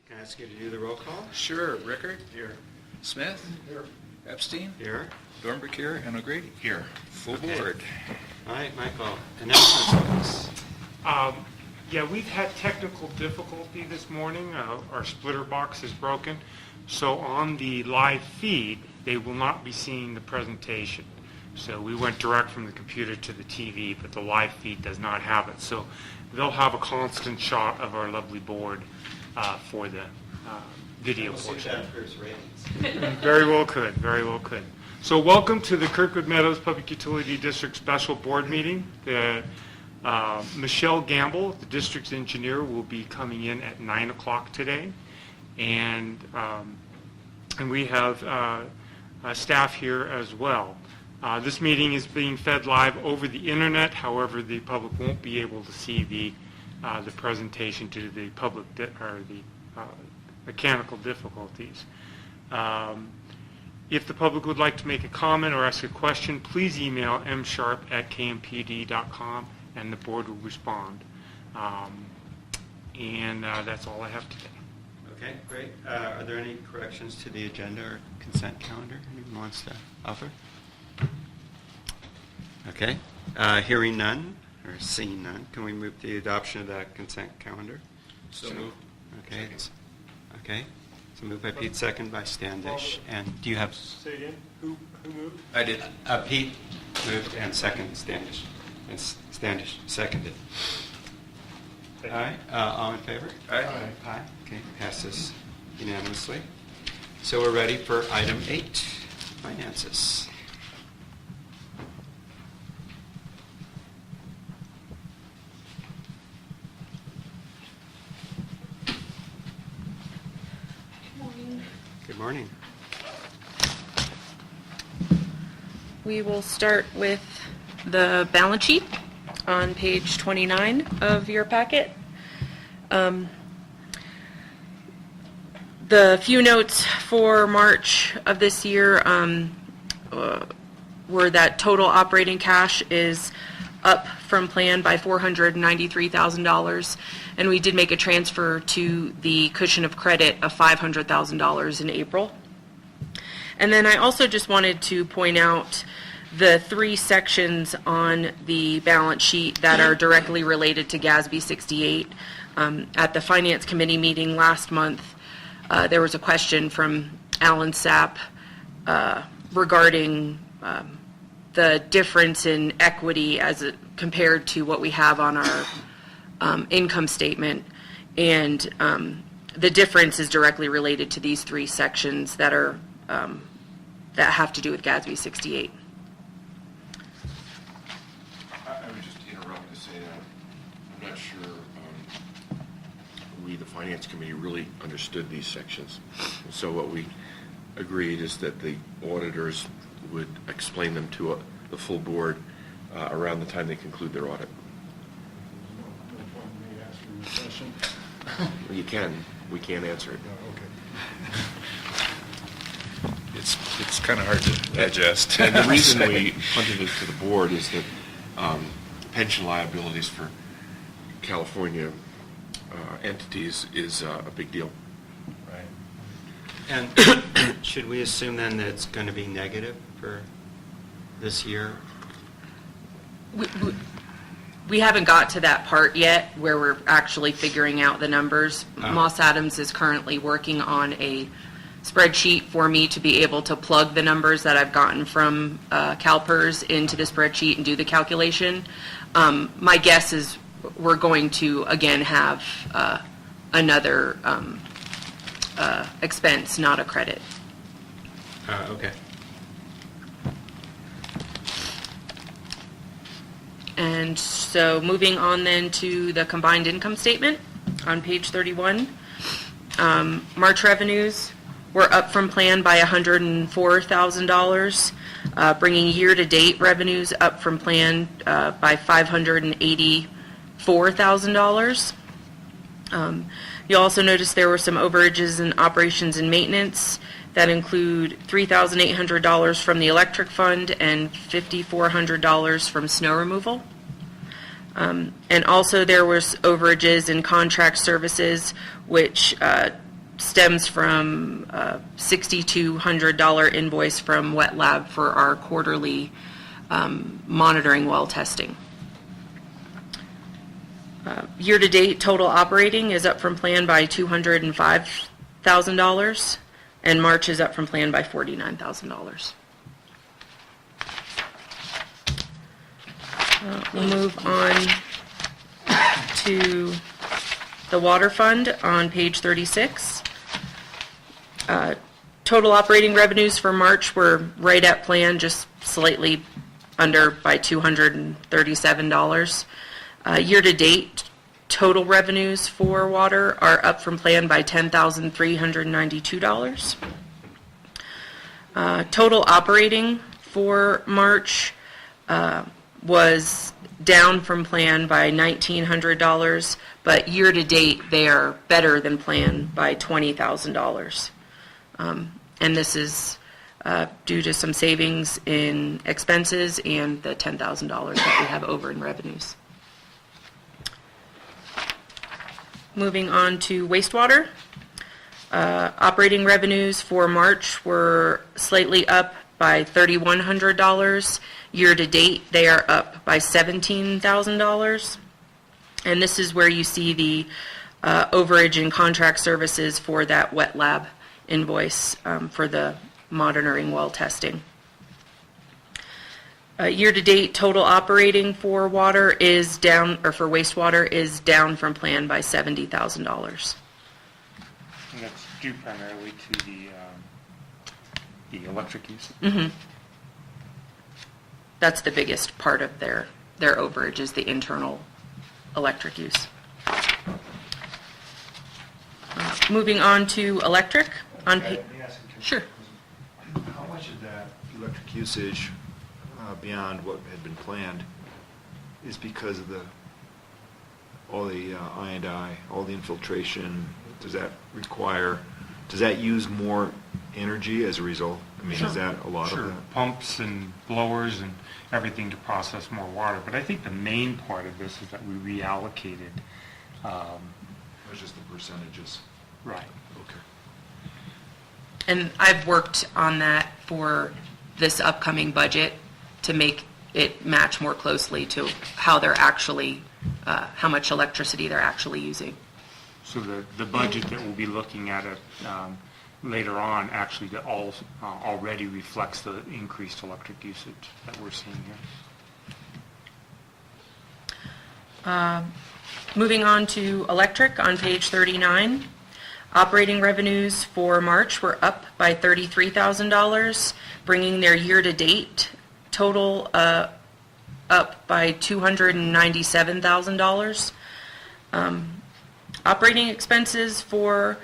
Can I ask you to do the roll call? Sure. Rickard? Here. Smith? Here. Epstein? Here. Dornberg here. And O'Grady? Here. Full Okay. board. All right, Michael. Announcements, please. Yeah, we've had technical difficulty this morning. Our splitter box is broken. So on the live feed, they will not be seeing the presentation. So we went direct from the computer to the TV, but the live feed does not have it. So they'll have a constant shot of our lovely board for the video portion. That improves ratings. Very well could, very well could. So welcome to the Kirkwood Meadows Public Utility District Special Board Meeting. Michelle Gamble, the district's engineer, will be coming in at 9 o'clock today. And we have staff here as well. This meeting is being fed live over the internet. However, the public won't be able to see the presentation due to the mechanical difficulties. If the public would like to make a comment or ask a question, please email msharp@kmpud.com and the board will respond. That's all I have today. Okay, great. Are there any corrections to the agenda or consent calendar anyone wants to offer? Okay. Hearing none or seeing none, can we move to the adoption of the consent calendar? So moved. Okay. Okay. So moved by Pete, second by Standish. And do you have? Say again. Who moved? I did. Pete moved and second Standish. And Standish seconded. All right. All in favor? Aye. Aye. Okay. Passes unanimously. So we're ready for item 8, finances. Good morning. We will start with the balance sheet on page 29 of your packet. The few notes for March of this year were that total operating cash is up from plan by $493,000, and we did make a transfer to the cushion of credit of $500,000 in April. And then I also just wanted to point out the 3 sections on the balance sheet that are directly related to GASB 68. At the Finance Committee meeting last month, there was a question from Alan Sapp regarding the difference in equity as compared to what we have on our income statement, and the difference is directly related to these 3 sections that are that have to do with GASB 68. I would just interrupt to say that I'm not sure we, the Finance Committee, really understood these sections. And so what we agreed is that the auditors would explain them to the full board around the time they conclude their audit. No point in me asking the question. You can. We can't answer it. Oh, okay. It's kind of hard to digest. And the reason we punted it to the board is that pension liabilities for California entities is a big deal. Right. And should we assume then that it's going to be negative for this year? We haven't got to that part yet where we're actually figuring out the numbers. Oh. Moss Adams is currently working on a spreadsheet for me to be able to plug the numbers that I've gotten from CalPERS into the spreadsheet and do the calculation. My guess is we're going to, again, have another expense, not a credit. Okay. And so moving on then to the combined income statement on page 31. March revenues were up from plan by $104,000, bringing year-to-date revenues up from plan by $584,000. You'll also notice there were some overages in operations and maintenance that include $3,800 from the electric fund and $5,400 from snow removal. And also there was overages in contract services, which stems from a $6,200 invoice from Wet Lab for our quarterly monitoring well testing. Year-to-date total operating is up from plan by $205,000, and March is up from plan by $49,000. We'll move on to the water fund on page 36. Total operating revenues for March were right at plan, just slightly under by $237. Year-to-date, total revenues for water are up from plan by $10,392. Total operating for March was down from plan by $1,900, but year-to-date, they are better than plan by $20,000. And this is due to some savings in expenses and the $10,000 that we have over in revenues. Moving on to wastewater. Operating revenues for March were slightly up by $3,100. Year-to-date, they are up by $17,000. And this is where you see the overage in contract services for that Wet Lab invoice for the monitoring well testing. Year-to-date, total operating for water is down, or for wastewater is down from plan by $70,000. And that's due primarily to the electric use. Mm-hmm. That's the biggest part of their overage is the internal electric use. Moving on to electric. On May I ask a question? Sure. How much of that electric usage beyond what had been planned is because of all the I&I, all the infiltration? Does that use more energy as a result? I mean, Sure. is that a lot Sure. of that? Pumps and blowers and everything to process more water. But I think the main part of this is that we reallocated. It's just the percentages. Right. Okay. And I've worked on that for this upcoming budget to make it match more closely to how they're actually, how much electricity they're actually using. So the budget that we'll be looking at later on actually already reflects the increased electric usage that we're seeing here. Moving on to electric on page 39. Operating revenues for March were up by $33,000, bringing their year-to-date total up by $297,000. Operating expenses for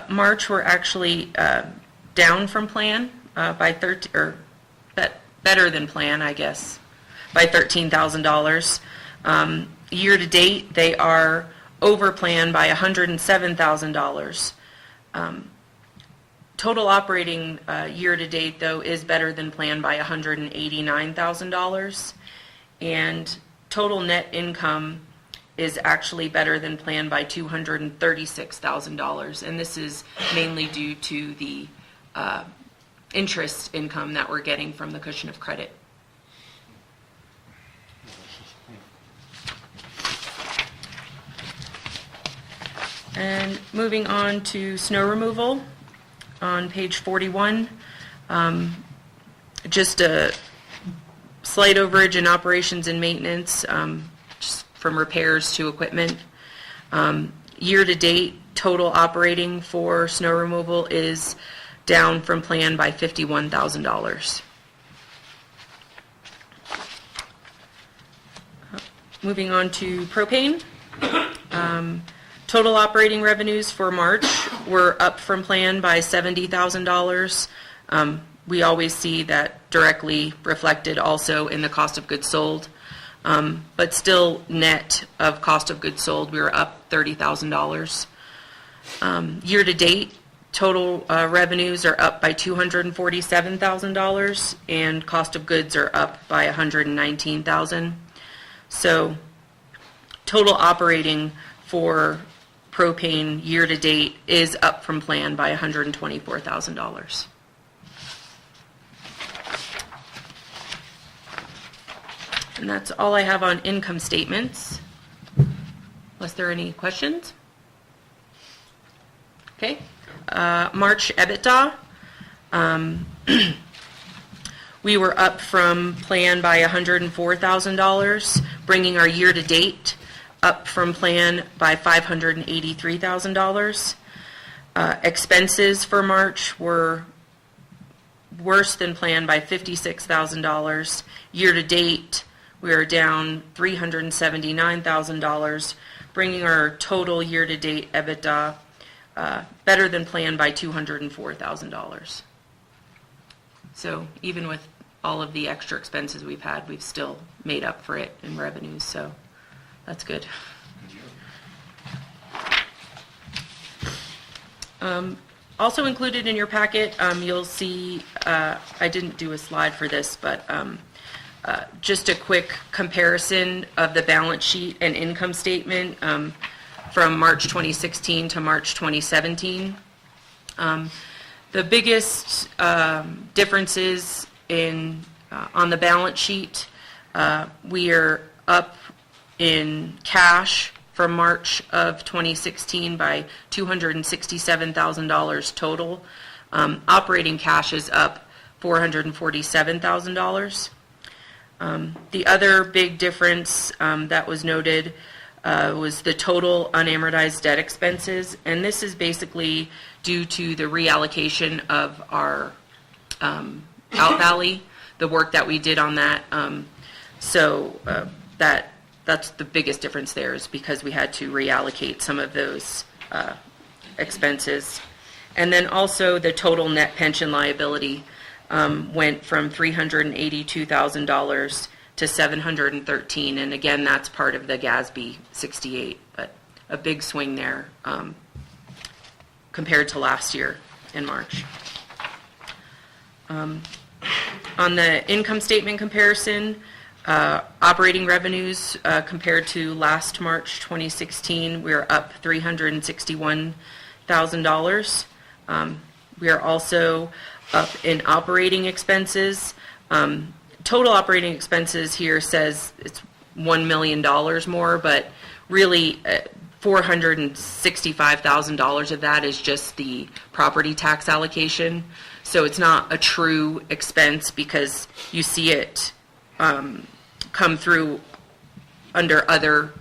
March were actually down from plan by better than plan, I guess, by $13,000. Year-to-date, they are over plan by $107,000. Total operating year-to-date, though, is better than plan by $189,000. And total net income is actually better than planned by $236,000. And this is mainly due to the interest income that we're getting from the cushion of credit. And moving on to snow removal on page 41. Just a slight overage in operations and maintenance, just from repairs to equipment. Year-to-date, total operating for snow removal is down from plan by $51,000. Moving on to propane. Total operating revenues for March were up from plan by $70,000. We always see that directly reflected also in the cost of goods sold. But still net of cost of goods sold, we were up $30,000. Year-to-date, total revenues are up by $247,000 and cost of goods are up by $119,000. So total operating for propane year-to-date is up from plan by $124,000. And that's all I have on income statements, unless there are any questions. Okay. March EBITDA. We were up from plan by $104,000, bringing our year-to-date up from plan by $583,000. Expenses for March were worse than planned by $56,000. Year-to-date, we are down $379,000, bringing our total year-to-date EBITDA better than planned by $204,000. So even with all of the extra expenses we've had, we've still made up for it in revenues, so that's good. Also included in your packet, you'll see, I didn't do a slide for this, but just a quick comparison of the balance sheet and income statement from March 2016 to March 2017. The biggest differences in on the balance sheet, we are up in cash from March of 2016 by $267,000 total. Operating cash is up $447,000. The other big difference that was noted was the total unamortized debt expenses, and this is basically due to the reallocation of our Out Valley, the work that we did on that. That's the biggest difference there, is because we had to reallocate some of those expenses. And then also the total net pension liability went from $382,000 to $713,000, and again, that's part of the GASB 68, but a big swing there compared to last year in March. On the income statement comparison, operating revenues compared to last March 2016, we're up $361,000. We are also up in operating expenses. Total operating expenses here says it's $1 million more, but really $465,000 of that is just the property tax allocation. So it's not a true expense because you see it come through under other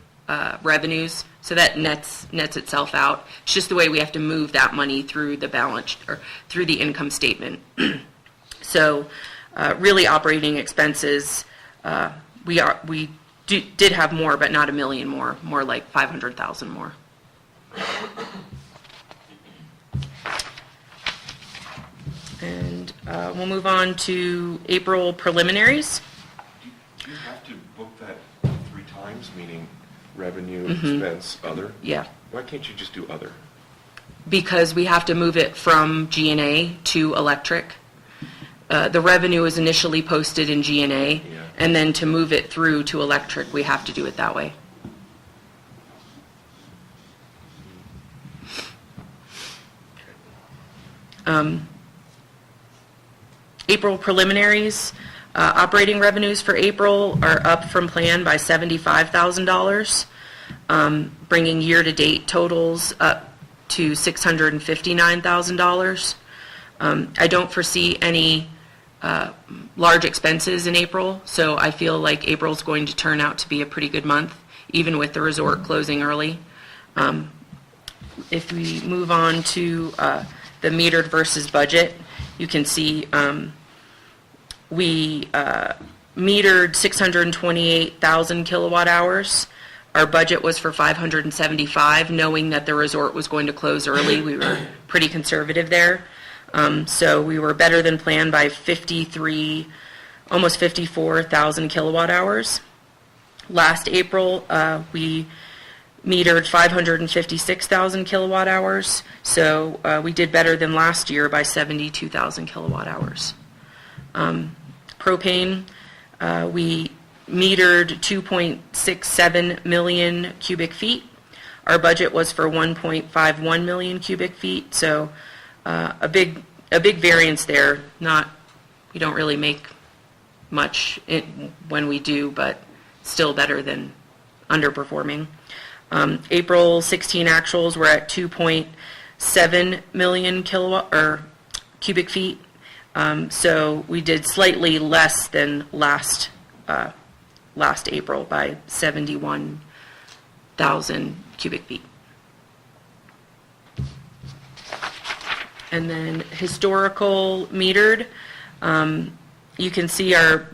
revenues. So that nets itself out. It's just the way we have to move that money through the balance or through the income statement. So really operating expenses, we did have more, but not $1 million more like $500,000 more. And we'll move on to April preliminaries. Do you have to book that 3 times, meaning revenue, expense, other? Yeah. Why can't you just do other? Because we have to move it from G&A to electric. The revenue is initially posted in G&A, and then to move it through to electric, we have to do it that way. April preliminaries, operating revenues for April are up from plan by $75,000, bringing year-to-date totals up to $659,000. I don't foresee any large expenses in April, so I feel like April's going to turn out to be a pretty good month, even with the resort closing early. If we move on to the metered versus budget, you can see we metered 628,000 kilowatt hours. Our budget was for 575, knowing that the resort was going to close early. We were pretty conservative there. So we were better than planned by 53, almost 54,000 kilowatt hours. Last April, we metered 556,000 kilowatt hours. So we did better than last year by 72,000 kilowatt hours. Propane, we metered 2.67 million cubic feet. Our budget was for 1.51 million cubic feet, so a big variance there. We don't really make much when we do, but still better than underperforming. April 16 actuals were at 2.7 million cubic feet. So we did slightly less than last April by 71,000 cubic feet. And then historical metered, you can see our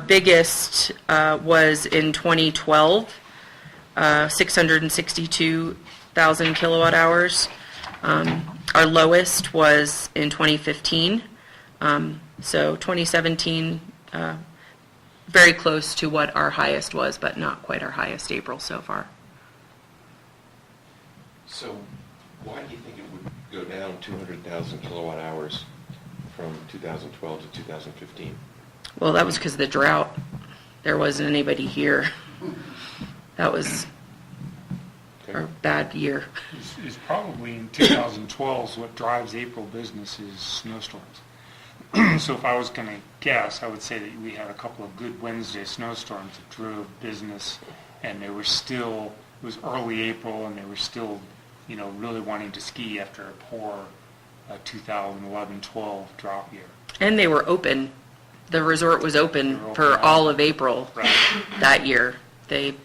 biggest was in 2012, 662,000 kilowatt hours. Our lowest was in 2015. So 2017, very close to what our highest was, but not quite our highest April so far. So why do you think it would go down 200,000 kilowatt hours from 2012 to 2015? Well, that was because of the drought. There wasn't anybody here. That was our bad year. Is probably in 2012 what drives April business is snowstorms. So if I was going to guess, I would say that we had a couple of good Wednesday snowstorms that drove business, and it was early April, and they were still, really wanting to ski after a poor 2011-12 drought year. And they were open. The resort was open They were for open. all of April Right. that year. They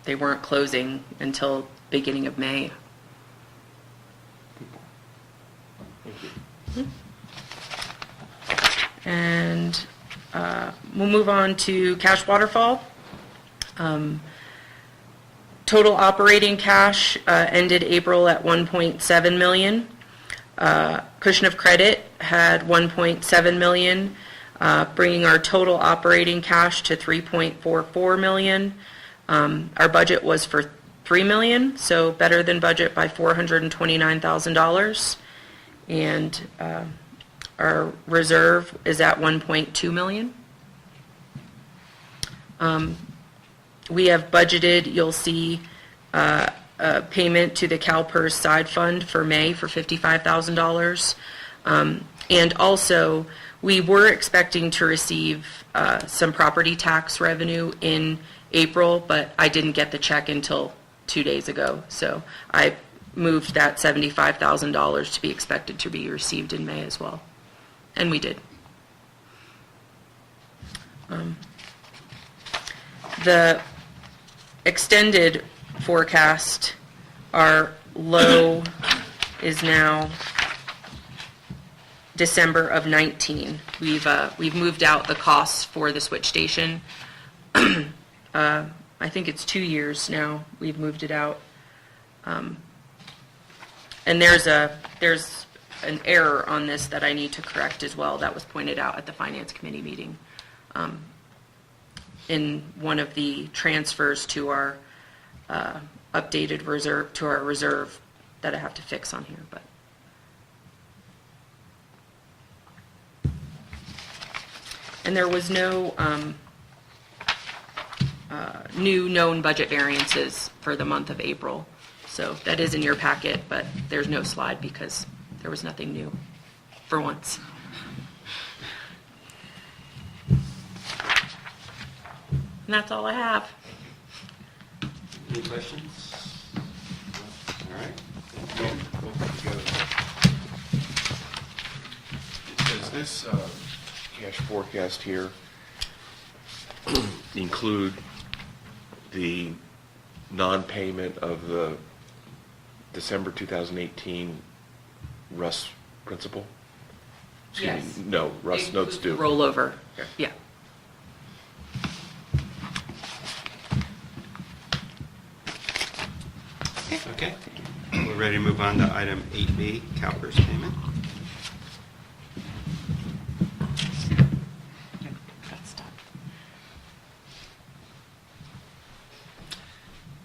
weren't closing until beginning of May. And we'll move on to cash waterfall. Total operating cash ended April at 1.7 million. Cushion of credit had 1.7 million, bringing our total operating cash to 3.44 million. Our budget was for 3 million, so better than budget by $429,000. And our reserve is at 1.2 million. We have budgeted, you'll see, a payment to the CalPERS side fund for May for $55,000. And also, we were expecting to receive some property tax revenue in April, but I didn't get the check until 2 days ago. So I moved that $75,000 to be expected to be received in May as well. And we did. The extended forecast, our low is now December of 19. We've moved out the costs for the switch station. I think it's 2 years now we've moved it out. And there's an error on this that I need to correct as well. That was pointed out at the Finance Committee meeting. In one of the transfers to our updated reserve, to our reserve, that I have to fix on here, but. And there was no new known budget variances for the month of April. So that is in your packet, but there's no slide because there was nothing new for once. And that's all I have. Any questions? All right. Does this cash forecast here include the non-payment of the December 2018 Russ principal? Excuse me, Yes. no, Russ notes due. Rollover, Okay. yeah. Okay. We're ready to move on to item 8B, CalPERS payment. That's done.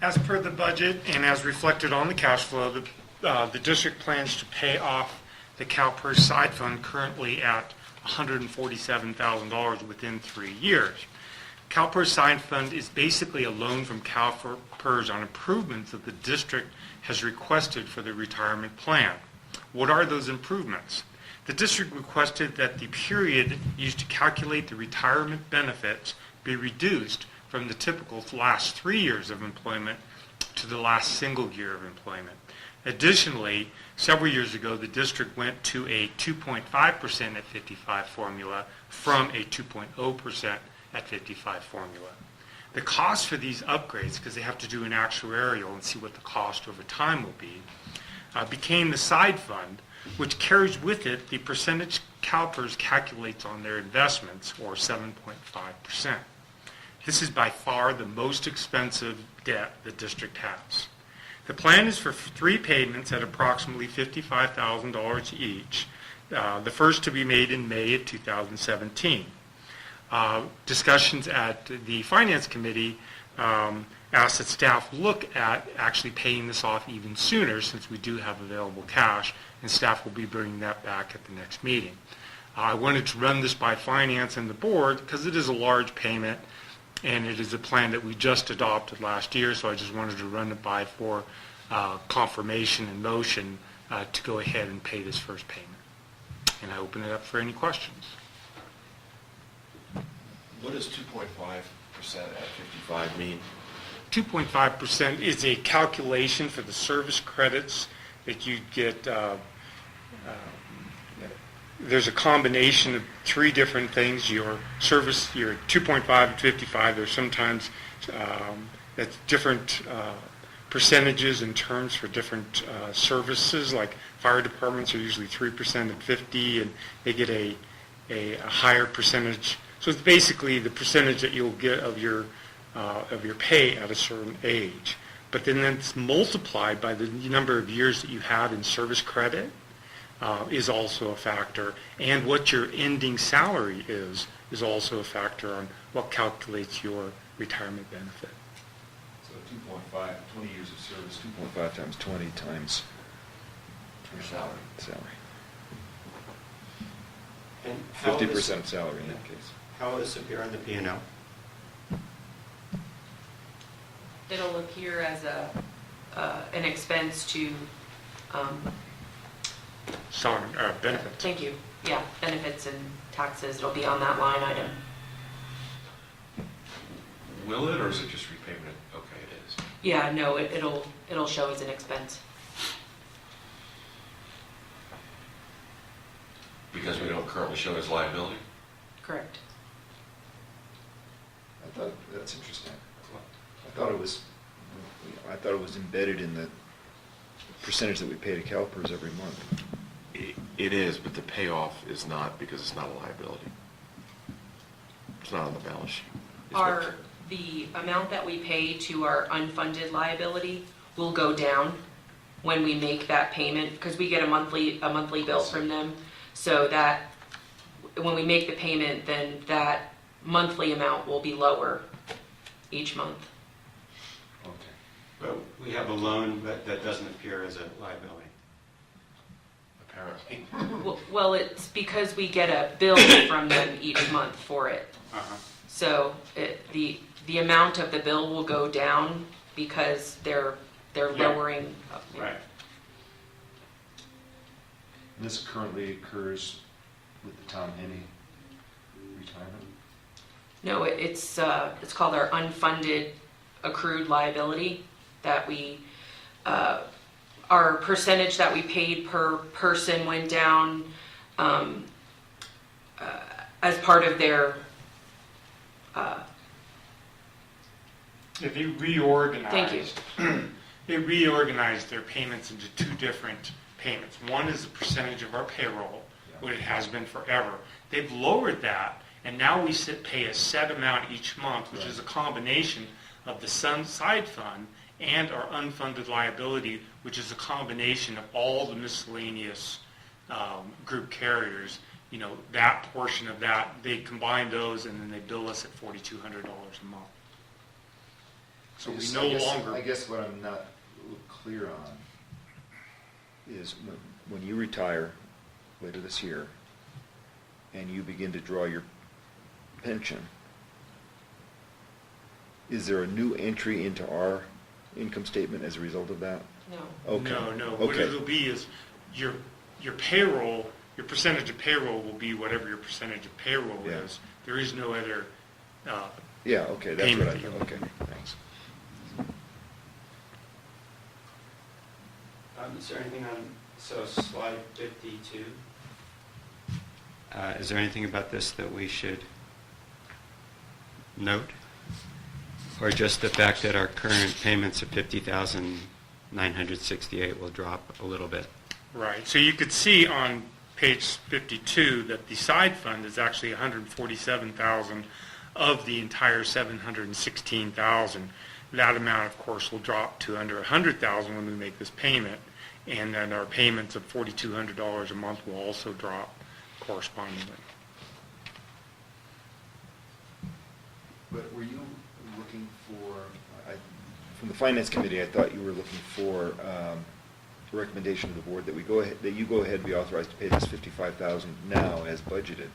As per the budget and as reflected on the cash flow, the district plans to pay off the CalPERS side fund currently at $147,000 within 3 years. CalPERS Sign Fund is basically a loan from CalPERS on improvements that the district has requested for the retirement plan. What are those improvements? The district requested that the period used to calculate the retirement benefits be reduced from the typical last 3 years of employment to the last single year of employment. Additionally, several years ago, the district went to a 2.5% at 55 formula from a 2.0% at 55 formula. The cost for these upgrades, because they have to do an actuarial and see what the cost over time will be, became the side fund, which carries with it the percentage CalPERS calculates on their investments, or 7.5%. This is by far the most expensive debt the district has. The plan is for 3 payments at approximately $55,000 each, the first to be made in May of 2017. Discussions at the Finance Committee asked that staff look at actually paying this off even sooner, since we do have available cash, and staff will be bringing that back at the next meeting. I wanted to run this by Finance and the board because it is a large payment, and it is a plan that we just adopted last year, so I just wanted to run it by for confirmation and motion to go ahead and pay this first payment. And I open it up for any questions. What does 2.5% at 55 mean? 2.5% is a calculation for the service credits that you get. There's a combination of 3 different things. Your service, your 2.5 and 55, there's sometimes that's different percentages and terms for different services, like fire departments are usually 3% at 50, and they get a higher percentage. So it's basically the percentage that you'll get of your pay at a certain age. But then that's multiplied by the number of years that you have in service credit is also a factor. And what your ending salary is also a factor on what calculates your retirement benefit. So 2.5, 20 years of service, 2.5 times 20 times your salary. And how will this- 50% of salary in that case. How will this appear on the P&L? It'll appear as an expense to, Sorry, benefits. thank you, yeah, benefits and taxes, it'll be on that line item. Will it, or is it just repayment? Okay, it is. Yeah, no, it'll show as an expense. Because we don't currently show as liability? Correct. I thought, that's interesting. I thought it was embedded in the percentage that we pay to CalPERS every month. It is, but the payoff is not, because it's not a liability. It's not on the balance sheet. It's what- The amount that we pay to our unfunded liability will go down when we make that payment, because we get a monthly bill from them. So that, when we make the payment, then that monthly amount will be lower each month. Okay. But we have a loan that doesn't appear as a liability. Apparently. Well, it's because we get a bill from them each month for it. Uh-huh. So the amount of the bill will go down because they're Yeah. lowering. Right. And this currently occurs with the Tom Henny retirement? No, it's called our unfunded accrued liability that we, our percentage that we paid per person went down as part of their, Yeah, they reorganized. Thank you. They reorganized their payments into 2 different payments. One is a percentage of our payroll, what it has been forever. They've lowered that, and now we pay a set amount each month, which is a combination of the side fund and our unfunded liability, which is a combination of all the miscellaneous group carriers. You know, that portion of that, they combine those, and then they bill us at $4,200 a month. So we no longer. I guess what I'm not a little clear on is when you retire later this year and you begin to draw your pension, is there a new entry into our income statement as a result of that? No. Okay. No. What Okay. it'll be is your payroll, your percentage of payroll will be whatever your percentage of payroll Yeah. is. There is no other, Yeah, okay, that's what I Payment thought, okay, thanks. Is there anything on, so slide 52? Is there anything about this that we should note? Or just the fact that our current payments of $50,968 will drop a little bit? right. So you could see on page 52 that the side fund is actually 147,000 of the entire 716,000. That amount, of course, will drop to under 100,000 when we make this payment, and then our payments of $4,200 a month will also drop correspondingly. But were you looking for, from the Finance Committee, I thought you were looking for a recommendation of the board that we go ahead, that you go ahead and be authorized to pay this $55,000 now as budgeted,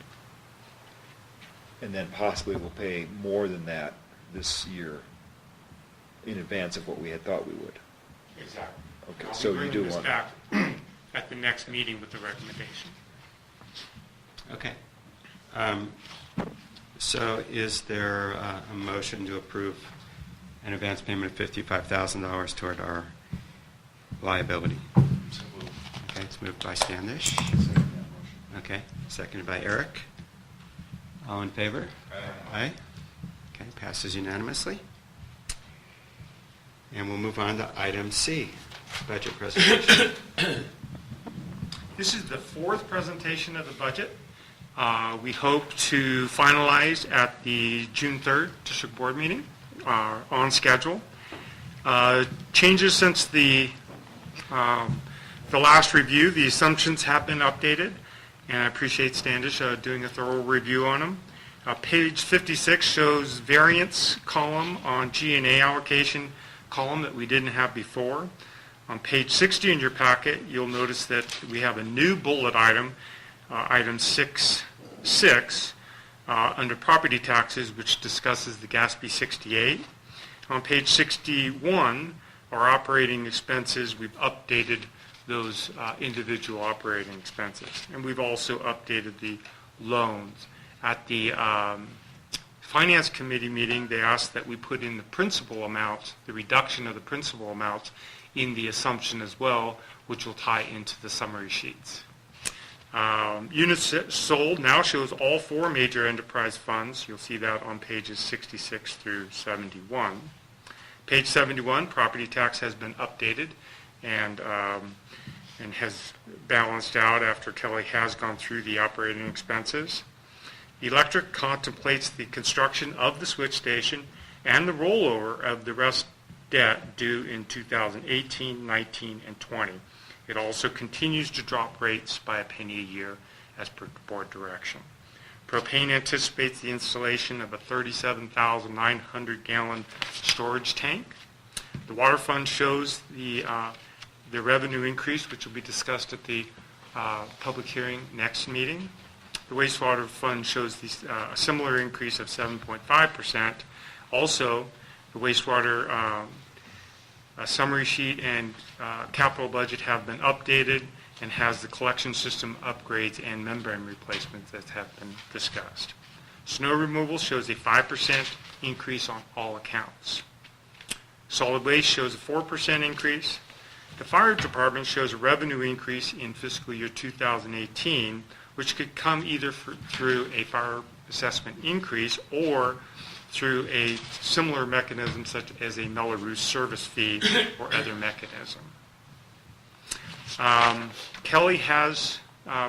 and then possibly we'll pay more than that this year in advance of what we had thought we would. Exactly. Okay, I'll be so you bringing do this want- back at the next meeting with the recommendation. Okay. So is there a motion to approve an advance payment of $55,000 toward our liability? Okay, it's moved by Standish. Okay, seconded by Eric. All in favor? Aye. Okay, passes unanimously. And we'll move on to item C, budget presentation. This is the fourth presentation of the budget. We hope to finalize at the June 3rd District Board meeting on schedule. Changes since the last review, the assumptions have been updated, and I appreciate Standish doing a thorough review on them. Page 56 shows variance column on G&A allocation column that we didn't have before. On page 60 in your packet, you'll notice that we have a new bullet item, item 6.6, under property taxes, which discusses the Gatsby 68. On page 61, our operating expenses, we've updated those individual operating expenses. And we've also updated the loans. At the Finance Committee meeting, they asked that we put in the principal amounts, the reduction of the principal amounts in the assumption as well, which will tie into the summary sheets. Units sold now shows all four major enterprise funds. You'll see that on pages 66 through 71. Page 71, property tax has been updated and has balanced out after Kelly has gone through the operating expenses. Electric contemplates the construction of the switch station and the rollover of the rest debt due in 2018, 19, and 20. It also continues to drop rates by a penny a year as per board direction. Propane anticipates the installation of a 37,900-gallon storage tank. The water fund shows the revenue increase, which will be discussed at the public hearing next meeting. The wastewater fund shows a similar increase of 7.5%. Also, the wastewater summary sheet and capital budget have been updated and has the collection system upgrades and membrane replacements that have been discussed. Snow removal shows a 5% increase on all accounts. Solid waste shows a 4% increase. The fire department shows a revenue increase in fiscal year 2018, which could come either through a fire assessment increase or through a similar mechanism such as a Melrose service fee or other mechanism. Kelly has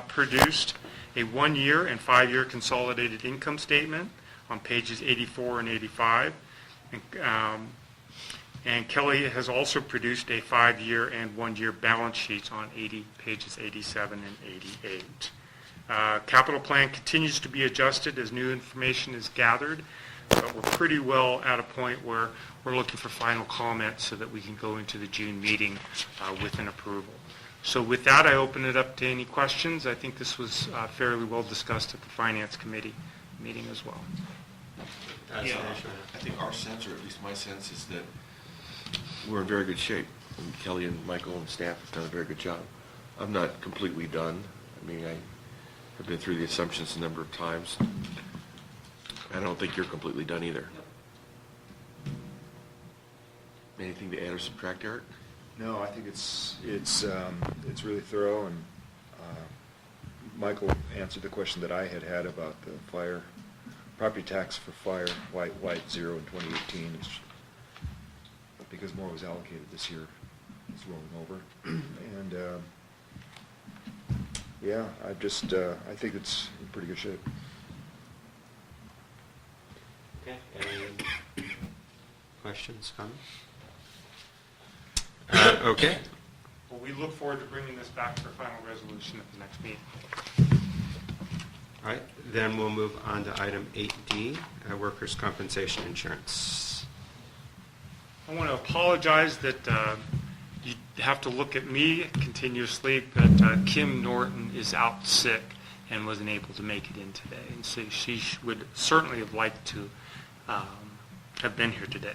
produced a 1-year and 5-year consolidated income statement on pages 84 and 85. And Kelly has also produced a 5-year and 1-year balance sheets on pages 87 and 88. Capital plan continues to be adjusted as new information is gathered, but we're pretty well at a point where we're looking for final comments so that we can go into the June meeting with an approval. So with that, I open it up to any questions. I think this was fairly well discussed at the Finance Committee meeting as well. Yeah. I think our sense, or at least my sense, is that we're in very good shape. And Kelly and Michael and staff have done a very good job. I'm not completely done. I mean, I have been through the assumptions a number of times. I don't think you're completely done either. Anything to add or subtract, Eric? No, I think it's really thorough, and Michael answered the question that I had about the fire, property tax for fire, why it's zero in 2018. It's because more was allocated this year. It's rolling over. And, yeah, I think it's in pretty good shape. Okay, any questions, comments? Okay. Well, we look forward to bringing this back for final resolution at the next meeting. All right, then we'll move on to item 8D, workers' compensation insurance. I want to apologize that you have to look at me continuously, but Kim Norton is out sick and wasn't able to make it in today. And so she would certainly have liked to have been here today.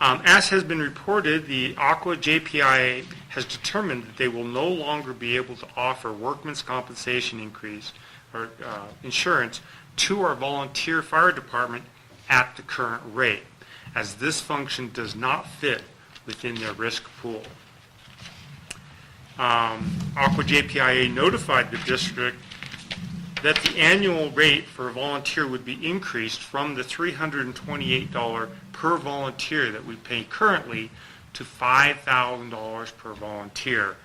As has been reported, the Aqua JPIA has determined that they will no longer be able to offer workman's compensation increase or insurance to our volunteer fire department at the current rate, as this function does not fit within their risk pool. Aqua JPIA notified the district that the annual rate for a volunteer would be increased from the $328 per volunteer that we pay currently to $5,000 per volunteer,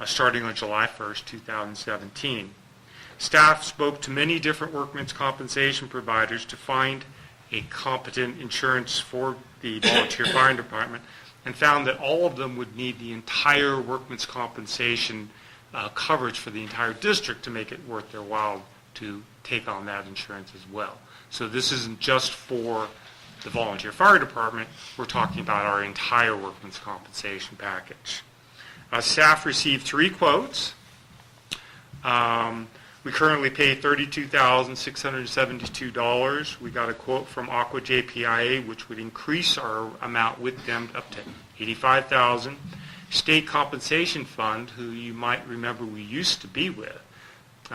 starting on July 1st, 2017. Staff spoke to many different workmen's compensation providers to find a competent insurance for the volunteer fire department, and found that all of them would need the entire workmen's compensation coverage for the entire district to make it worth their while to take on that insurance as well. So this isn't just for the volunteer fire department, we're talking about our entire workmen's compensation package. Staff received 3 quotes. We currently pay $32,672. We got a quote from Aqua JPIA, which would increase our amount with them up to $85,000. State Compensation Fund, who you might remember we used to be with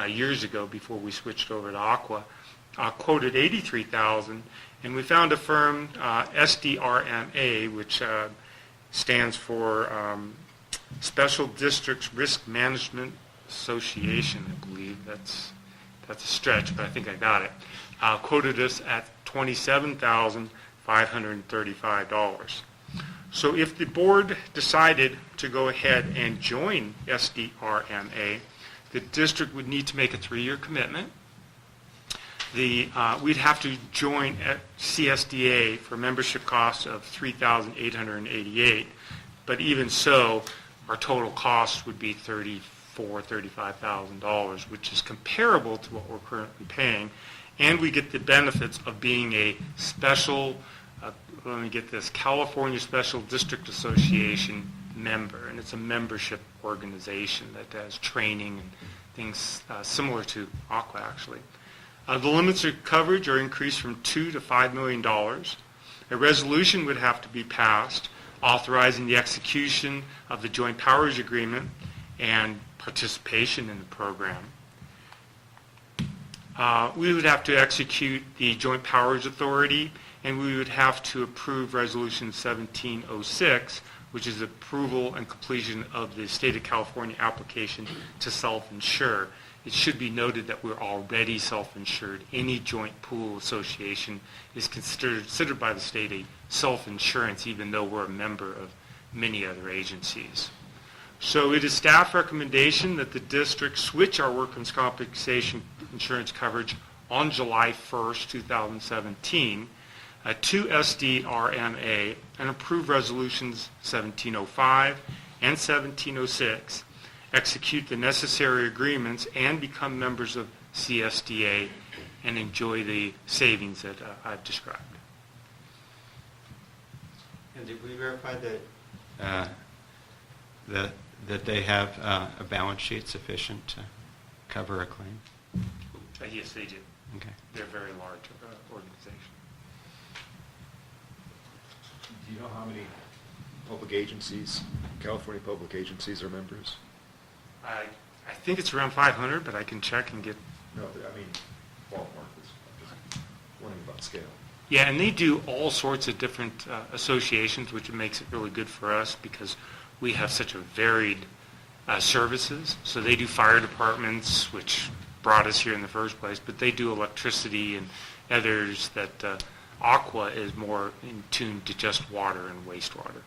years ago before we switched over to Aqua, quoted $83,000. And we found a firm, SDRMA, which stands for Special Districts Risk Management Association, I believe. That's a stretch, but I think I got it. Quoted us at $27,535. So if the board decided to go ahead and join SDRMA, the district would need to make a 3-year commitment. We'd have to join at CSDA for membership costs of $3,888, but even so, our total cost would be $35,000, which is comparable to what we're currently paying, and we get the benefits of being a special, let me get this, California Special District Association member, and it's a membership organization that does training and things similar to Aqua, actually. The limits of coverage are increased from $2 to $5 million. A resolution would have to be passed authorizing the execution of the Joint Powers Agreement and participation in the program. We would have to execute the Joint Powers Authority, and we would have to approve Resolution 1706, which is approval and completion of the State of California application to self-insure. It should be noted that we're already self-insured. Any joint pool association is considered by the state a self-insurance, even though we're a member of many other agencies. So it is staff recommendation that the district switch our workers' compensation insurance coverage on July 1st, 2017 to SDRMA and approve resolutions 1705 and 1706, execute the necessary agreements, and become members of CSDA and enjoy the savings that I've described. And did we verify that they have a balance sheet sufficient to cover a claim? Yes, they do. Okay. They're a very large organization. Do you know how many public agencies, California public agencies are members? I think it's around 500, but I can check and get. No, I mean, ballpark, just wondering about scale. Yeah, and they do all sorts of different associations, which makes it really good for us because we have such a varied services. So they do fire departments, which brought us here in the first place, but they do electricity and others that Aqua is more in tune to just water and wastewater.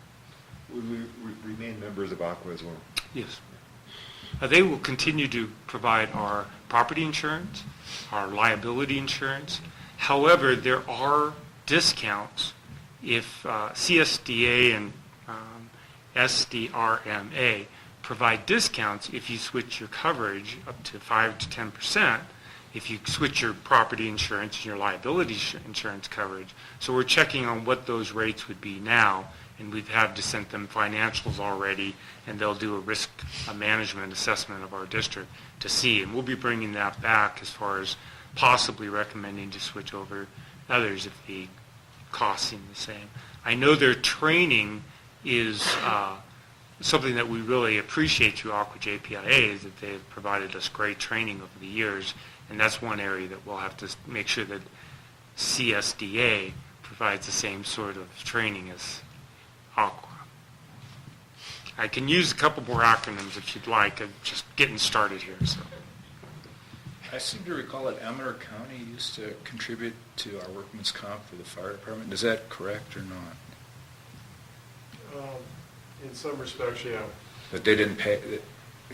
Would we remain members of Aqua as well? Yes. They will continue to provide our property insurance, our liability insurance. However, there are discounts if CSDA and SDRMA provide discounts if you switch your coverage up to 5 to 10%, if you switch your property insurance and your liability insurance coverage. So we're checking on what those rates would be now, and we've had to send them financials already, and they'll do a risk management assessment of our district to see. And we'll be bringing that back as far as possibly recommending to switch over others if the costs seem the same. I know their training is something that we really appreciate through Aqua JPIA, is that they've provided us great training over the years, and that's one area that we'll have to make sure that CSDA provides the same sort of training as Aqua. I can use a couple more acronyms if you'd like. I'm just getting started here. So. I seem to recall that Amador County used to contribute to our workman's comp for the fire department. Is that correct or not? In some respects, yeah. That they didn't pay,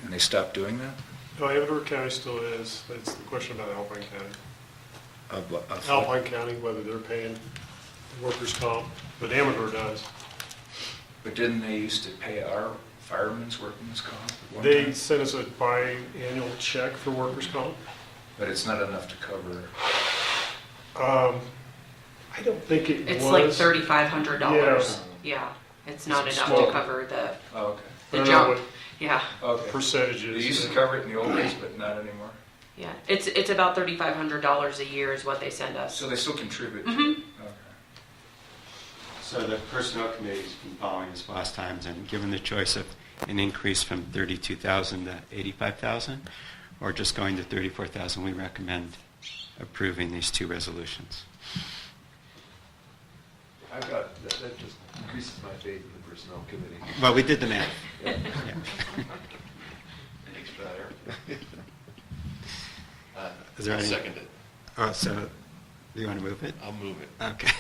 and they stopped doing that? No, Amador County still is. It's the question about Alpine County. Of Alpine County, whether they're paying workers' comp, but Amador does. But didn't they used to pay our firemen's workman's comp at one They time? sent us a biannual check for workers' comp. But it's not enough to cover. I don't think it It's was. like $3,500. Yeah, it's not It's enough small. to cover the Oh, okay. I the don't know jump. what Yeah, Okay. percentages. They used to cover it in the old days, but not anymore. yeah. It's about $3,500 a year is what they send us. So they still contribute to Mhm. it? Okay. So the Personnel Committee's been following us last times and given the choice of an increase from 32,000 to 85,000 or just going to 34,000, we recommend approving these two resolutions. I've got, that just increases my faith in the Personnel Committee. Well, we did the math. Yeah. Thanks for that, Eric. Is there I'll any- second it. Oh, so do you want to move it? I'll move it. Okay.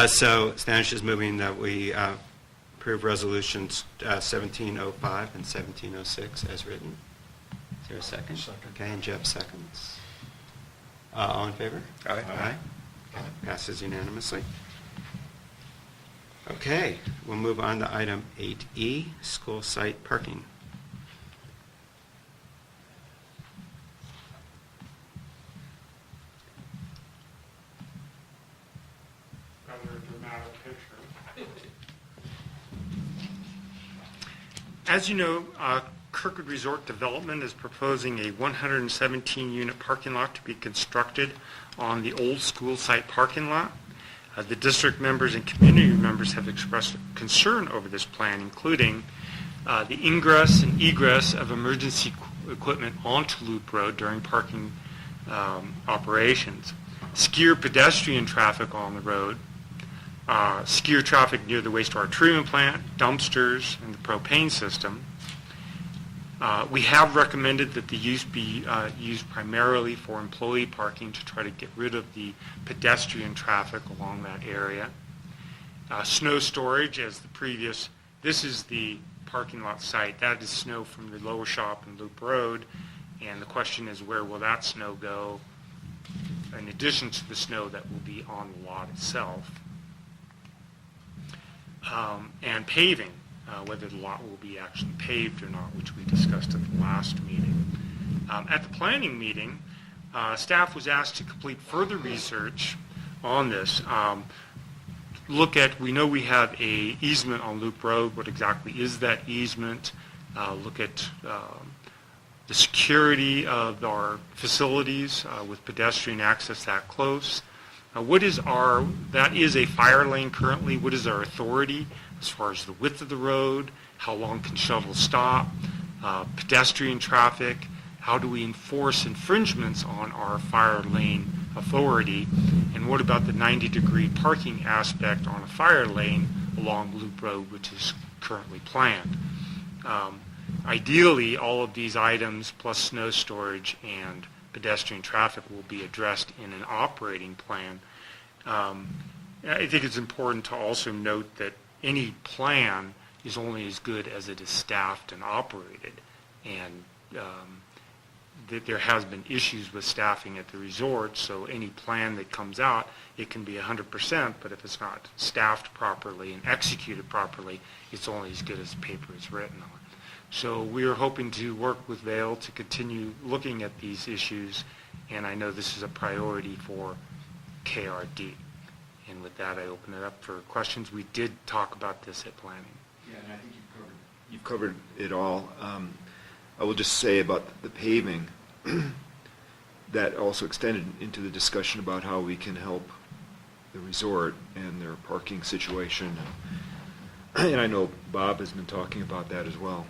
So Stanish is moving that we approve resolutions 1705 and 1706 as written. Is there a second? Second. Okay, and Jeff seconds. All in favor? Aye. Aye. Okay, passes unanimously. Okay, we'll move on to item 8E, school site parking. Rather dramatic picture. As you know, Kirkwood Resort Development is proposing a 117-unit parking lot to be constructed on the old school site parking lot. The district members and community members have expressed concern over this plan, including the ingress and egress of emergency equipment onto Loop Road during parking operations, skier pedestrian traffic on the road, skier traffic near the wastewater treatment plant, dumpsters, and the propane system. We have recommended that the use be used primarily for employee parking to try to get rid of the pedestrian traffic along that area. Snow storage, as the previous, this is the parking lot site. That is snow from the lower shop and Loop Road, and the question is where will that snow go in addition to the snow that will be on the lot itself. And paving, whether the lot will be actually paved or not, which we discussed at the last meeting. At the planning meeting, staff was asked to complete further research on this. We know we have a easement on Loop Road. What exactly is that easement? Look at the security of our facilities with pedestrian access that close. That is a fire lane currently. What is our authority as far as the width of the road? How long can shuttles stop? Pedestrian traffic? How do we enforce infringements on our fire lane authority? And what about the 90-degree parking aspect on a fire lane along Loop Road, which is currently planned? Ideally, all of these items, plus snow storage and pedestrian traffic, will be addressed in an operating plan. I think it's important to also note that any plan is only as good as it is staffed and operated, and that there has been issues with staffing at the resort, so any plan that comes out, it can be 100%, but if it's not staffed properly and executed properly, it's only as good as the paper is written on. So we are hoping to work with Vail to continue looking at these issues, and I know this is a priority for KRD. And with that, I open it up for questions. We did talk about this at planning. Yeah, and I think you've covered it all. I will just say about the paving, that also extended into the discussion about how we can help the resort and their parking situation. And I know Bob has been talking about that as well.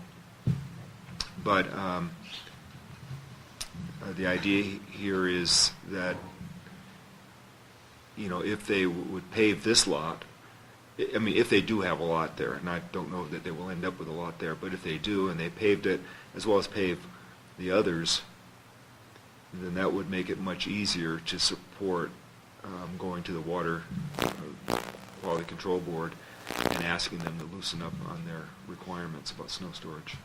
But the idea here is that, you know, if they would pave this lot, I mean, if they do have a lot there, and I don't know that they will end up with a lot there, but if they do and they paved it as well as pave the others, then that would make it much easier to support going to the Water Quality Control Board and asking them to loosen up on their requirements about snow storage.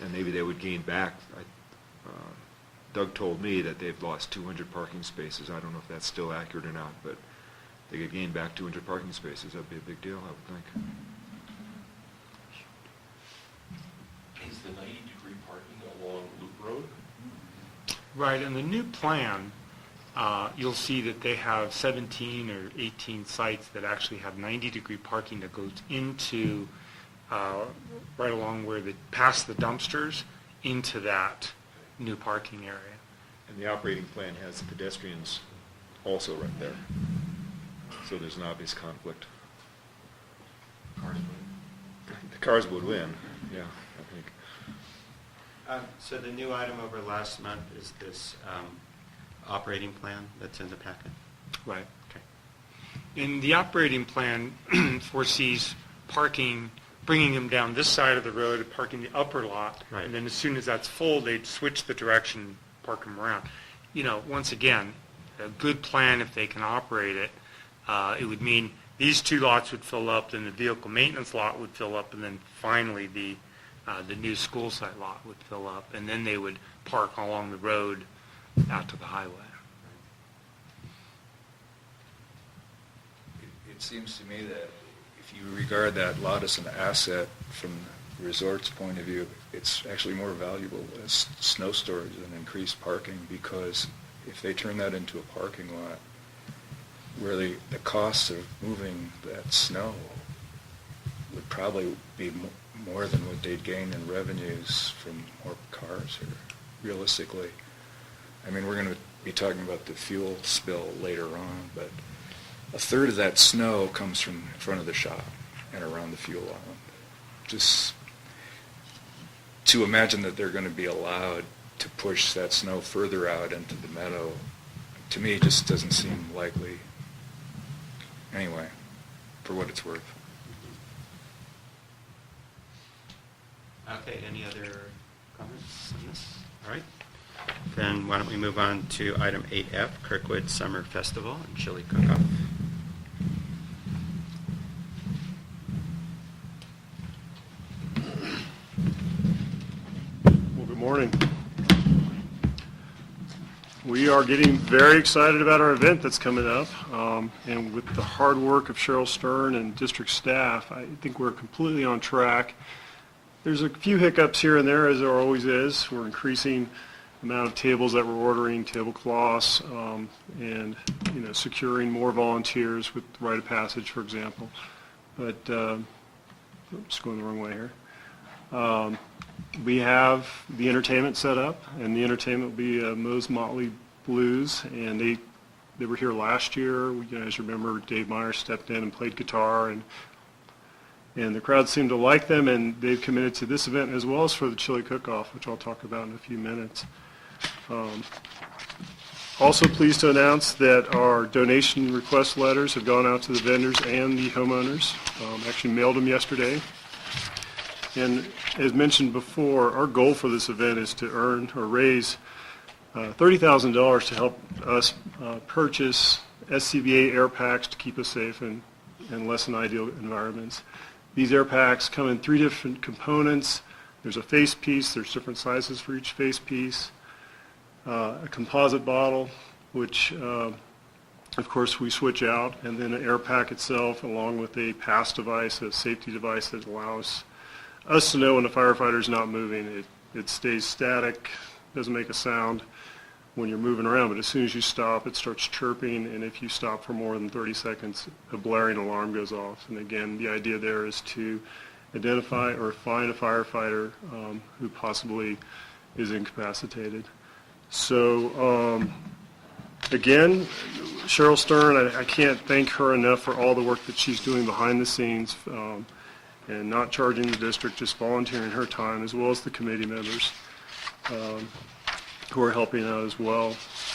And maybe they would gain back. Doug told me that they've lost 200 parking spaces. I don't know if that's still accurate or not, but they could gain back 200 parking spaces. That would be a big deal, I would think. Is the 90-degree parking along Loop Road? Right, in the new plan, you'll see that they have 17 or 18 sites that actually have 90-degree parking that goes into, right along where past the dumpsters, into that new parking area. And the operating plan has the pedestrians also right there. So there's an obvious conflict. The cars would win, yeah, I think. So the new item over last month is this operating plan that's in the packet? Right. Okay. And the operating plan foresees parking, bringing them down this side of the road and parking the upper lot. Right. And then as soon as that's full, they'd switch the direction, park them around. You know, once again, a good plan, if they can operate it, it would mean these two lots would fill up, then the vehicle maintenance lot would fill up, and then finally the new school site lot would fill up, and then they would park along the road out to the highway. It seems to me that if you regard that lot as an asset from the resort's point of view, it's actually more valuable as snow storage than increased parking, because if they turn that into a parking lot, where the costs of moving that snow would probably be more than what they'd gain in revenues from more cars, or realistically. I mean, we're going to be talking about the fuel spill later on, but a third of that snow comes from in front of the shop and around the fuel island. Just to imagine that they're going to be allowed to push that snow further out into the meadow, to me, just doesn't seem likely. Anyway, for what it's worth. Okay, any other comments on this? All right. Then why don't we move on to item 8F, Kirkwood Summer Festival and Chili Cook-Off. Well, good morning. We are getting very excited about our event that's coming up, and with the hard work of Cheryl Stern and district staff, I think we're completely on track. There's a few hiccups here and there, as there always is. We're increasing the amount of tables that we're ordering, tablecloths, and securing more volunteers with rite of passage, for example. But oops, going the wrong way here. We have the entertainment set up, and the entertainment will be Moe's Motley Blues, and they They were here last year. As you remember, Dave Meyer stepped in and played guitar, and the crowd seemed to like them, and they've committed to this event as well as for the chili cook-off, which I'll talk about in a few minutes. Also pleased to announce that our donation request letters have gone out to the vendors and the homeowners. Actually mailed them yesterday. And as mentioned before, our goal for this event is to earn or raise $30,000 to help us purchase SCBA air packs to keep us safe in less than ideal environments. These air packs come in 3 different components. There's a face piece, there's different sizes for each face piece, a composite bottle, which of course we switch out, and then an air pack itself along with a pass device, a safety device that allows us to know when the firefighter's not moving. It stays static, doesn't make a sound when you're moving around, but as soon as you stop, it starts chirping, and if you stop for more than 30 seconds, a blaring alarm goes off. And again, the idea there is to identify or find a firefighter who possibly is incapacitated. So again, Cheryl Stern, I can't thank her enough for all the work that she's doing behind the scenes and not charging the district, just volunteering her time, as well as the committee members who are helping out as well.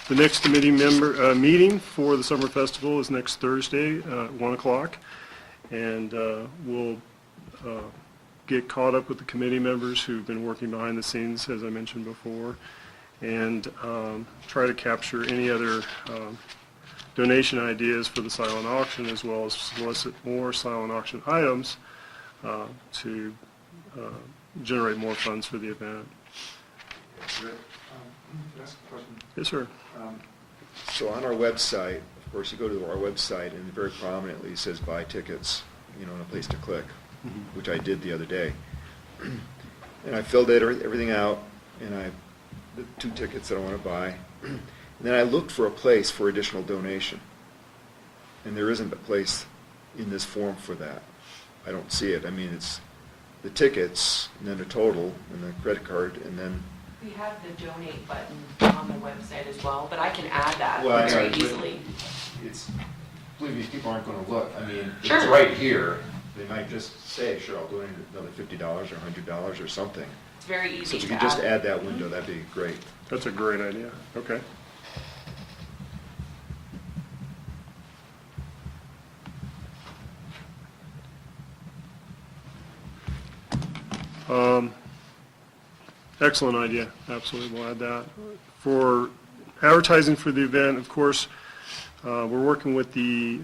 The next committee meeting for the Summer Festival is next Thursday at 1 o'clock, and we'll get caught up with the committee members who've been working behind the scenes, as I mentioned before, and try to capture any other donation ideas for the silent auction, as well as solicit more silent auction items to generate more funds for the event. Can I ask a question? Yes, sir. So on our website, of course, you go to our website and very prominently it says buy tickets, and a place to click, which I did the other day. And I filled everything out, and the 2 tickets that I want to buy. And then I looked for a place for additional donation. And there isn't a place in this form for that. I don't see it. I mean, it's the tickets, and then the total, and the credit card, and then... We have the donate button on the website as well, but I can add that Well, I very know, easily. It's, believe me, people aren't going to look. I mean, Sure. it's right here. They might just say, sure, I'll donate another $50 or $100 or something. It's very So easy if to you add. could just add that window, that'd be great. That's a great idea. Okay. Excellent idea. Absolutely, we'll add that. For advertising for the event, of course, we're working with the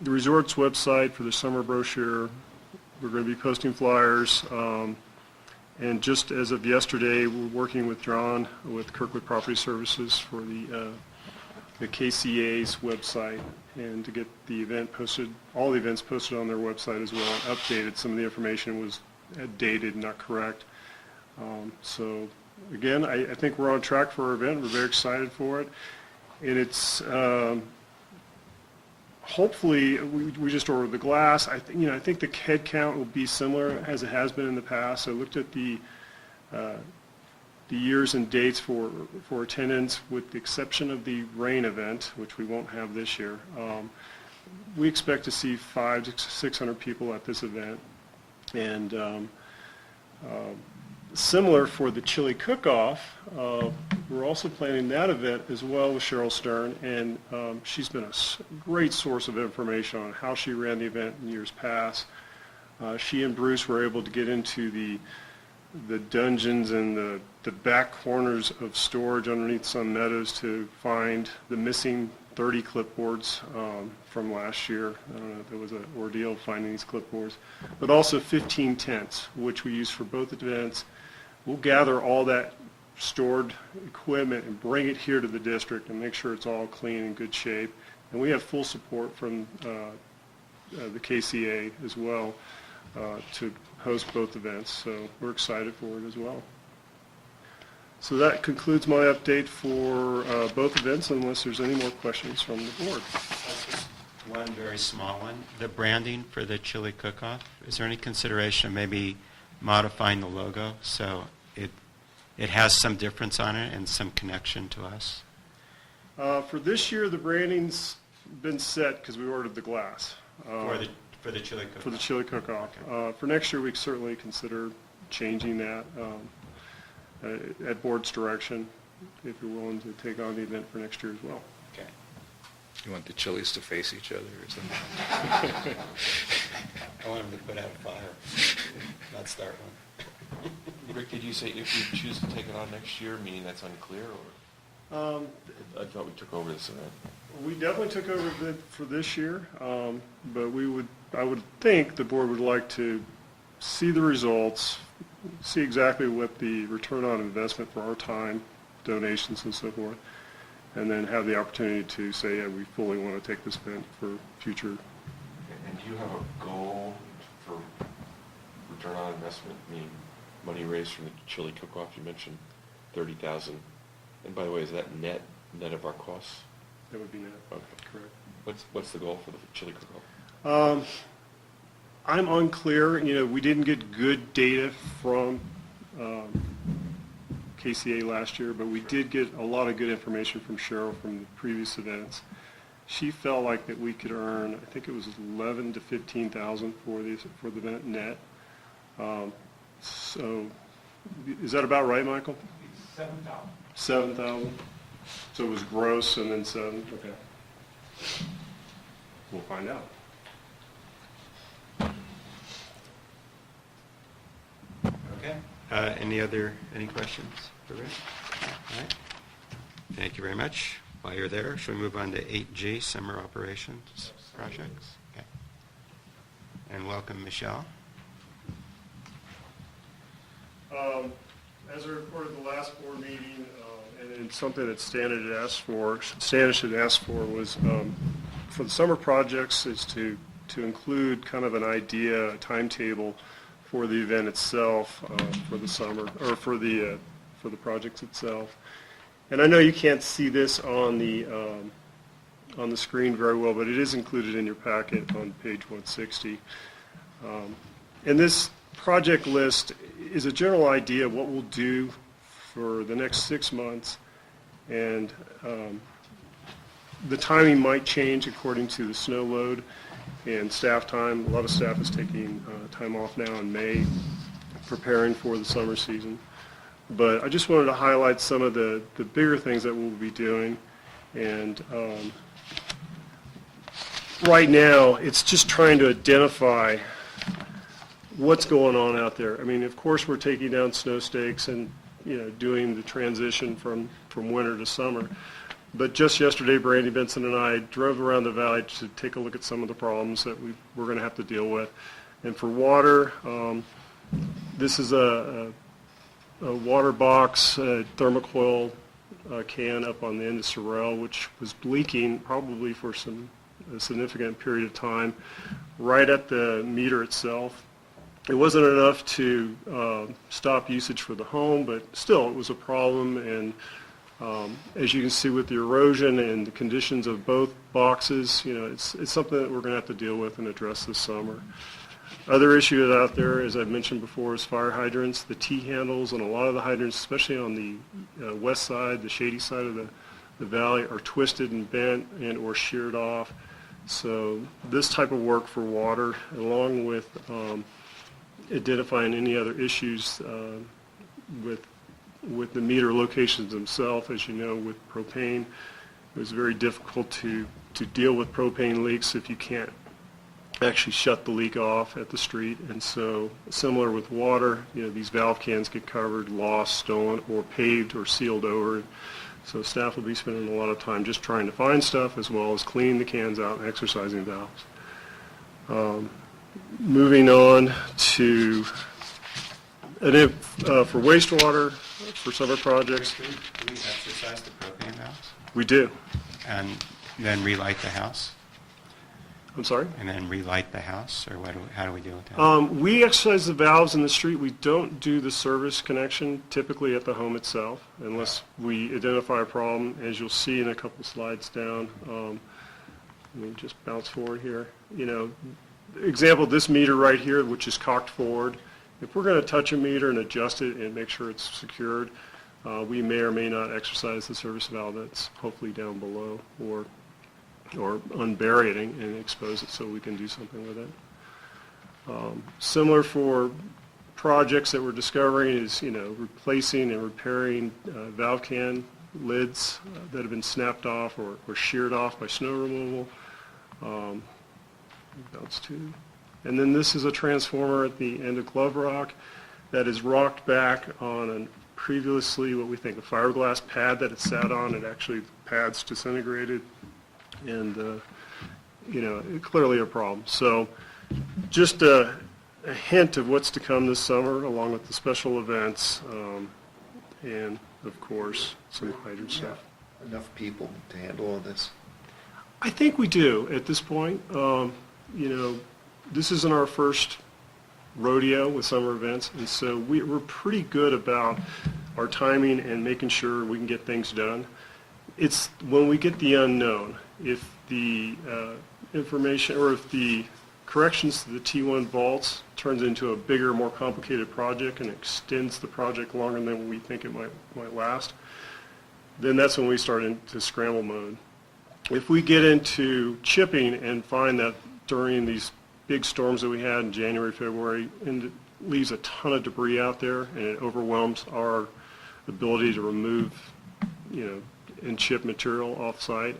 resort's website for the summer brochure. We're going to be posting flyers. And just as of yesterday, we're working with John with Kirkwood Property Services for the KCA's website, and to get the event posted, all the events posted on their website as well, and updated. Some of the information was dated, not correct. So again, I think we're on track for our event. We're very excited for it, and it's hopefully we just ordered the glass. I think the head count will be similar as it has been in the past. I looked at the years and dates for attendance, with the exception of the rain event, which we won't have this year. We expect to see 500 to 600 people at this event, and similar for the chili cook-off, we're also planning that event as well with Cheryl Stern, and she's been a great source of information on how she ran the event in years past. She and Bruce were able to get into the dungeons and the back corners of storage underneath some meadows to find the missing 30 clipboards from last year. I don't know if it was an ordeal finding these clipboards, but also 15 tents, which we use for both events. We'll gather all that stored equipment and bring it here to the district and make sure it's all clean and good shape. And we have full support from the KCA as well to host both events, so we're excited for it as well. So that concludes my update for both events, unless there's any more questions from the board. One very small one, the branding for the chili cook-off. Is there any consideration of maybe modifying the logo so it has some difference on it and some connection to us? For this year, the branding's been set because we ordered the glass. For the chili cook-off? For the chili cook-off. Okay. For next year, we certainly consider changing that at board's direction, if you're willing to take on the event for next year as well. Okay. You want the chilies to face each other or something? I want them to put out a fire, not start one. Rick, did you say if you choose to take it on next year, meaning that's unclear, or? I thought we took over this event. We definitely took over the for this year, but I would think the board would like to see the results, see exactly what the return on investment for our time, donations and so forth, and then have the opportunity to say, yeah, we fully want to take this event for future. And do you have a goal for return on investment, meaning money raised from the chili cook-off? You mentioned 30,000. And by the way, is that net of our costs? That would be net. Okay. Correct. What's the goal for the chili cook-off? I'm unclear. We didn't get good data from KCA last year, but we did get a lot of good information from Cheryl from the previous events. She felt like that we could earn, I think it was 11 to 15,000 for the event net. So, is that about right, Michael? 7,000. 7,000. So it was gross and then 7. Okay. We'll find out. Okay. Any questions for Rick? All right. Thank you very much. While you're there, should we move on to 8G, Summer Operations Projects? Okay. And welcome, Michelle. As I reported the last board meeting, and it's something that Stan had asked for was for the summer projects is to include kind of an idea, a timetable for the event itself for the summer, or for the projects itself. And I know you can't see this on the screen very well, but it is included in your packet on page 160. And this project list is a general idea of what we'll do for the next 6 months, and the timing might change according to the snow load and staff time. A lot of staff is taking time off now in May, preparing for the summer season. But I just wanted to highlight some of the bigger things that we'll be doing. And right now, it's just trying to identify what's going on out there. I mean, of course, we're taking down snow stakes and doing the transition from winter to summer. But just yesterday, Brandy Benson and I drove around the valley to take a look at some of the problems that we're going to have to deal with. And for water, this is a water box, a thermocoil can up on the end of Sorrel, which was leaking probably for a significant period of time, right at the meter itself. It wasn't enough to stop usage for the home, but still it was a problem. And as you can see with the erosion and the conditions of both boxes, it's something that we're going to have to deal with and address this summer. Other issues out there, as I've mentioned before, is fire hydrants. The T-handles and a lot of the hydrants, especially on the west side, the shady side of the valley, are twisted and bent and or sheared off. So this type of work for water, along with identifying any other issues with the meter locations themselves, as you know, with propane, it was very difficult to deal with propane leaks if you can't actually shut the leak off at the street. And so similar with water, these valve cans get covered, lost, stolen, or paved or sealed over. So staff will be spending a lot of time just trying to find stuff as well as cleaning the cans out and exercising valves. Moving on to, for wastewater, for summer projects. Do we exercise the propane valves? We do. And then relight the house? I'm sorry? And then relight the house, or how do we deal with that? We exercise the valves in the street. We don't do the service connection typically at the home itself unless we identify a problem. As you'll see in a couple slides down, let me just bounce forward here. Example, this meter right here, which is cocked forward. If we're going to touch a meter and adjust it and make sure it's secured, We may or may not exercise the service valve that's hopefully down below, or unbury it and expose it so we can do something with it. Similar for projects that we're discovering is, replacing and repairing valve can lids that have been snapped off or sheared off by snow removal. That's two. And then this is a transformer at the end of Glove Rock that is rocked back on a previously what we think a fiberglass pad that it sat on. It actually, the pad's disintegrated, and clearly a problem. So just a hint of what's to come this summer, along with the special events, and of course some hydrant stuff. Enough people to handle all this? I think we do at this point. This isn't our first rodeo with summer events, and so we're pretty good about our timing and making sure we can get things done. It's when we get the unknown, if the information or if the corrections to the T1 vaults turns into a bigger, more complicated project and extends the project longer than we think it might last, then that's when we start into scramble mode. If we get into chipping and find that during these big storms that we had in January, February, and it leaves a ton of debris out there and it overwhelms our ability to remove, and chip material off-site,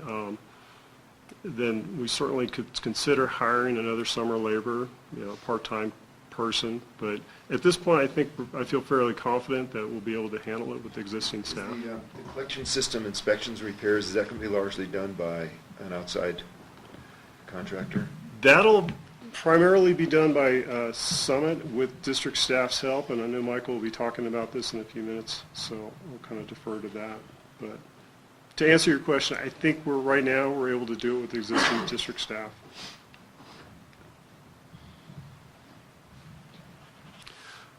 then we certainly could consider hiring another summer laborer, a part-time person. But at this point, I feel fairly confident that we'll be able to handle it with the existing staff. The collection system inspections, repairs, is that going to be largely done by an outside contractor? That'll primarily be done by Summit with district staff's help, and I know Michael will be talking about this in a few minutes, so we'll kind of defer to that. But to answer your question, I think right now we're able to do it with the existing district staff.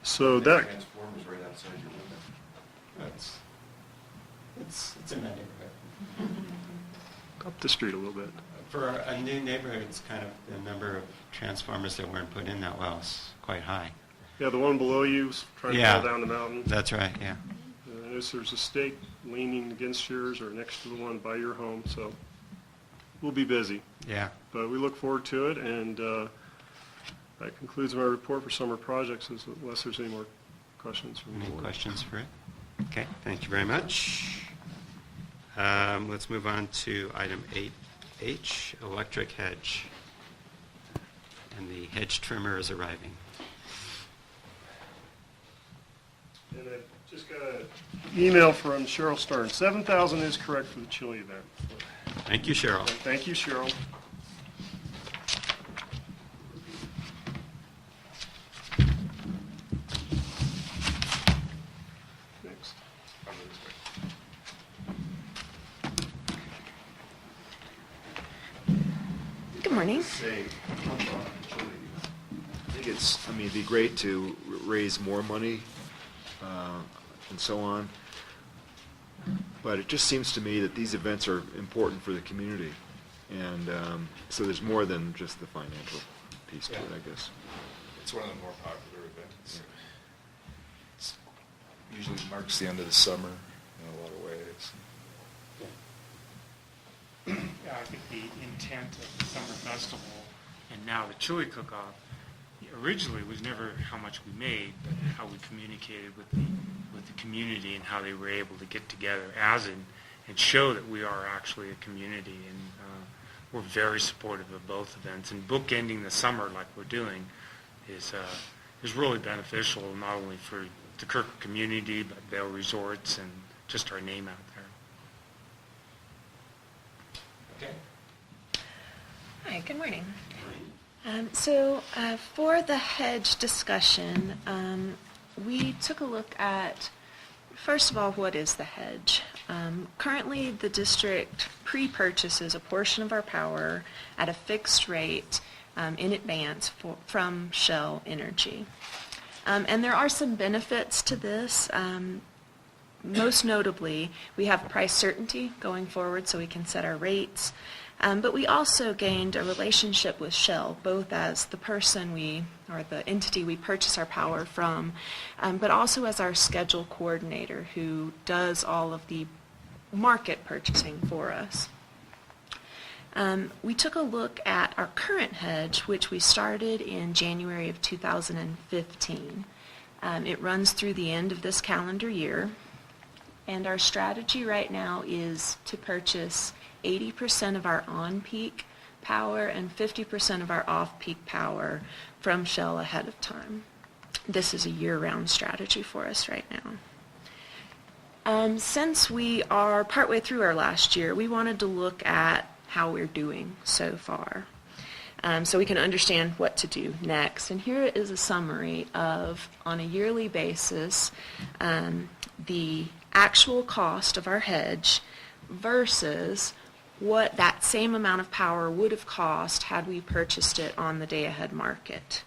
So that, Transformers right outside your window. It's in that neighborhood. up the street a little bit. For a new neighborhood, it's kind of the number of transformers that weren't put in that well is quite high. Yeah, the one below you is trying to Yeah. fall down the mountain. That's right, yeah. I notice there's a stake leaning against yours or next to the one by your home, so we'll be busy. Yeah. But we look forward to it, and that concludes my report for summer projects, unless there's any more questions from the Any board. questions for it? Okay, thank you very much. Let's move on to item 8H, electric hedge. And the hedge trimmer is arriving. And I just got an email from Cheryl Stern. 7,000 is correct for the chili event. Thank you, Cheryl. Thank you, Cheryl. Next. Good morning. Say, I think it'd be great to raise more money and so on. But it just seems to me that these events are important for the community. And so there's more than just the financial piece to it, I guess. It's one of the more popular events. It's usually marks the end of the summer in a lot of ways. Yeah, I think the intent of the summer festival and now the chili cook-off originally was never how much we made, but how we communicated with the community and how they were able to get together and show that we are actually a community. And we're very supportive of both events. And bookending the summer like we're doing is really beneficial, not only for the Kirk community, but Vail Resorts and just our name out there. Okay. Hi, good morning. For the hedge discussion, we took a look at, first of all, what is the hedge? Currently, the district pre-purchases a portion of our power at a fixed rate in advance from Shell Energy. And there are some benefits to this. Most notably, we have price certainty going forward so we can set our rates. But we also gained a relationship with Shell, both as the person or the entity we purchase our power from, but also as our schedule coordinator who does all of the market purchasing for us. We took a look at our current hedge, which we started in January of 2015. It runs through the end of this calendar year, and our strategy right now is to purchase 80% of our on-peak power and 50% of our off-peak power from Shell ahead of time. This is a year-round strategy for us right now. Since we are partway through our last year, we wanted to look at how we're doing so far, so we can understand what to do next. And here is a summary of, on a yearly basis, the actual cost of our hedge versus what that same amount of power would have cost had we purchased it on the day-ahead market.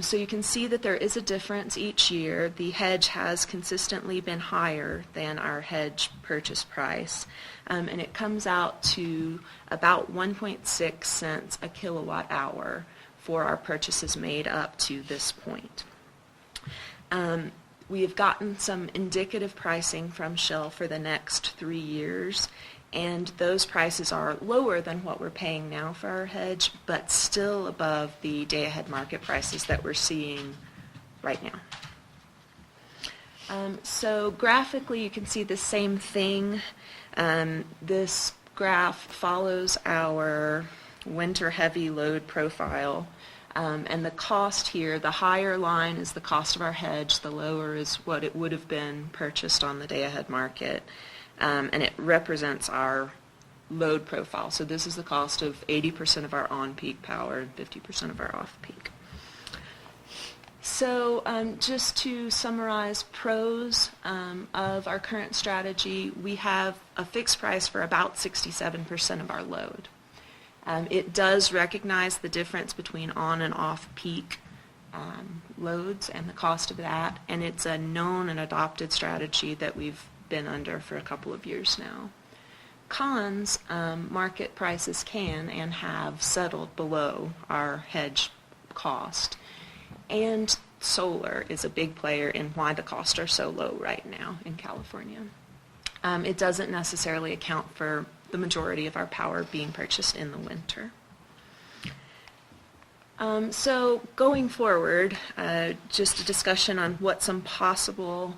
So you can see that there is a difference each year. The hedge has consistently been higher than our hedge purchase price, and it comes out to about 1.6 cents a kilowatt hour for our purchases made up to this point. We have gotten some indicative pricing from Shell for the next 3 years, and those prices are lower than what we're paying now for our hedge, but still above the day-ahead market prices that we're seeing right now. So graphically, you can see the same thing. This graph follows our winter heavy load profile. And the cost here, the higher line is the cost of our hedge, the lower is what it would have been purchased on the day-ahead market. And it represents our load profile. So this is the cost of 80% of our on-peak power and 50% of our off-peak. So just to summarize pros of our current strategy, we have a fixed price for about 67% of our load. It does recognize the difference between on and off-peak loads and the cost of that, and it's a known and adopted strategy that we've been under for a couple of years now. Cons, market prices can and have settled below our hedge cost, and solar is a big player in why the costs are so low right now in California. It doesn't necessarily account for the majority of our power being purchased in the winter. So going forward, just a discussion on what some possible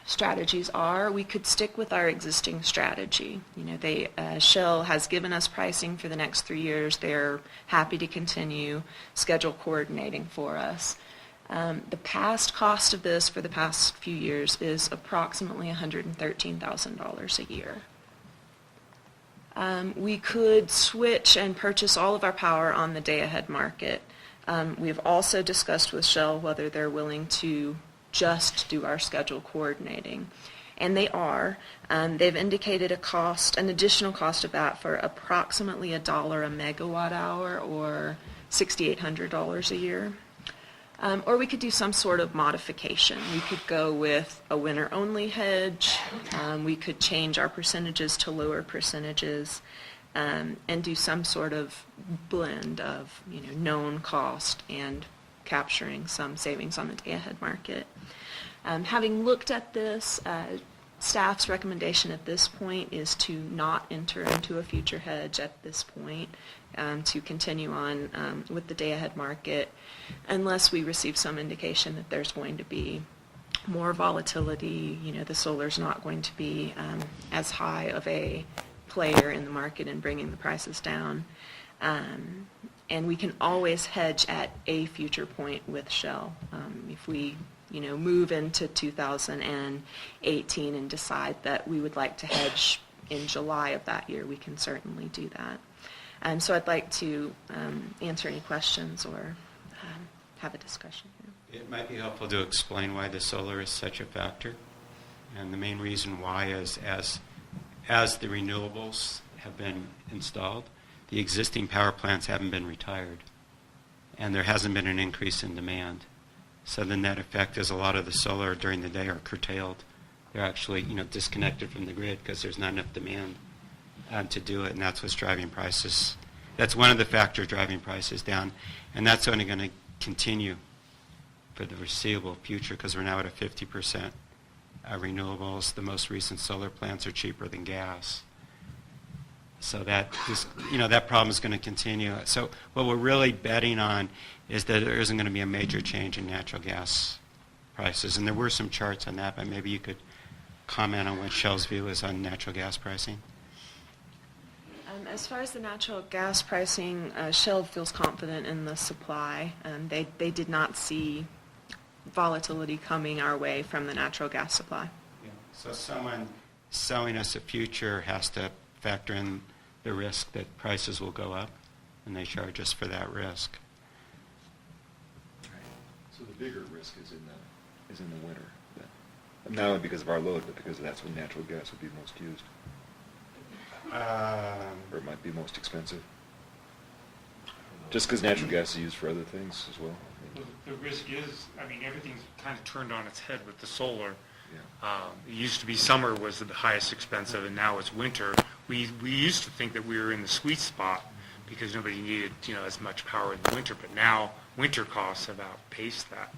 strategies are. We could stick with our existing strategy. Shell has given us pricing for the next 3 years. They're happy to continue schedule coordinating for us. The past cost of this for the past few years is approximately $113,000 a year. We could switch and purchase all of our power on the day-ahead market. We've also discussed with Shell whether they're willing to just do our schedule coordinating, and they are. They've indicated an additional cost of that for approximately $1 a megawatt hour, or $6,800 a year. Or we could do some sort of modification. We could go with a winter-only hedge. We could change our percentages to lower percentages, and do some sort of blend of known cost and capturing some savings on the day-ahead market. Having looked at this, staff's recommendation at this point is to not enter into a future hedge at this point, to continue on with the day-ahead market unless we receive some indication that there's going to be more volatility. The solar's not going to be as high of a player in the market in bringing the prices down. And we can always hedge at a future point with Shell. If we move into 2018 and decide that we would like to hedge in July of that year, we can certainly do that. So I'd like to answer any questions or have a discussion here. It might be helpful to explain why the solar is such a factor. And the main reason why is as the renewables have been installed, the existing power plants haven't been retired, and there hasn't been an increase in demand. So the net effect is a lot of the solar during the day are curtailed. They're actually disconnected from the grid because there's not enough demand. to do it, and that's what's driving prices. That's one of the factors driving prices down, and that's only going to continue for the foreseeable future because we're now at a 50% renewables. The most recent solar plants are cheaper than gas. So that problem is going to continue. So what we're really betting on is that there isn't going to be a major change in natural gas prices. And there were some charts on that, but maybe you could comment on what Shell's view is on natural gas pricing. As far as the natural gas pricing, Shell feels confident in the supply. They did not see volatility coming our way from the natural gas supply. Yeah. So someone selling us a future has to factor in the risk that prices will go up, and they charge us for that risk. So the bigger risk is in the winter, then. Not only because of our load, but because that's when natural gas would be most used, or it might be most expensive. Just because natural gas is used for other things as well. The risk is, I mean, everything's kind of turned on its head with the solar. Yeah. It used to be summer was the highest expensive, and now it's winter. We used to think that we were in the sweet spot because nobody needed as much power in the winter, but now winter costs have outpaced that.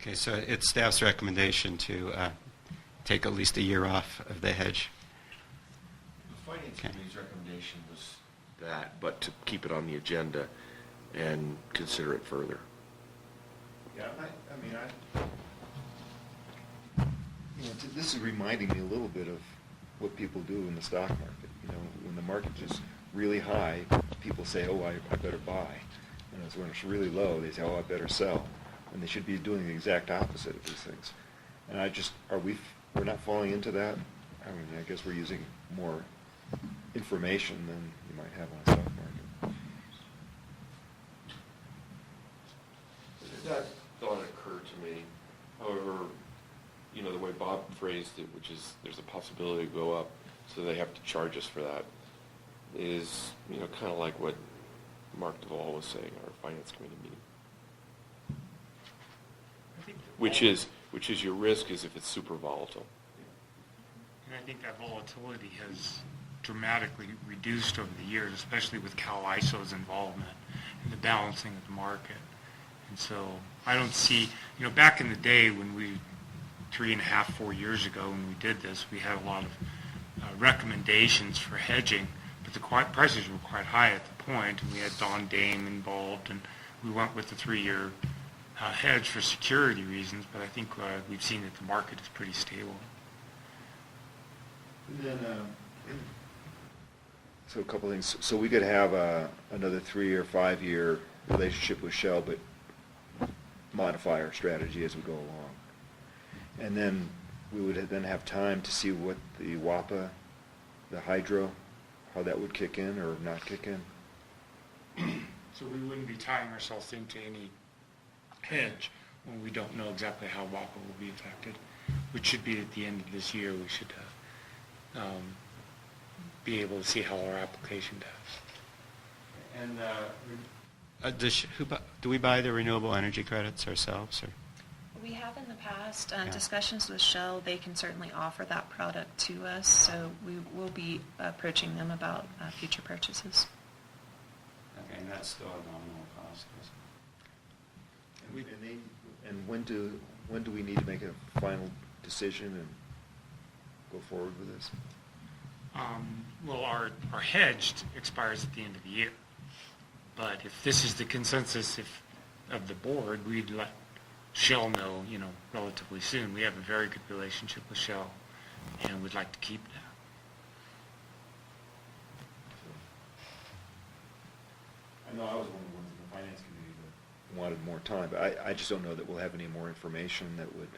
Okay, so it's staff's recommendation to take at least a year off of the hedge. The Finance Okay. Committee's recommendation was that, but to keep it on the agenda and consider it further. Yeah, this is reminding me a little bit of what people do in the stock market. When the market is really high, people say, oh, I better buy. And when it's really low, they say, oh, I better sell. And they should be doing the exact opposite of these things. And we're not falling into that? I mean, I guess we're using more information than you might have on a stock market. That thought occurred to me. However, the way Bob phrased it, which is there's a possibility to go up, so they have to charge us for that, is, kind of like what Mark Duvall was saying at our Finance Committee meeting. Which is your risk is if it's super volatile. And I think that volatility has dramatically reduced over the years, especially with Cal ISO's involvement in the balancing of the market. And so I don't see, back in the day when 3.5, 4 years ago when we did this, we had a lot of recommendations for hedging, but the prices were quite high at the point, and we had Don Dame involved, and we went with the 3-year hedge for security reasons, but I think we've seen that the market is pretty stable. And then, so a couple things. So we could have another 3 or 5 year relationship with Shell, but modify our strategy as we go along. And then we would then have time to see what the WAPA, the hydro, how that would kick in or not kick in. So we wouldn't be tying ourselves into any hedge when we don't know exactly how WAPA will be affected, which should be at the end of this year. We should be able to see how our application does. And do we buy the renewable energy credits ourselves? Or? We have in the past Yeah. discussions with Shell. They can certainly offer that product to us, so we will be approaching them about future purchases. Okay, and that's still a nominal cost. And when do we need to make a final decision and go forward with this? Well, our hedged expires at the end of the year. But if this is the consensus of the board, we'd let Shell know, relatively soon. We have a very good relationship with Shell, and we'd like to keep that. I know I was one of the ones in the Finance Committee that wanted more time, but I just don't know that we'll have any more information that would,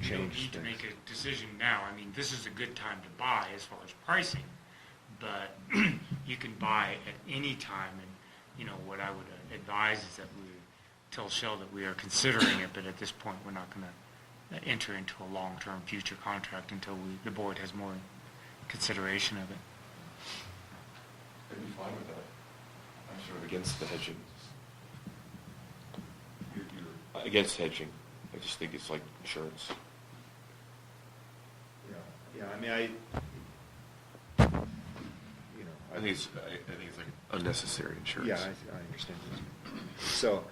change You don't need to make a decision now. I mean, this is a good time to buy as far as pricing, but you can buy at any time, and, what I would advise is that we tell Shell that we are considering it, but at this point, we're not going to enter into a long-term future contract until the board has more consideration of it. I'd be fine with that. I'm sort of against the hedging. You're against hedging. just think it's like insurance. Yeah, I mean, I think it's like unnecessary insurance. Yeah, I understand that. So,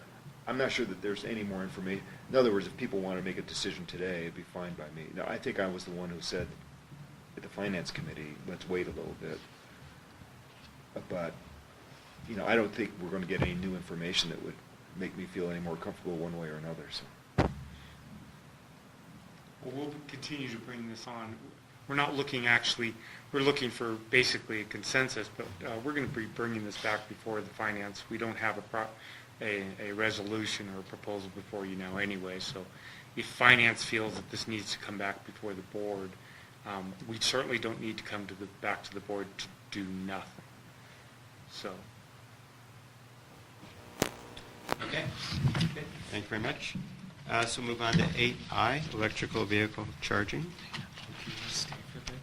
I'm not sure that there's any more information. In other words, if people want to make a decision today, it'd be fine by me. Now, I think I was the one who said at the Finance Committee, let's wait a little bit. But, I don't think we're going to get any new information that would make me feel any more comfortable one way or another, so. Well, we'll continue to bring this on. We're not looking we're looking for basically a consensus, but we're going to be bringing this back before the finance. We don't have a resolution or a proposal before you now anyway, so if finance feels that this needs to come back before the board, we certainly don't need to come back to the board to do nothing. So. Okay. Good. Thank you very much. So move on to 8I, electrical vehicle charging. Can you stay for this?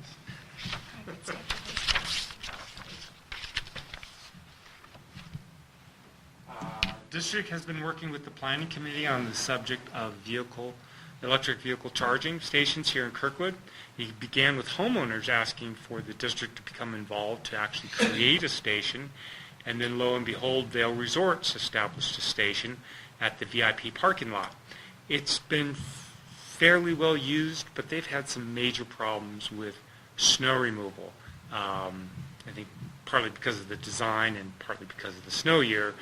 District has been working with the planning committee on the subject of electric vehicle charging stations here in Kirkwood. He began with homeowners asking for the district to become involved to actually create a station, and then lo and behold, Vail Resorts established a station at the VIP parking lot. It's been fairly well used, but they've had some major problems with snow removal. I think partly because of the design and partly because of the snow year,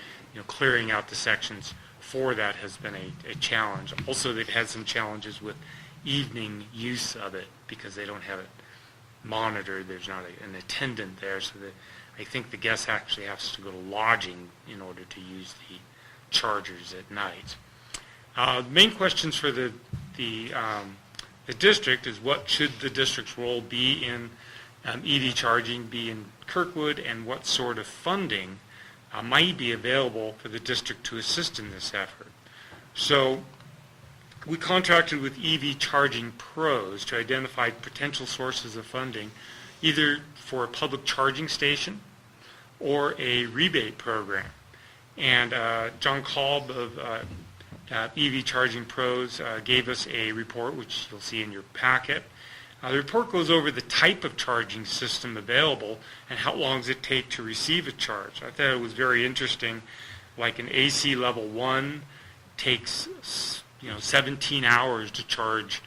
clearing out the sections for that has been a challenge. Also, they've had some challenges with evening use of it because they don't have it monitored. There's not an attendant there, so that I think the guest actually has to go to lodging in order to use the chargers at night. The main questions for the district is what should the district's role be in EV charging be in Kirkwood, and what sort of funding might be available for the district to assist in this effort. So we contracted with EV Charging Pros to identify potential sources of funding, either for a public charging station or a rebate program. And John Kolb of EV Charging Pros gave us a report, which you'll see in your packet. The report goes over the type of charging system available and how long does it take to receive a charge. I thought it was very interesting. Like an AC level 1 takes 17 hours to charge,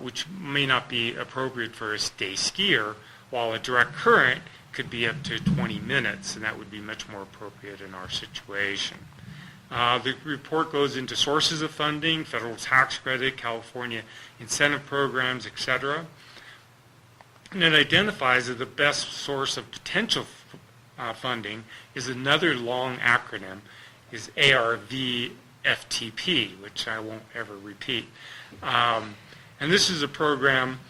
which may not be appropriate for a day skier, while a direct current could be up to 20 minutes, and that would be much more appropriate in our situation. The report goes into sources of funding, federal tax credit, California incentive programs, etc. And it identifies that the best source of potential funding is another long acronym, is ARVFTP, which I won't ever repeat. And this is a program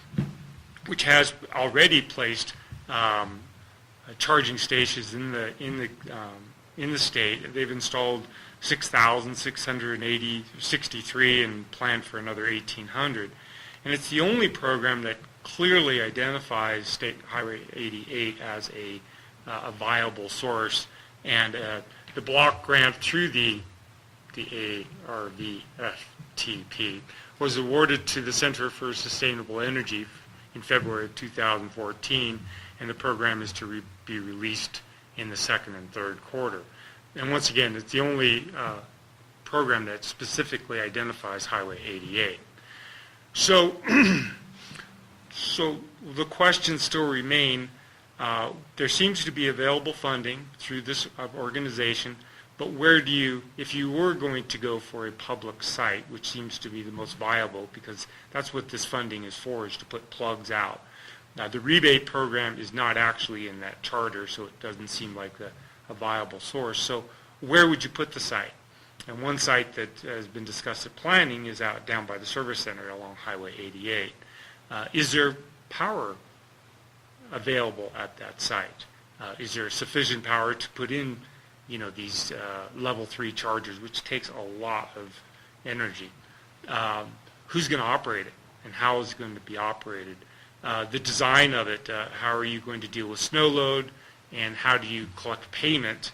which has already placed charging stations in the state. They've installed 6,663 and planned for another 1,800. And it's the only program that clearly identifies State Highway 88 as a viable source. And the block grant through the ARVFTP was awarded to the Center for Sustainable Energy in February of 2014, and the program is to be released in the second and third quarter. And once again, it's the only program that specifically identifies Highway 88. So, so the questions still remain. There seems to be available funding through this organization, but where do you, if you were going to go for a public site, which seems to be the most viable, because that's what this funding is for, is to put plugs out. Now, the rebate program is not actually in that charter, so it doesn't seem like a viable source. So where would you put the site? And one site that has been discussed at planning is out down by the service center along Highway 88. Is there power available at that site? Is there sufficient power to put in, these level 3 chargers, which takes a lot of energy? Who's going to operate it, and how is it going to be operated? The design of it, how are you going to deal with snow load, and how do you collect payment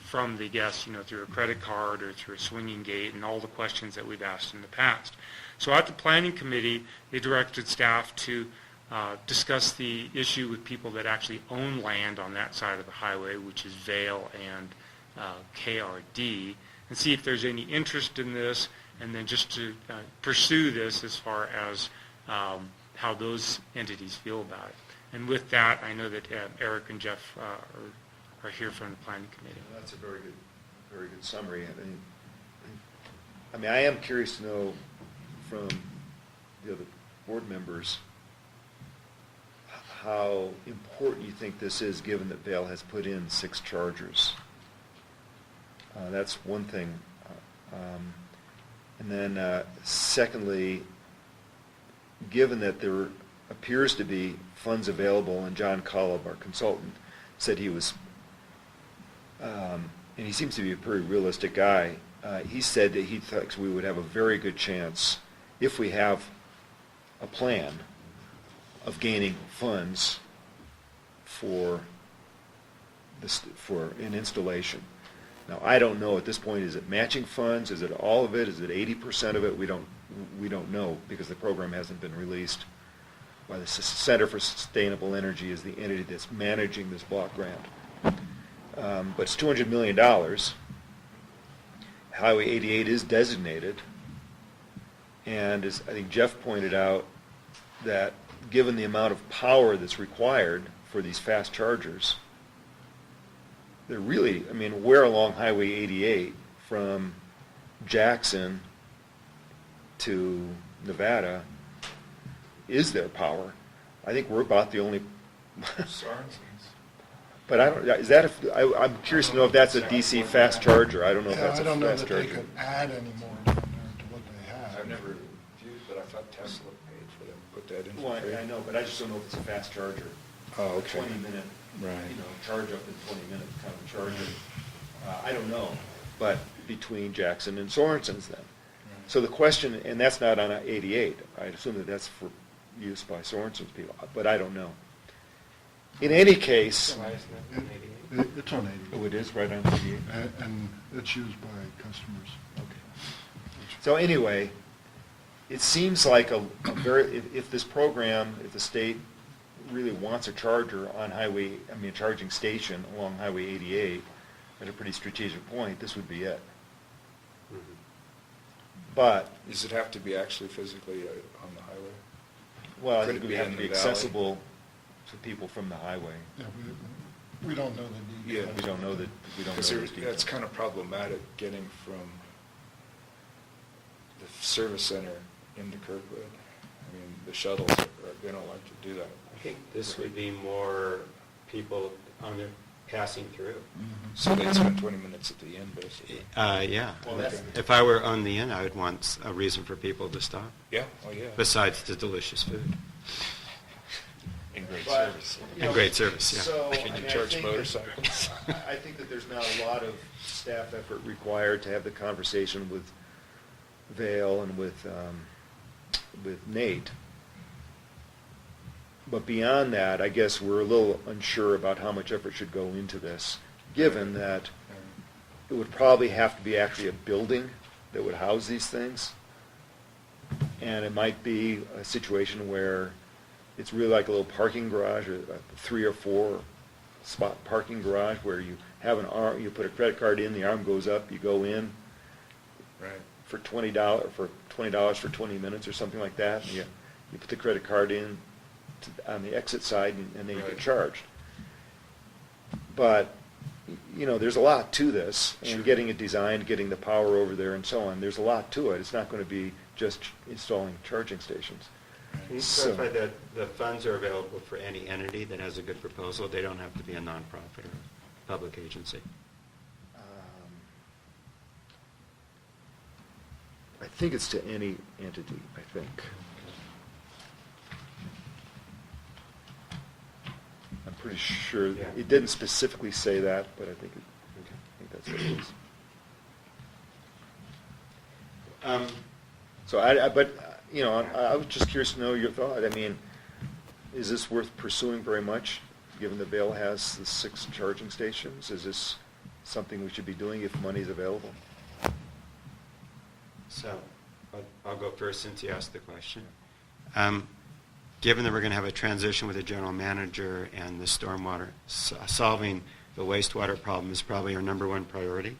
from the guests, through a credit card or through a swinging gate and all the questions that we've asked in the past. So at the planning committee, they directed staff to discuss the issue with people that actually own land on that side of the highway, which is Vail and KRD, and see if there's any interest in this, and then just to pursue this as far as how those entities feel about it. And with that, I know that Eric and Jeff are here from the planning committee. That's a very good summary. I mean, I am curious to know from the other board members how important you think this is, given that Vail has put in 6 chargers. That's one thing. And then secondly, given that there appears to be funds available, and John Collab, our consultant, said he was, and he seems to be a pretty realistic guy, he said that he thinks we would have a very good chance, if we have a plan, of gaining funds for an installation. Now, I don't know at this point, is it matching funds? Is it all of it? Is it 80% of it? We don't know, because the program hasn't been released. By the Center for Sustainable Energy is the entity that's managing this block grant. But it's $200 million. Highway 88 is designated. And as I think Jeff pointed out, that given the amount of power that's required for these fast chargers, they're really, I mean, where along Highway 88 from Jackson to Nevada is there power? I think we're about the only. But I don't. Is that? I'm curious to know if that's a DC fast charger. I don't know if that's a fast charger. I don't know that they could add any more down there to what they have. I've never viewed, but I thought Tesla paid for them to put that in. Well, I know, but I just don't know if it's a fast charger. Oh, okay. 20-minute, Right. charge up in 20 minutes kind of charger. I don't know, but between Jackson and Sorensen's then. So the question, and that's not on 88. I assume that that's for use by Sorensen's people, but I don't know. In any case, It's on 80. oh, it is right on 88. And it's used by customers. So anyway, it seems like a very, if this program, if the state really wants a charger on a charging station along Highway 88 at a pretty strategic point, this would be it. But, Does it have to be actually physically on the highway? well, I Could think it it would be have in to be the valley? accessible to people from the highway. Yeah, we don't know the details. We don't know that, we don't know Because those details. that's kind of problematic getting from the service center into Kirkwood. I mean, the shuttles they don't like to do that. I think this would be more people passing through. So they'd spend 20 minutes at the end, basically. Yeah. If I were on the inn, I would want a reason for people to stop, Yeah, oh yeah. besides the delicious food. And great But, service. And great service, yeah. So, Can I you mean, I charge think that- motorcycles? I think that there's not a lot of staff effort required to have the conversation with Vail and with Nate. But beyond that, I guess we're a little unsure about how much effort should go into this, given that it would probably have to be actually a building that would house these things. And it might be a situation where it's really like a little parking garage, a 3 or 4 spot parking garage where you have an arm, you put a credit card in, the arm goes up, you go in Right. for $20 for 20 minutes or something like that. And you put the credit card in on the exit side, and then you get Right. charged. But there's a lot to this, and Sure. getting it designed, getting the power over there, and so on. There's a lot to it. It's not going to be just installing charging stations. Can you So- clarify that the funds are available for any entity that has a good proposal? They don't have to be a nonprofit or public agency. I think it's to any entity, I think. I'm pretty sure, Yeah. it didn't specifically say that, but I think that's what it is. So I was just curious to know your thought. I mean, is this worth pursuing very much, given that Vail has the 6 charging stations? Is this something we should be doing if money's available? So, I'll go first since you asked the question. Given that we're going to have a transition with the general manager and the stormwater, solving the wastewater problem is probably our number one priority.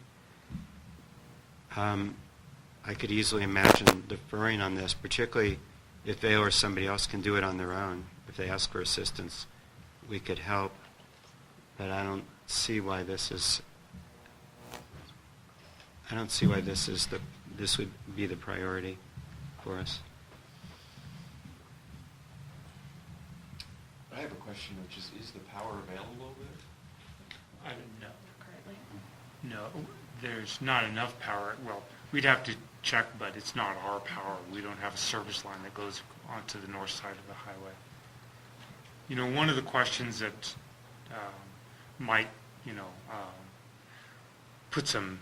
I could easily imagine deferring on this, particularly if they or somebody else can do it on their own. If they ask for assistance, we could help. But I don't see why this is this would be the priority for us. I have a question, which is the power available there? I don't know. Currently. No, there's not enough power. Well, we'd have to check, but it's not our power. We don't have a service line that goes onto the north side of the highway. You know, one of the questions that might, put some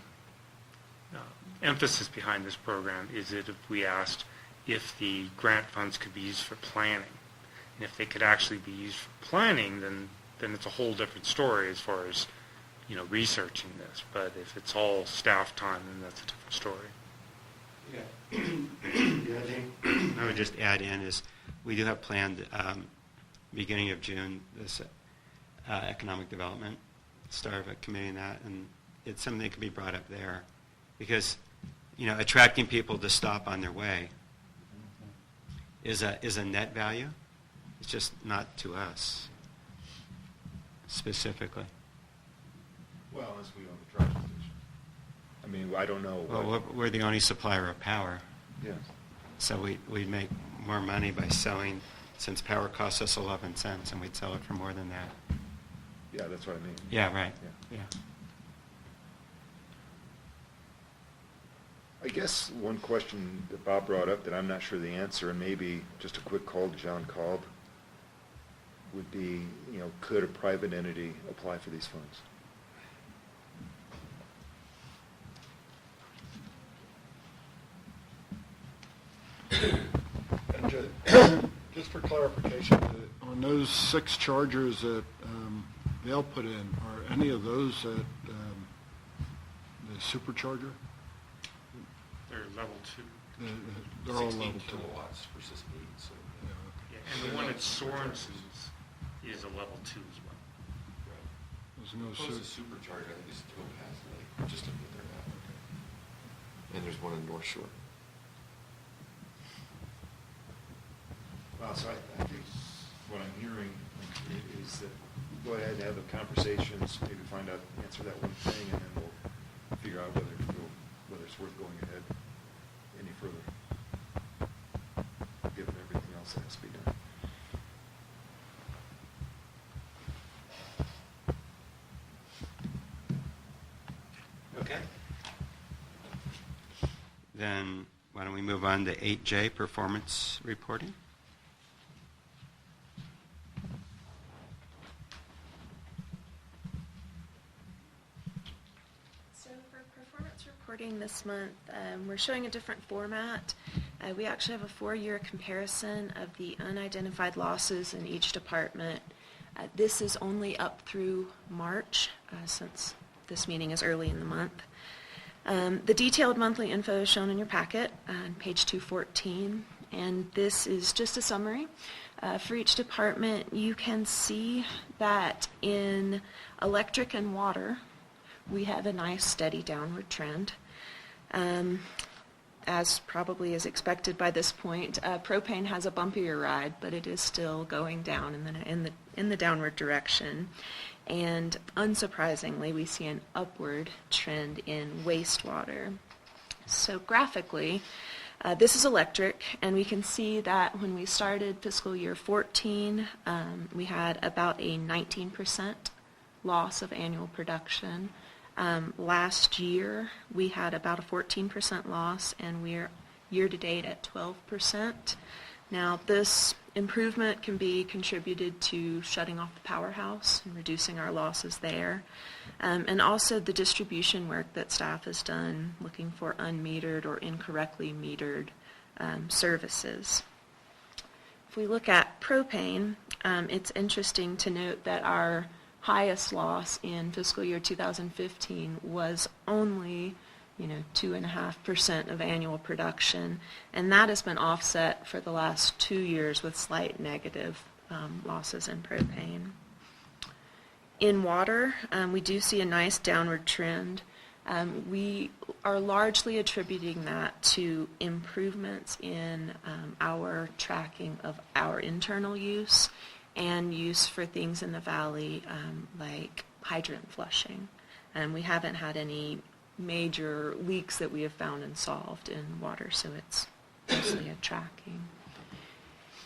emphasis behind this program is that if we asked if the grant funds could be used for planning. And if they could actually be used for planning, then it's a whole different story as far as, researching this. But if it's all staff time, then that's a different story. Yeah. The other thing I would just add in is we do have planned beginning of June this economic development, start of a committee in that, and it's something that can be brought up there because attracting people to stop on their way is a net value. It's just not to us specifically. Well, unless we own the charging station. I mean, I don't know. Well, we're the only supplier of power, Yeah. so we make more money by selling, since power costs us 11 cents, and we'd sell it for more than that. Yeah, that's what I mean. Yeah, right. Yeah. Yeah. I guess one question that Bob brought up that I'm not sure the answer, and maybe just a quick call to John Kalb, would be, could a private entity apply for these funds? And just for clarification, on those 6 chargers that they'll put in, are any of those at the supercharger? They're level 2. They're all 16 level 2. kilowatts versus 8, so. Yeah. Yeah, and the one at Sorensen's is a level 2 as well. There's no Closest supercharger, I think, is Topaz Lake, just under there now. And there's one in North Shore. Well, so I think what I'm hearing is that go ahead and have the conversations, maybe find out, answer that one thing, and then we'll figure out whether it's worth going ahead any further, given everything else that has to be done. Okay. Then why don't we move on to 8J, performance reporting? So for performance reporting this month, we're showing a different format. We actually have a 4-year comparison of the unidentified losses in each department. This is only up through March, since this meeting is early in the month. The detailed monthly info is shown in your packet on page 214, and this is just a summary. For each department, you can see that in electric and water, we have a nice steady downward trend. As probably is expected by this point, propane has a bumpier ride, but it is still going down in the downward direction. And unsurprisingly, we see an upward trend in wastewater. So graphically, this is electric, and we can see that when we started fiscal year 14, we had about a 19% loss of annual production. Last year, we had about a 14% loss, and we're year-to-date at 12%. Now, this improvement can be contributed to shutting off the powerhouse and reducing our losses there, and also the distribution work that staff has done looking for unmetered or incorrectly metered services. If we look at propane, it's interesting to note that our highest loss in fiscal year 2015 was only 2.5% of annual production, and that has been offset for the last 2 years with slight negative losses in propane. In water, we do see a nice downward trend. We are largely attributing that to improvements in our tracking of our internal use and use for things in the valley like hydrant flushing. We haven't had any major leaks that we have found and solved in water, so it's mostly a tracking.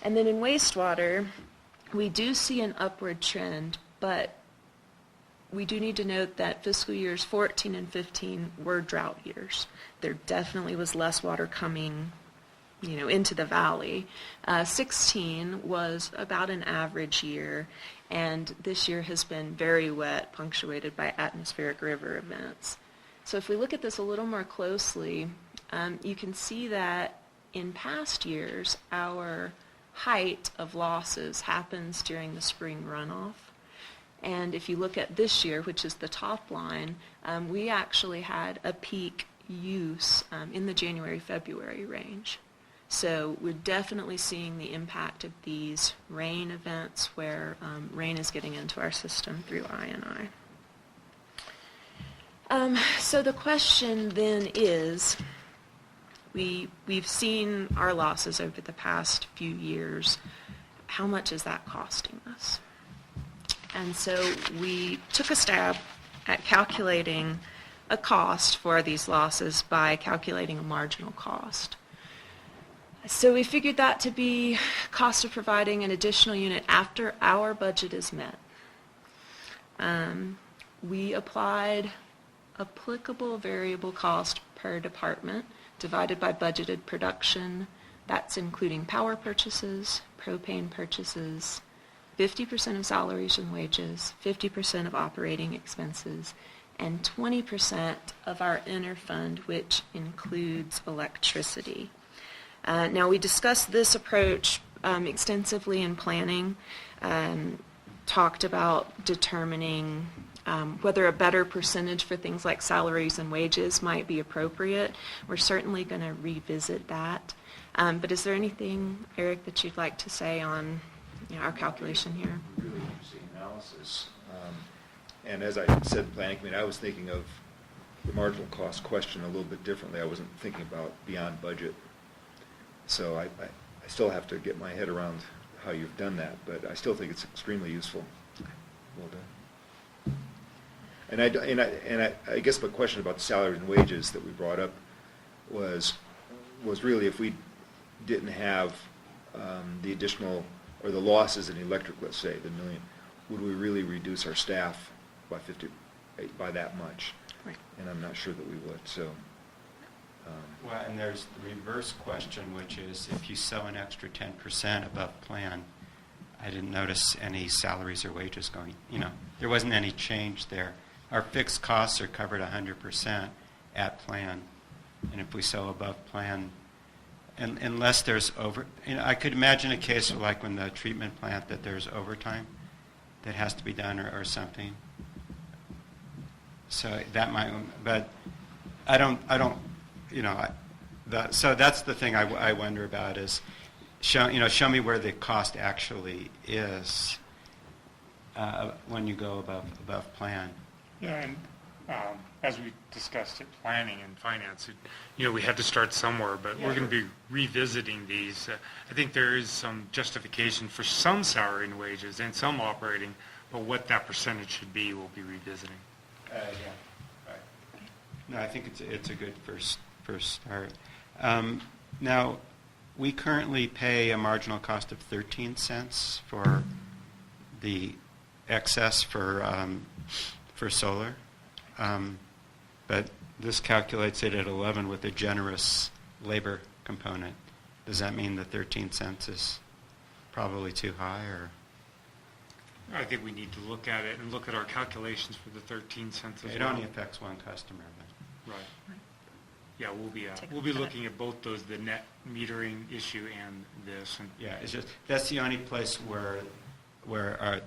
And then in wastewater, we do see an upward trend, but we do need to note that fiscal years 14 and 15 were drought years. There definitely was less water coming, into the valley. 16 was about an average year, and this year has been very wet, punctuated by atmospheric river events. So if we look at this a little more closely, you can see that in past years, our height of losses happens during the spring runoff. And if you look at this year, which is the top line, we actually had a peak use in the January-February range. So we're definitely seeing the impact of these rain events where rain is getting into our system through I&I. So the question then is, we've seen our losses over the past few years. How much is that costing us? And so we took a stab at calculating a cost for these losses by calculating a marginal cost. So we figured that to be cost of providing an additional unit after our budget is met. We applied applicable variable cost per department divided by budgeted production. That's including power purchases, propane purchases, 50% of salaries and wages, 50% of operating expenses, and 20% of our interfund, which includes electricity. Now, we discussed this approach extensively in planning, talked about determining whether a better percentage for things like salaries and wages might be appropriate. We're certainly going to revisit that. But is there anything, Eric, that you'd like to say on our calculation here? Really interesting analysis. And as I said in planning committee, I was thinking of the marginal cost question a little bit differently. I wasn't thinking about beyond budget. So I still have to get my head around how you've done that, but I still think it's extremely useful. Well done. And I guess my question about the salaries and wages that we brought up was really if we didn't have the additional or the losses in electric, let's say, the $1 million, would we really reduce our staff by that much? Right. And I'm not sure that we would. So. Well, and there's the reverse question, which is if you sell an extra 10% above plan, I didn't notice any salaries or wages going, there wasn't any change there. Our fixed costs are covered 100% at plan. And if we sell above plan, and unless there's I could imagine a case like when the treatment plant that there's overtime that has to be done or something. So that might, but I don't. So that's the thing I wonder about is, show me where the cost actually is when you go above plan. Yeah, and as we discussed at planning and finance, we had to start somewhere, but we're going to be revisiting these. I think there is some justification for some salary and wages and some operating, but what that percentage should be, we'll be revisiting. Yeah, right. No, I think it's a good first start. Now, we currently pay a marginal cost of 13 cents for the excess for solar, but this calculates it at 11 with a generous labor component. Does that mean the 13 cents is probably too high, or? I think we need to look at it and look at our calculations for the 13 cents as It well. only affects one customer, but. Right. Yeah, Take a we'll be look at looking at both those, the net metering issue and this. And Yeah, it's just, that's the only place where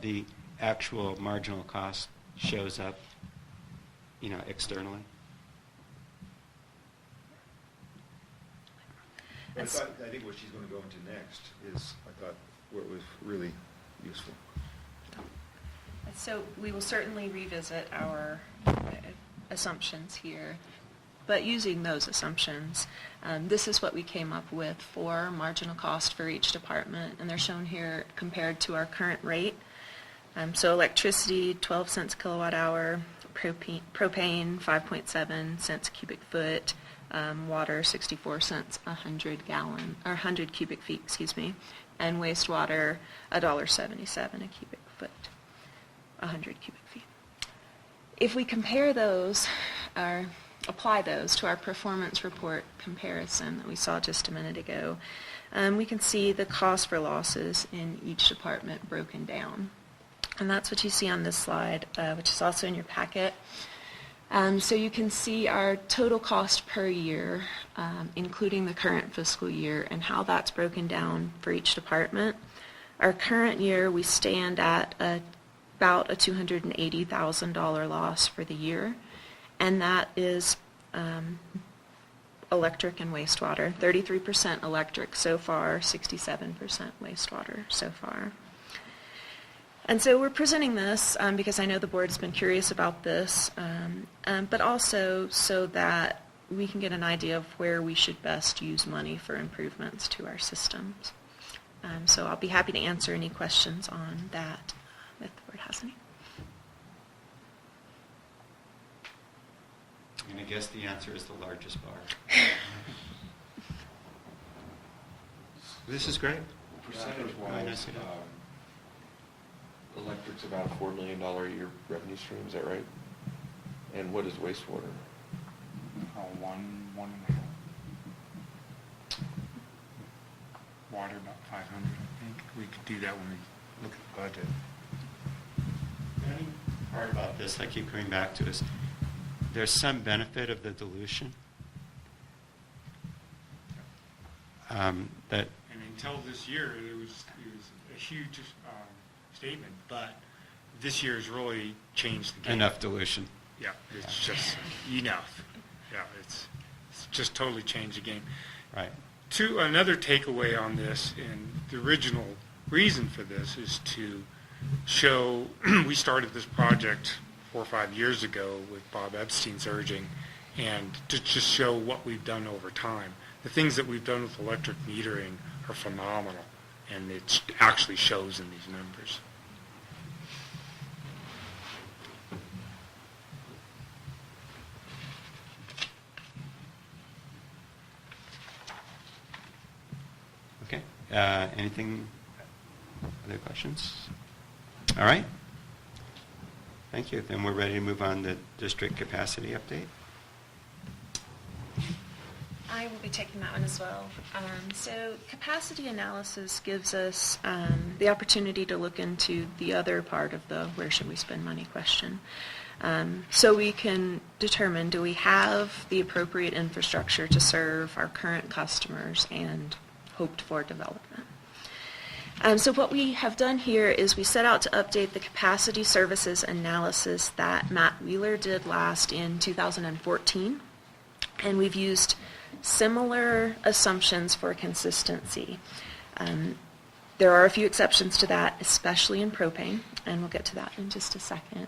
the actual marginal cost shows up, externally? I think what she's going to go into next is, I thought, what was really useful. So we will certainly revisit our assumptions here, but using those assumptions, this is what we came up with for marginal cost for each department, and they're shown here compared to our current rate. So electricity, 12 cents kilowatt hour, propane 5.7 cents a cubic foot, water 64 cents a 100 cubic feet, and wastewater $1.77 a cubic foot, 100 cubic feet. If we compare those, or apply those to our performance report comparison that we saw just a minute ago, we can see the cost for losses in each department broken down. And that's what you see on this slide, which is also in your packet. So you can see our total cost per year, including the current fiscal year, and how that's broken down for each department. Our current year, we stand at about a $280,000 loss for the year, and that is electric and wastewater. 33% electric so far, 67% wastewater so far. And so we're presenting this because I know the board has been curious about this, but also so that we can get an idea of where we should best use money for improvements to our systems. So I'll be happy to answer any questions on that if the board has any. And I guess the answer is the largest bar. This is great. Percentage-wise, electric's about a $4 million a year revenue stream, is that right? And what is wastewater? One and a half. Water about 500, I think. We could do that when we look at the budget. The only part about this I keep coming back to is there's some benefit of the dilution. That And until this year, it was a huge statement, but this year has really changed the game. enough dilution. Yeah, it's just enough. Yeah, it's just totally changed the game. Right. Another takeaway on this, and the original reason for this is to show, we started this project 4 or 5 years ago with Bob Epstein's urging, and to just show what we've done over time. The things that we've done with electric metering are phenomenal, and it actually shows in these numbers. Okay. Anything, other questions? All right. Thank you. Then we're ready to move on to district capacity update. I will be taking that one as well. So capacity analysis gives us the opportunity to look into the other part of the where should we spend money question. So we can determine, do we have the appropriate infrastructure to serve our current customers and hoped for development? So what we have done here is we set out to update the capacity services analysis that Matt Wheeler did last in 2014. And we've used similar assumptions for consistency. There are a few exceptions to that, especially in propane, and we'll get to that in just a second.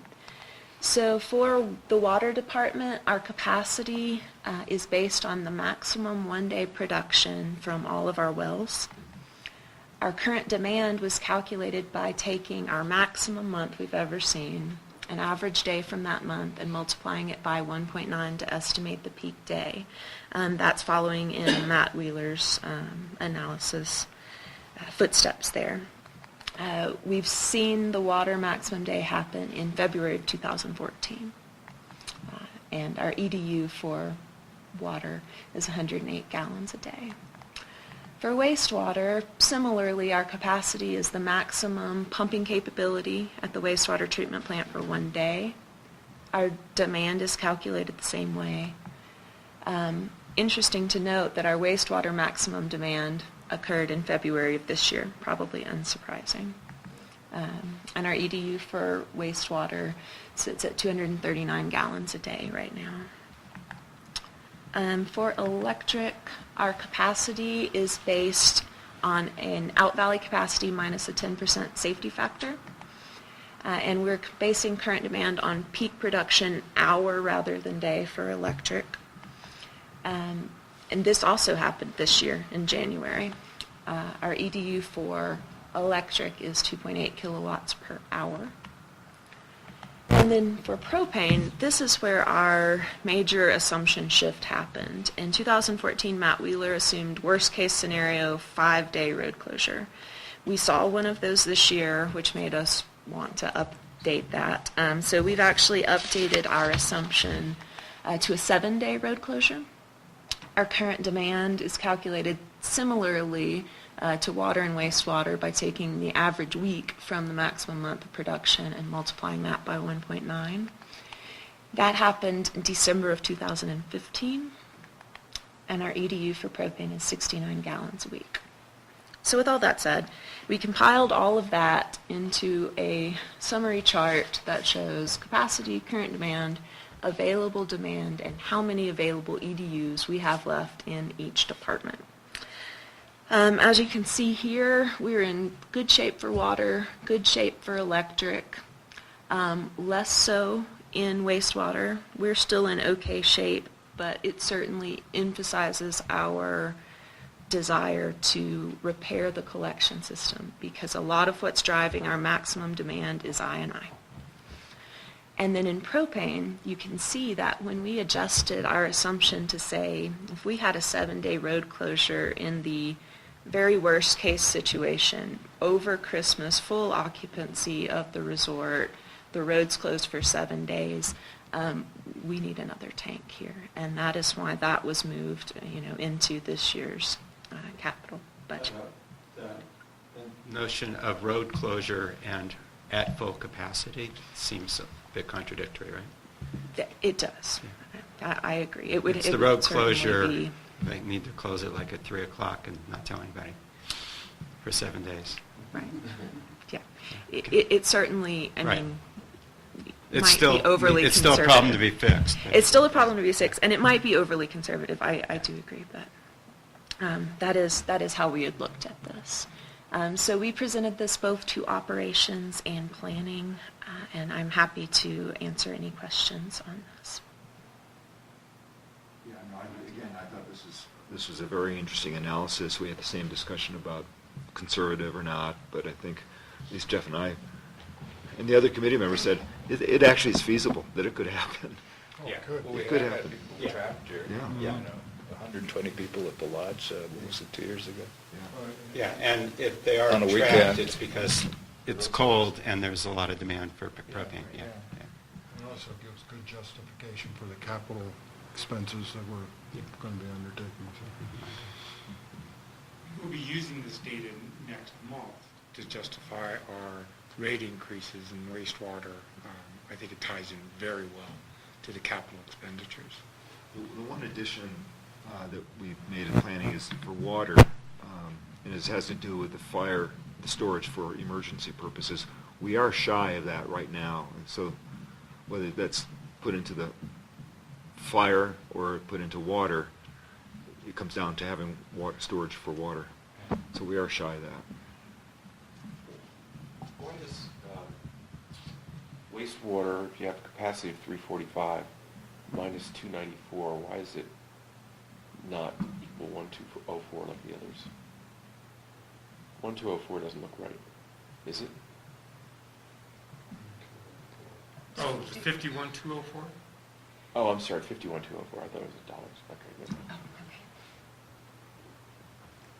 So for the water department, our capacity is based on the maximum one-day production from all of our wells. Our current demand was calculated by taking our maximum month we've ever seen, an average day from that month, and multiplying it by 1.9 to estimate the peak day. That's following in Matt Wheeler's analysis footsteps there. We've seen the water maximum day happen in February of 2014. And our EDU for water is 108 gallons a day. For wastewater, similarly, our capacity is the maximum pumping capability at the wastewater treatment plant for one day. Our demand is calculated the same way. Interesting to note that our wastewater maximum demand occurred in February of this year, probably unsurprising. And our EDU for wastewater sits at 239 gallons a day right now. For electric, our capacity is based on an out valley capacity minus a 10% safety factor. And we're basing current demand on peak production hour rather than day for electric. And this also happened this year in January. Our EDU for electric is 2.8 kilowatts per hour. And then for propane, this is where our major assumption shift happened. In 2014, Matt Wheeler assumed worst case scenario 5-day road closure. We saw one of those this year, which made us want to update that. So we've actually updated our assumption to a 7-day road closure. Our current demand is calculated similarly to water and wastewater by taking the average week from the maximum month of production and multiplying that by 1.9. That happened in December of 2015, and our EDU for propane is 69 gallons a week. So with all that said, we compiled all of that into a summary chart that shows capacity, current demand, available demand, and how many available EDUs we have left in each department. As you can see here, we're in good shape for water, good shape for electric, less so in wastewater. We're still in okay shape, but it certainly emphasizes our desire to repair the collection system because a lot of what's driving our maximum demand is I&I. And then in propane, you can see that when we adjusted our assumption to say if we had a 7-day road closure in the very worst case situation, over Christmas, full occupancy of the resort, the roads closed for 7 days, we need another tank here. And that is why that was moved, into this year's capital budget. The notion of road closure and at full capacity seems a bit contradictory, right? It does. I agree. It would. It's it the would road certainly closure. be- They need to close it like at 3 o'clock and not tell anybody for 7 days. Right. Yeah. It certainly, I Right. mean, It's might still, be overly it's still a problem to be conservative. fixed. It's still a problem to be fixed, and it might be overly conservative. I do agree, but that is how we had looked at this. So we presented this both to operations and planning, and I'm happy to answer any questions on this. Yeah, no, I thought this was a very interesting analysis. We had the same discussion about conservative or not, but I think at least Jeff and I and the other committee members said it actually is feasible that it could happen. Yeah. Well, we It could had happen. people trapped here. Yeah. 120 people at the lodge, what was it, 2 years ago? Yeah, and if they are On a trapped, weekend. it's because it's cold and there's a lot of demand for propane, yeah. It also gives good justification for the capital expenses that we're going to be undertaking. We'll be using this data next month to justify our rate increases in wastewater. I think it ties in very well to the capital expenditures. The one addition that we've made in planning is for water, and it has to do with the storage for emergency purposes. We are shy of that right now, and so whether that's put into the fire or put into water, it comes down to having storage for water. So we are shy of that. Why does wastewater, if you have a capacity of 345 minus 294, why is it not equal 1204 like the others? 1204 doesn't look right, is it? Oh, 51204? Oh, I'm sorry, 51204. I thought it was in dollars. Okay, good. Oh, okay.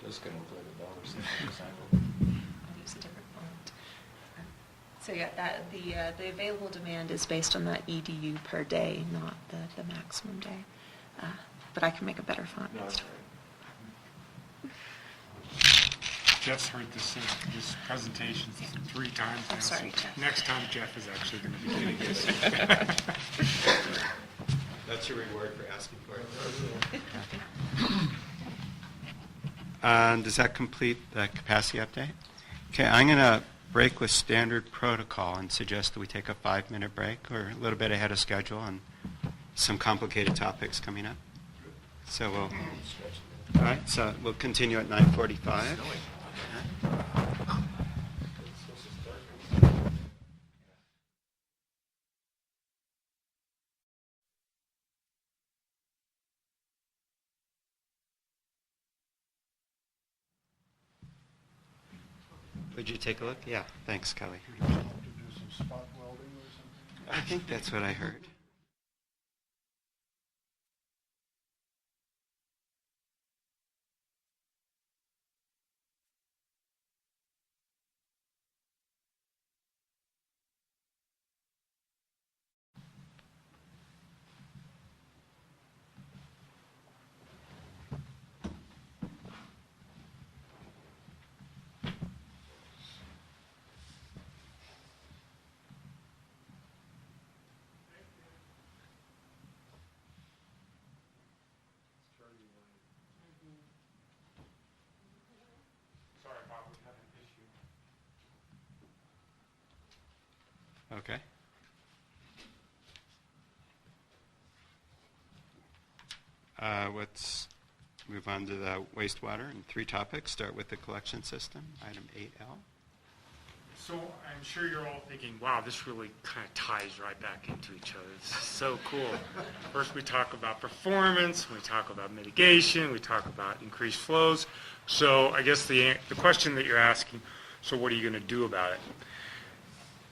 Does kind of look like a dollar sign. I'll use a different font. So yeah, the available demand is based on that EDU per day, not the maximum day. But I can make a better font No, next that's time. right. Jeff's heard this presentation 3 times now. I'm sorry, so Jeff. Next time Jeff is actually going to be getting this. That's your reward for asking for it. Does that complete the capacity update? Okay, I'm going to break with standard protocol and suggest that we take a 5-minute break. We're a little bit ahead of schedule and some complicated topics coming up. So all right, so we'll continue at 9:45. Would you take a look? Yeah, thanks, Kelly. To do some spot welding or something? I think that's what I heard. Sorry, Bob, we had an issue. Okay. Let's move on to the wastewater and 3 topics. Start with the collection system, item 8L. So I'm sure you're all thinking, wow, this really kind of ties right back into each other. This is so cool. First we talk about performance, we talk about mitigation, we talk about increased flows. So I guess the question that you're asking, so what are you going to do about it?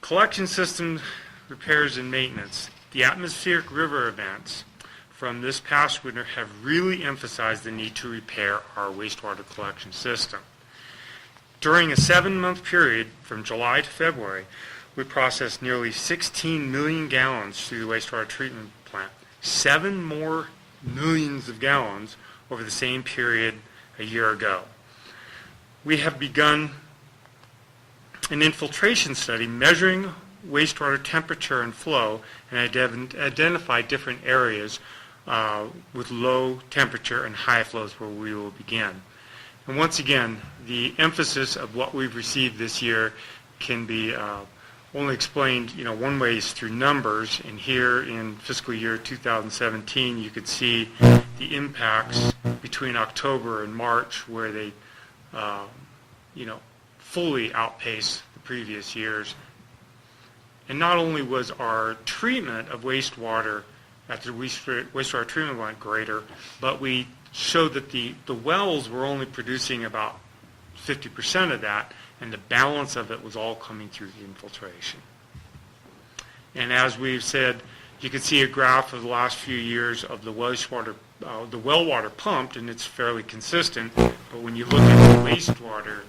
Collection system repairs and maintenance. The atmospheric river events from this past winter have really emphasized the need to repair our wastewater collection system. During a 7-month period from July to February, we processed nearly 16 million gallons through the wastewater treatment plant, 7 more millions of gallons over the same period a year ago. We have begun an infiltration study measuring wastewater temperature and flow and identify different areas with low temperature and high flows where we will begin. And once again, the emphasis of what we've received this year can be only explained, one way is through numbers. And here in fiscal year 2017, you could see the impacts between October and March where they, fully outpaced the previous years. And not only was our treatment of wastewater at the wastewater treatment plant greater, but we showed that the wells were only producing about 50% of that, and the balance of it was all coming through the infiltration. And as we've said, you can see a graph of the last few years of the wastewater, the well water pumped, and it's fairly consistent. But when you look at the wastewater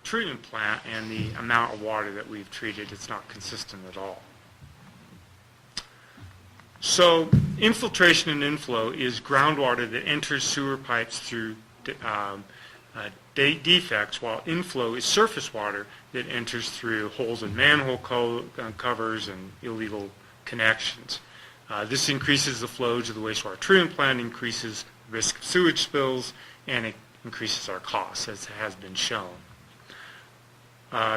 treatment plant and the amount of water that we've treated, it's not consistent at all. So infiltration and inflow is groundwater that enters sewer pipes through defects, while inflow is surface water that enters through holes in manhole covers and illegal connections. This increases the flow to the wastewater treatment plant, increases the risk of sewage spills, and it increases our costs, as has been shown.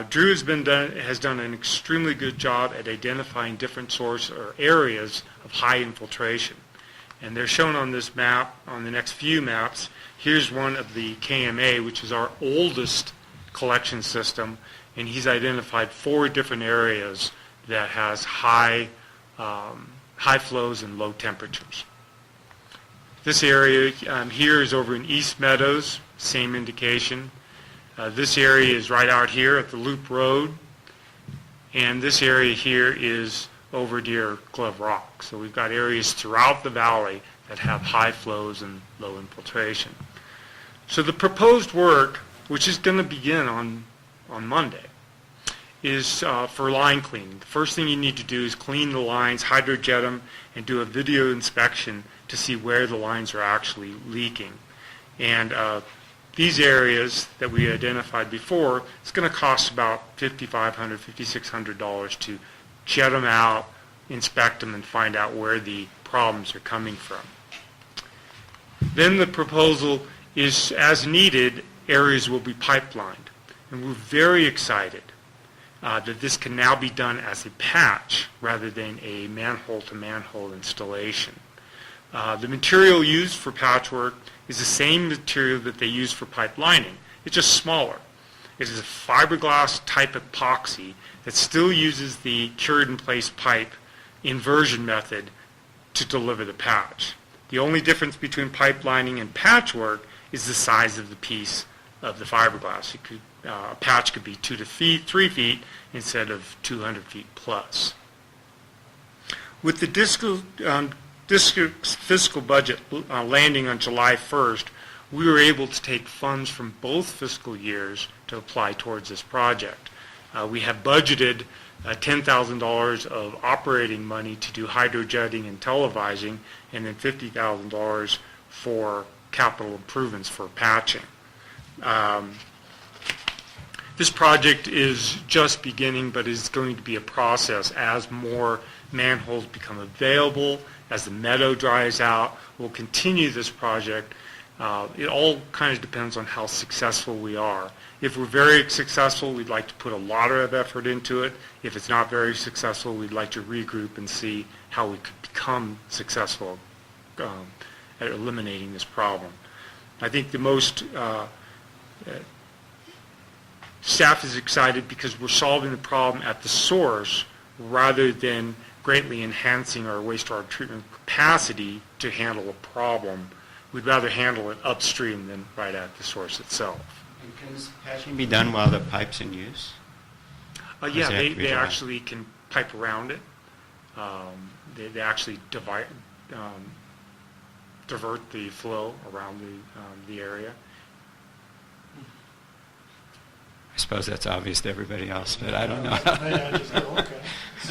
Drew has done an extremely good job at identifying different sources or areas of high infiltration. And they're shown on this map, on the next few maps. Here's one of the KMA, which is our oldest collection system, and he's identified 4 different areas that has high flows and low temperatures. This area here is over in East Meadows, same indication. This area is right out here at the Loop Road, and this area here is over near Glove Rock. So we've got areas throughout the valley that have high flows and low infiltration. So the proposed work, which is going to begin on Monday, is for line cleaning. The first thing you need to do is clean the lines, hydrojet them, and do a video inspection to see where the lines are actually leaking. And these areas that we identified before, it's going to cost about $5,500, $5,600 to jet them out, inspect them, and find out where the problems are coming from. Then the proposal is, as needed, areas will be pipelined. And we're very excited that this can now be done as a patch rather than a manhole-to-manhole installation. The material used for patchwork is the same material that they use for pipe lining. It's just smaller. It is a fiberglass type epoxy that still uses the cured-in-place pipe inversion method to deliver the patch. The only difference between pipe lining and patchwork is the size of the piece of the fiberglass. A patch could be 2 to 3 feet instead of 200 feet plus. With the district's fiscal budget landing on July 1st, we were able to take funds from both fiscal years to apply towards this project. We have budgeted $10,000 of operating money to do hydrojetting and televising, and then $50,000 for capital improvements for patching. This project is just beginning, but is going to be a process as more manholes become available, as the meadow dries out. We'll continue this project. It all kind of depends on how successful we are. If we're very successful, we'd like to put a lot of effort into it. If it's not very successful, we'd like to regroup and see how we could become successful at eliminating this problem. I think the most staff is excited because we're solving the problem at the source rather than greatly enhancing our wastewater treatment capacity to handle a problem. We'd rather handle it upstream than right at the source itself. And can this patching be done while the pipe's in use? Yeah, Does it have to be they dry? actually can pipe around it. They actually divert the flow around the area. I suppose that's obvious to everybody else, but I don't know.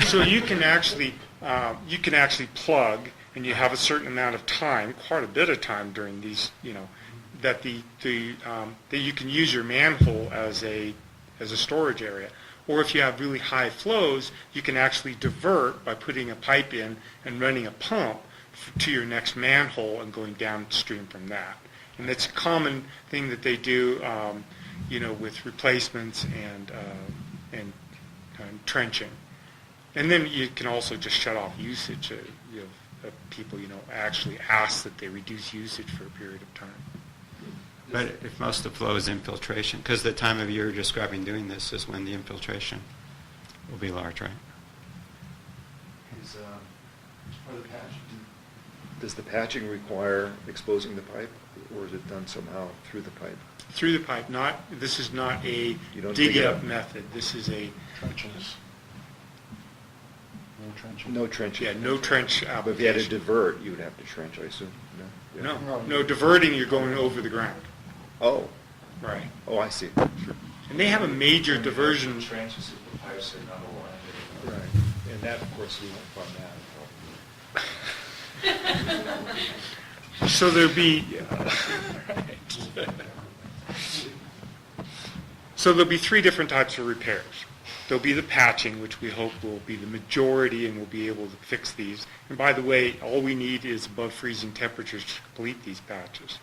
So you can actually plug, and you have a certain amount of time, quite a bit of time during these, that that you can use your manhole as a storage area. Or if you have really high flows, you can actually divert by putting a pipe in and running a pump to your next manhole and going downstream from that. And that's a common thing that they do, with replacements and trenching. And then you can also just shut off usage. People, actually ask that they reduce usage for a period of time. But if most of the flow is infiltration, because the time of year you're describing doing this is when the infiltration will be large, right? Does the patching require exposing the pipe, or is it done somehow through the pipe? Through the pipe. This is not a You don't dig it dig-up up. method. This is a Trenches. No trenches. No trenching? no trench But if you had to application. divert, you would have to trench, I assume? No? Yeah. No, diverting, you're going over the ground. Oh, Right. oh, I see. And they have a major diversion. Trenches if the pipes are not aligned. Right. And that, of course, we won't fund that. So there'll be, three different types of repairs. There'll be the patching, which we hope will be the majority, and we'll be able to fix these. And by the way, all we need is above freezing temperatures to complete these patches.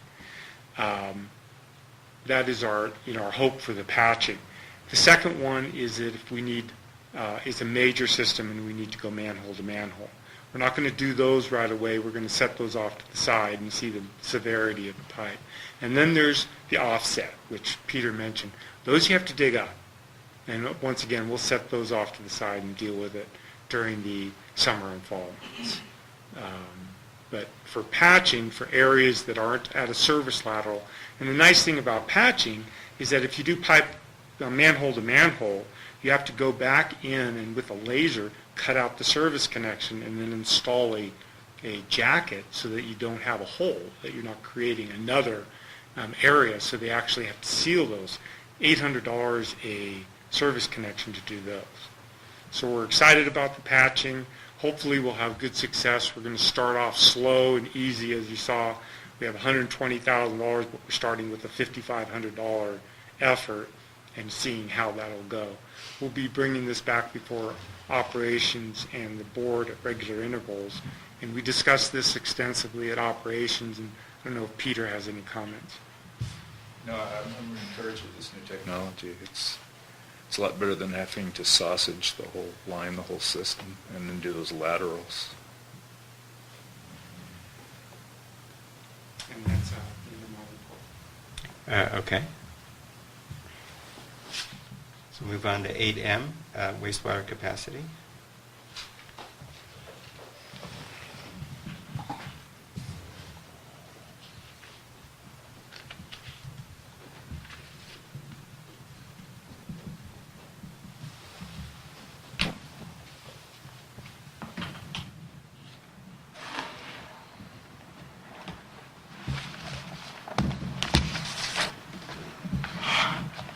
That is our hope for the patching. The second one is that if we need, it's a major system and we need to go manhole to manhole. We're not going to do those right away. We're going to set those off to the side and see the severity of the pipe. And then there's the offset, which Peter mentioned. Those you have to dig up. And once again, we'll set those off to the side and deal with it during the summer and fall months. But for patching, for areas that aren't at a service lateral, and the nice thing about patching is that if you do pipe manhole to manhole, you have to go back in and with a laser cut out the service connection and then install a jacket so that you don't have a hole, that you're not creating another area, so they actually have to seal those. $800 a service connection to do those. So we're excited about the patching. Hopefully we'll have good success. We're going to start off slow and easy, as you saw. We have $120,000, but we're starting with a $5,500 effort and seeing how that'll go. We'll be bringing this back before operations and the board at regular intervals. And we discussed this extensively at operations, and I don't know if Peter has any comments. No, I'm encouraged with this new technology. It's It's a lot better than having to sausage the whole line, the whole system, and then do those laterals. And that's in the mobile report. Okay. So move on to 8M, wastewater capacity.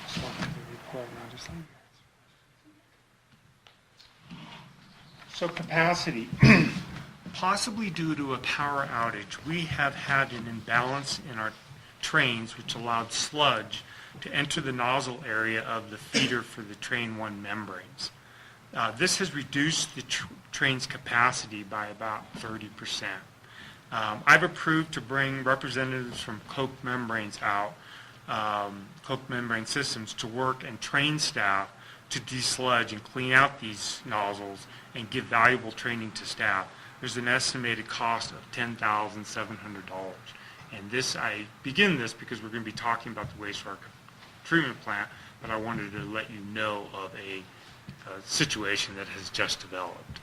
Just look at the report and I'll just leave it. So capacity, possibly due to a power outage, we have had an imbalance in our trains which allowed sludge to enter the nozzle area of the feeder for the train 1 membranes. This has reduced the train's capacity by about 30%. I've approved to bring representatives from Coke Membranes out, Coke Membrane Systems, to work and train staff to desludge and clean out these nozzles and give valuable training to staff. There's an estimated cost of $10,700. And this, I begin this because we're going to be talking about the wastewater treatment plant, but I wanted to let you know of a situation that has just developed.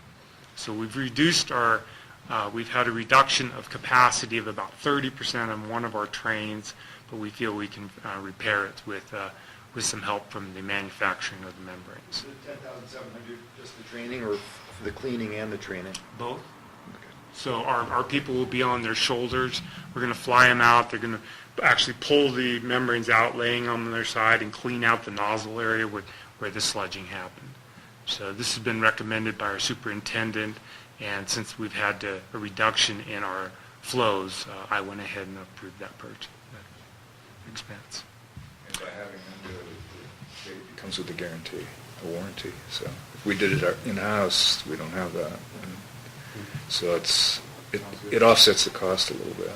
So we've reduced our, we've had a reduction of capacity of about 30% on one of our trains, but we feel we can repair it with some help from the manufacturing of the membranes. Is it 10,700 just the training, or for the cleaning and the training? Both. So our people will be on their shoulders. We're going to fly them out. They're going to actually pull the membranes out, laying on their side, and clean out the nozzle area where the sludging happened. So this has been recommended by our superintendent, and since we've had a reduction in our flows, I went ahead and approved that purchase, that expense. And by having them do it, it comes with a guarantee, a warranty. So if we did it in-house, we don't have that. And so it offsets the cost a little bit.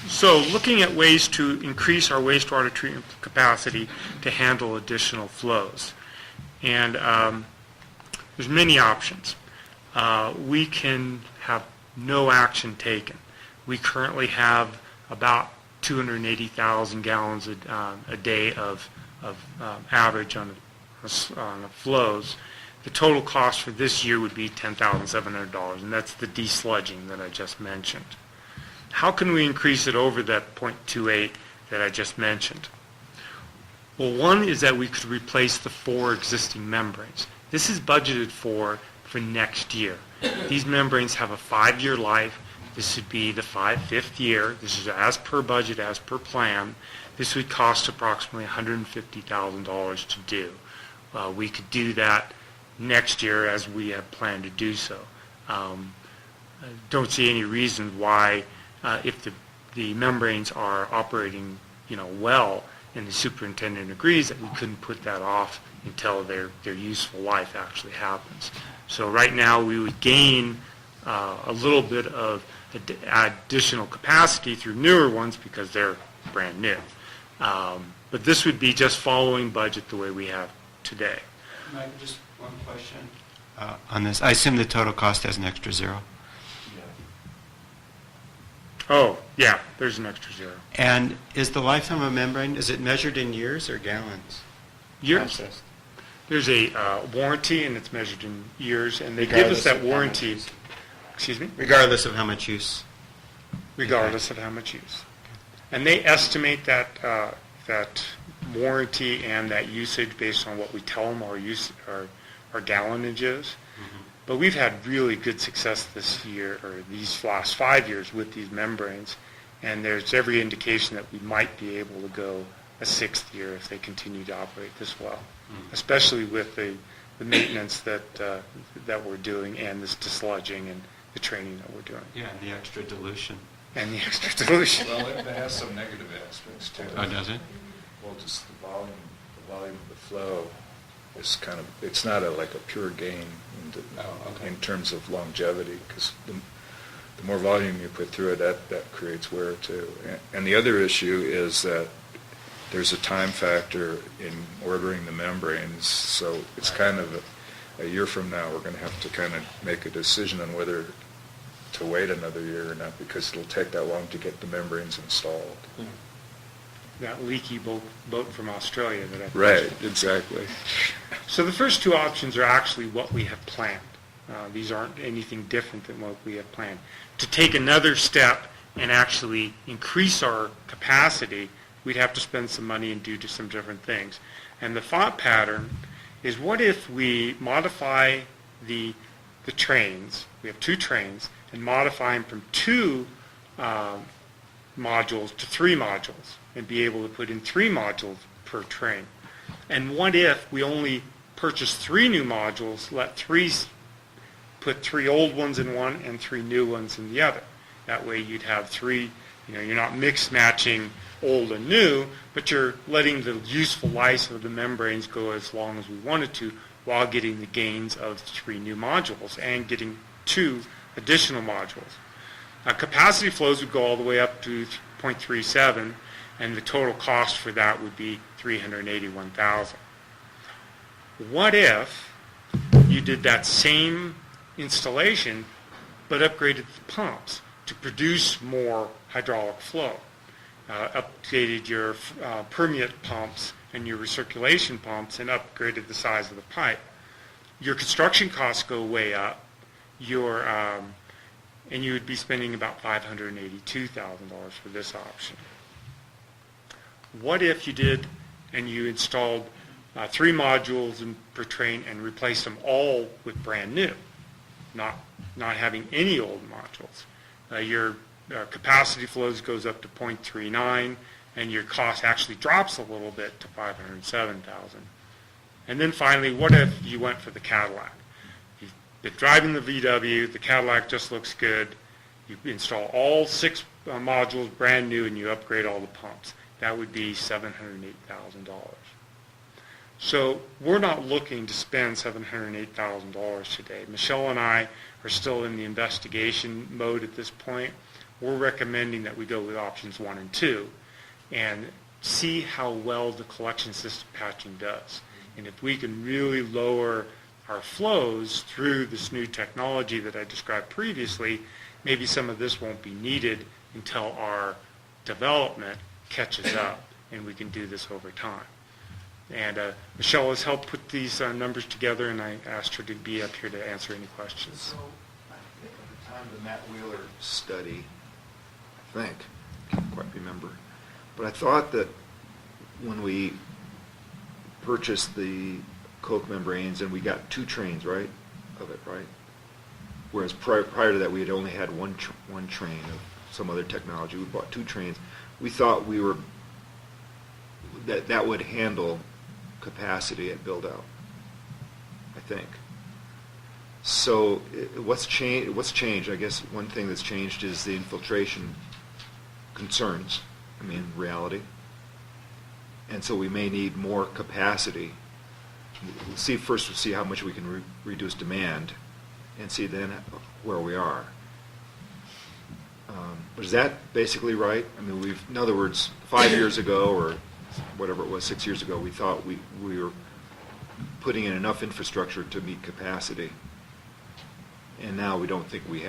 So looking at ways to increase our wastewater treatment capacity to handle additional flows. And there's many options. We can have no action taken. We currently have about 280,000 gallons a day of average on the flows. The total cost for this year would be $10,700, and that's the desludging that I just mentioned. How can we increase it over that 0.28 that I just mentioned? Well, one is that we could replace the 4 existing membranes. This is budgeted for next year. These membranes have a 5-year life. This would be the 5th year. This is as per budget, as per plan. This would cost approximately $150,000 to do. We could do that next year as we have planned to do so. I don't see any reason why, if the membranes are operating, well, and the superintendent agrees, that we couldn't put that off until their useful life actually happens. So right now we would gain a little bit of additional capacity through newer ones because they're brand new. But this would be just following budget the way we have today. Mike, just one question on this. I assume the total cost has an extra zero. Oh, yeah, there's an extra zero. And is the lifetime of a membrane, is it measured in years or gallons? Years. Processed? There's a warranty, and it's measured in years, and they give us Regardless that of how much warranty. use. Excuse me? Regardless of how much use? Regardless of how much use. And they estimate that warranty and that usage based on what we tell them our gallonage is. But we've had really good success this year, or these last 5 years, with these membranes, and there's every indication that we might be able to go a 6th year if they continue to operate this well, especially with the maintenance that we're doing, and this desludging and the training that we're doing. Yeah, the extra dilution. And the extra dilution. Well, it has some negative aspects too. Oh, does it? Well, just the volume of the flow is kind of, it's not like a pure gain in terms of longevity, because the more volume you put through it, that creates wear too. And the other issue is that there's a time factor in ordering the membranes, so it's kind of a year from now, we're going to have to kind of make a decision on whether to wait another year or not, because it'll take that long to get the membranes installed. That leaky boat from Australia that I Right, mentioned. exactly. So the first two options are actually what we have planned. These aren't anything different than what we have planned. To take another step and actually increase our capacity, we'd have to spend some money and do some different things. And the thought pattern is, what if we modify the trains, we have 2 trains, and modify them from 2 modules to 3 modules, and be able to put in 3 modules per train. And what if we only purchase 3 new modules, put 3 old ones in one and 3 new ones in the other? That way you'd have 3, you're not mix matching old and new, but you're letting the useful life of the membranes go as long as we wanted to, while getting the gains of 3 new modules and getting 2 additional modules. Capacity flows would go all the way up to 0.37, and the total cost for that would be $381,000. What if you did that same installation but upgraded the pumps to produce more hydraulic flow, updated your permeate pumps and your recirculation pumps, and upgraded the size of the pipe? Your construction costs go way up, and you would be spending about $582,000 for this option. What if you did and you installed 3 modules per train and replaced them all with brand new, not having any old modules? Your capacity flows goes up to 0.39, and your cost actually drops a little bit to $507,000. And then finally, what if you went for the Cadillac? You've been driving the VW, the Cadillac just looks good, you install all 6 modules brand new, and you upgrade all the pumps. That would be $708,000. So we're not looking to spend $708,000 today. Michelle and I are still in the investigation mode at this point. We're recommending that we go with options 1 and 2 and see how well the collection system patching does. And if we can really lower our flows through this new technology that I described previously, maybe some of this won't be needed until our development catches up, and we can do this over time. And Michelle has helped put these numbers together, and I asked her to be up here to answer any questions. So, I think at the time of the Matt Wheeler study, I can't quite remember, but I thought that when we purchased the coke membranes, and we got 2 trains, right, of it, right? Whereas prior to that, we had only had one train of some other technology. We bought 2 trains. We thought that would handle capacity at build-out, I think. So what's changed? I guess one thing that's changed is the infiltration concerns, reality. And so we may need more capacity. We'll see how much we can reduce demand, and see then where we are. But is that basically right? In other words, 5 years ago, or whatever it was, 6 years ago, we thought we were putting in enough infrastructure to meet capacity. And now we don't think we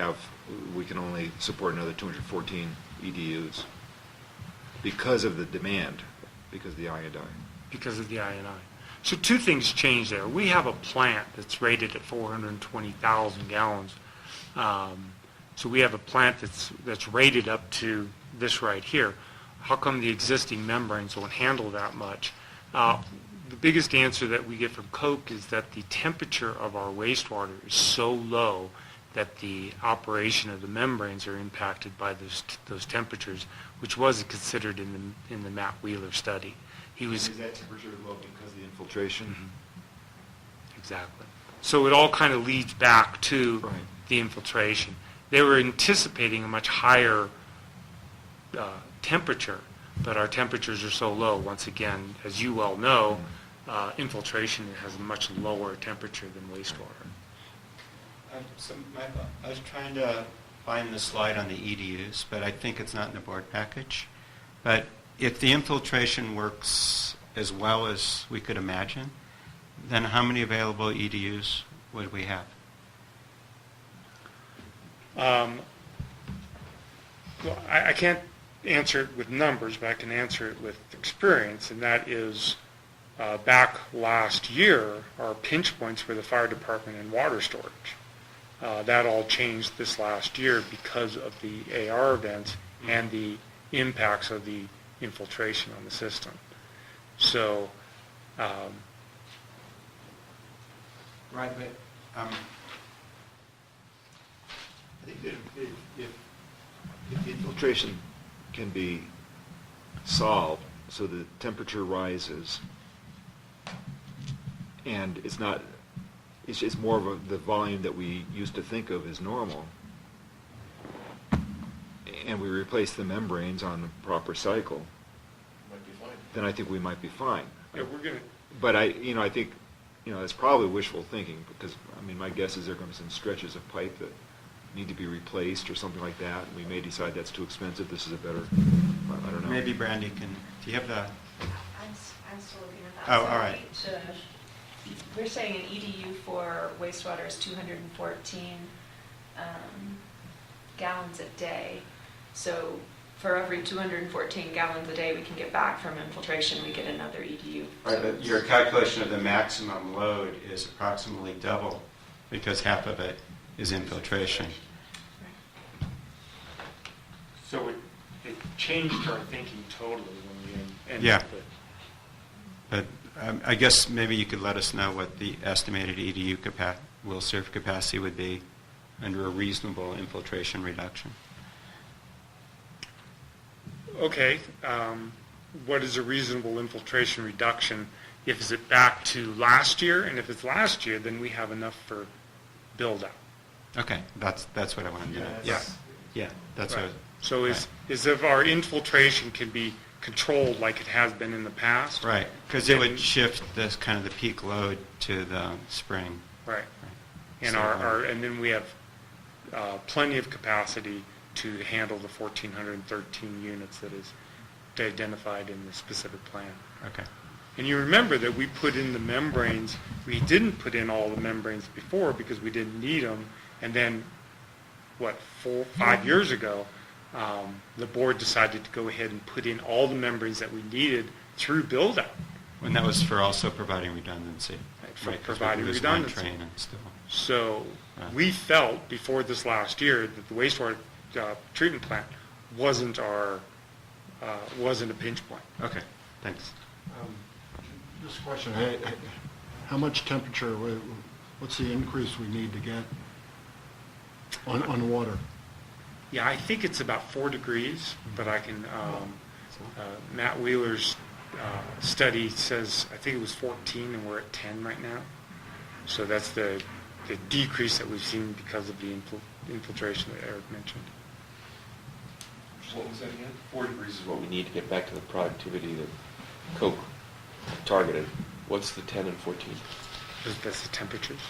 can only support another 214 EDUs because of the demand, because of the I&I. Because of the I&I. So 2 things change there. We have a plant that's rated at 420,000 gallons. So we have a plant that's rated up to this right here. How come the existing membranes won't handle that much? The biggest answer that we get from Coke is that the temperature of our wastewater is so low that the operation of the membranes are impacted by those temperatures, which wasn't considered in the Matt Wheeler study. Is that temperature low because of the infiltration? Mm-hmm. Exactly. So it all kind of leads back to the infiltration. They were anticipating a much higher temperature, but our temperatures are so low. Once again, as you well know, infiltration has a much lower temperature than wastewater. I was trying to find the slide on the EDUs, but I think it's not in the board package. But if the infiltration works as well as we could imagine, then how many available EDUs would we have? Well, I can't answer it with numbers, but I can answer it with experience, and that is, back last year, our pinch points were the fire department and water storage. That all changed this last year because of the AR events and the impacts of the infiltration on the system. So, Right, but I think that if the infiltration can be solved so the temperature rises and it's not, it's more of the volume that we used to think of as normal, and we replace the membranes on the proper cycle, Might be fine. then I think we might be fine. yeah, we're going to, But I think, it's probably wishful thinking, because, my guess is there are going to be some stretches of pipe that need to be replaced or something like that, and we may decide that's too expensive, this is a better, I don't know. maybe Brandy can, do you have the, I'm still looking at that. Oh, all right. We're saying an EDU for wastewater is 214 gallons a day. So for every 214 gallons a day we can get back from infiltration, we get another EDU. right, but your calculation of the maximum load is approximately double, because half of it is infiltration. so it changed our thinking totally when we ended Yeah. up with. But I guess maybe you could let us know what the estimated EDU will serve capacity would be under a reasonable infiltration reduction. Okay, what is a reasonable infiltration reduction? If is it back to last year, and if it's last year, then we have enough for build out. Okay, that's what I wanted to know. Yeah. Yeah, that's Right. what. So is if our infiltration can be controlled like it has been in the past? Right, because it would then- shift this kind of the peak load to the spring. Right. And So, and then we have plenty of capacity to handle the 1,413 units that is identified in the specific plan. Okay. And you remember that we put in the membranes, we didn't put in all the membranes before because we didn't need them, and then, 5 years ago, the board decided to go ahead and put in all the membranes that we needed through build-out. And that was for also providing redundancy. For Right, 'cause we providing lose one redundancy. train and still. So Right. we felt before this last year that the wastewater treatment plant wasn't wasn't a pinch point. Okay, thanks. Just a question, how much temperature, what's the increase we need to get on water? Yeah, I think it's about 4 degrees, but I can, Matt Wheeler's study says, I think it was 14 and we're at 10 right now. So that's the decrease that we've seen because of the infiltration that Eric mentioned. What was that again? 4 degrees is what we need to get back to the productivity that Coke targeted. What's the 10 and 14? That's the temperatures.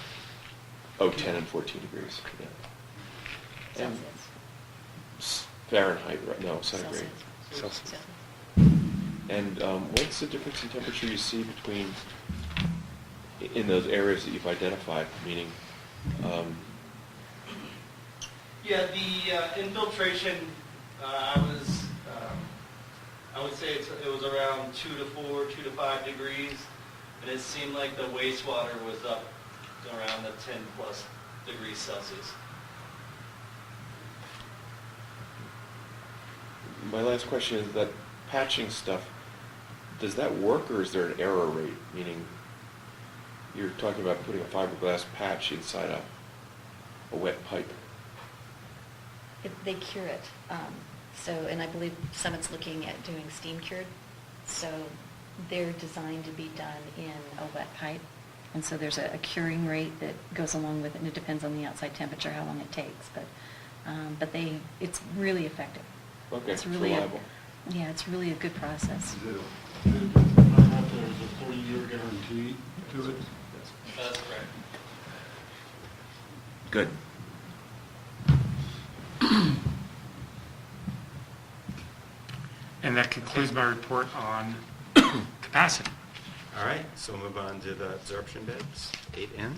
Oh, 10 and 14 degrees. Yeah. And Fahrenheit, right? No, centigrade. Celsius. And what's the difference in temperature you see between, in those areas that you've identified, meaning, Yeah, the infiltration, I would say it was around 2 to 4, 2 to 5 degrees, and it seemed like the wastewater was up around the 10 plus degrees Celsius. my last question is that patching stuff, does that work or is there an error rate? Meaning, you're talking about putting a fiberglass patch inside a wet pipe. They cure it. And I believe Summit's looking at doing steam cured. So they're designed to be done in a wet pipe. And so there's a curing rate that goes along with it, and it depends on the outside temperature, how long it takes. But it's really effective. Okay, It's it's really reliable. Yeah, it's really a good process. There's a 40-year guarantee to it? That's correct. Good. And that concludes my report on capacity. All right, so we'll move on to the absorption beds, 8N.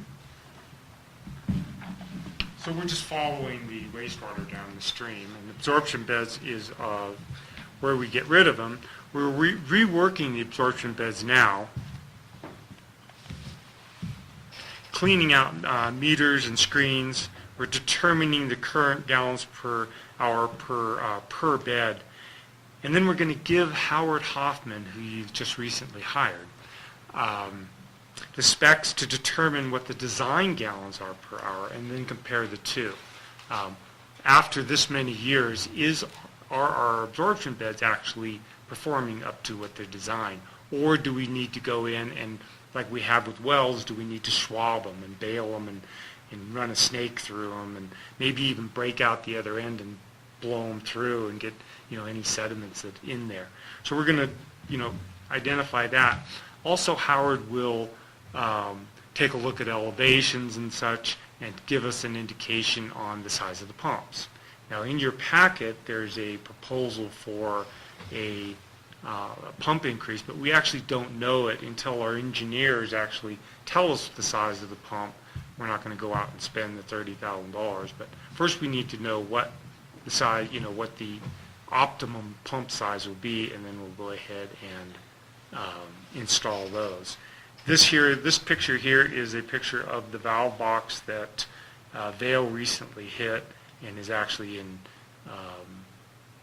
So we're just following the wastewater down the stream, and absorption beds is where we get rid of them. We're reworking the absorption beds now, cleaning out meters and screens. We're determining the current gallons per hour per bed. And then we're going to give Howard Hoffman, who you've just recently hired, the specs to determine what the design gallons are per hour and then compare the two. After this many years, are our absorption beds actually performing up to what they're designed? Or do we need to go in and, like we have with wells, do we need to swab them and bale them and run a snake through them and maybe even break out the other end and blow them through and get any sediments that in there? So we're going to identify that. Also, Howard will take a look at elevations and such and give us an indication on the size of the pumps. Now, in your packet, there's a proposal for a pump increase, but we actually don't know it until our engineers actually tell us the size of the pump. We're not going to go out and spend the $30,000, but first we need to know what the size, what the optimum pump size will be, and then we'll go ahead and install those. This picture here is a picture of the valve box that Vail recently hit and is actually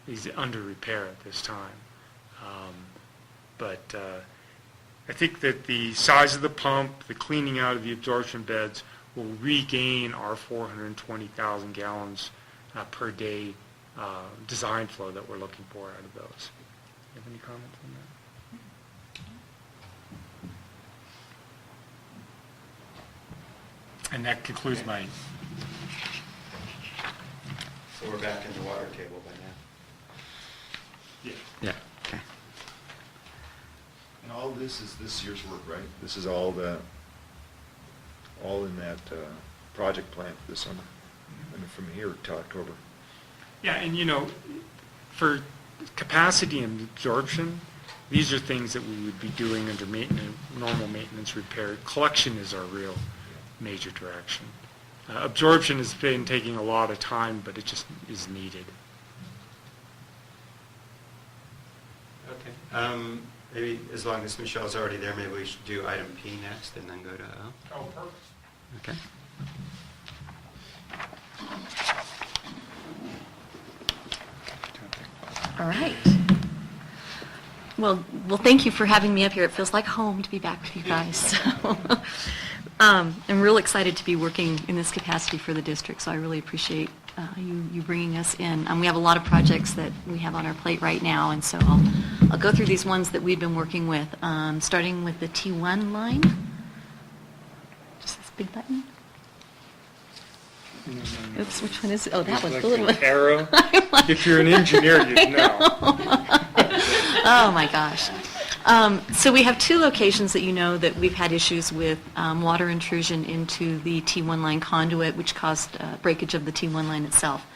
is under repair at this time. But I think that the size of the pump, the cleaning out of the absorption beds will regain our 420,000 gallons per day design flow that we're looking for out of those. You have any comments on that? And that concludes my... So we're back in the water table by now? Yeah. Okay. And all this is this year's work, right? This is all in that project plan for this summer, and from here to October. Yeah, and for capacity and absorption, these are things that we would be doing under normal maintenance repair. Collection is our real major direction. Absorption has been taking a lot of time, but it just is needed. Okay. Maybe as long as Michelle's already there, maybe we should do item P next and then go to O. Oh, perfect. Okay. All right. Well, thank you for having me up here. It feels like home to be back with you guys. I'm real excited to be working in this capacity for the district, so I really appreciate you bringing us in. We have a lot of projects that we have on our plate right now, and so I'll go through these ones that we've been working with, starting with the T1 line. Just this big button. Oops, which one is it? Oh, that one's the little one. Arrow. If you're an engineer, you'd know. Oh, my gosh. So we have two locations that that we've had issues with water intrusion into the T1 line conduit, which caused breakage of the T1 line itself.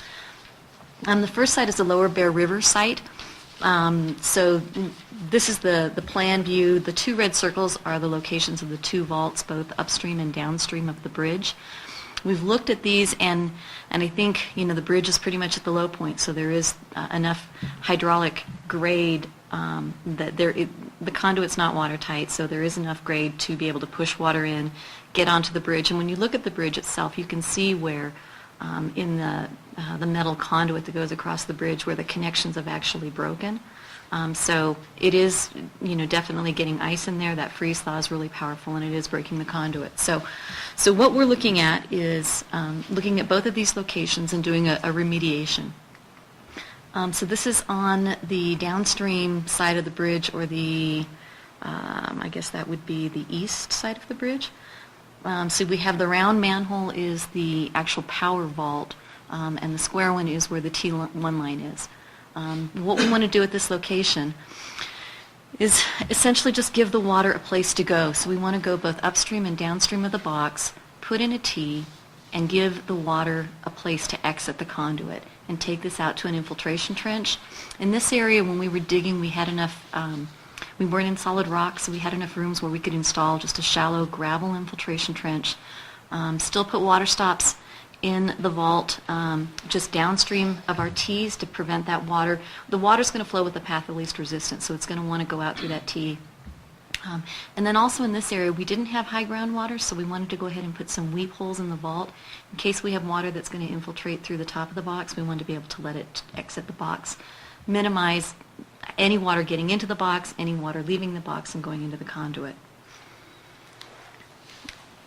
The first site is the Lower Bear River site. So this is the plan view. The two red circles are the locations of the two vaults, both upstream and downstream of the bridge. We've looked at these, and I think, the bridge is pretty much at the low point, so there is enough hydraulic grade that the conduit's not watertight, so there is enough grade to be able to push water in, get onto the bridge. And when you look at the bridge itself, you can see where in the metal conduit that goes across the bridge where the connections have actually broken. So it is, definitely getting ice in there. That freeze thaw is really powerful, and it is breaking the conduit. So what we're looking at is looking at both of these locations and doing a remediation. So this is on the downstream side of the bridge, or the, I guess that would be the east side of the bridge. So we have the round manhole is the actual power vault, and the square one is where the T1 line is. What we want to do at this location is essentially just give the water a place to go. So we want to go both upstream and downstream of the box, put in a T, and give the water a place to exit the conduit and take this out to an infiltration trench. In this area, when we were digging, we had enough, we weren't in solid rock, so we had enough rooms where we could install just a shallow gravel infiltration trench. Still put water stops in the vault, just downstream of our T's to prevent that water. The water's going to flow with the path of least resistance, so it's going to want to go out through that T. And then also in this area, we didn't have high groundwater, so we wanted to go ahead and put some weep holes in the vault. In case we have water that's going to infiltrate through the top of the box, we wanted to be able to let it exit the box. Minimize any water getting into the box, any water leaving the box and going into the conduit.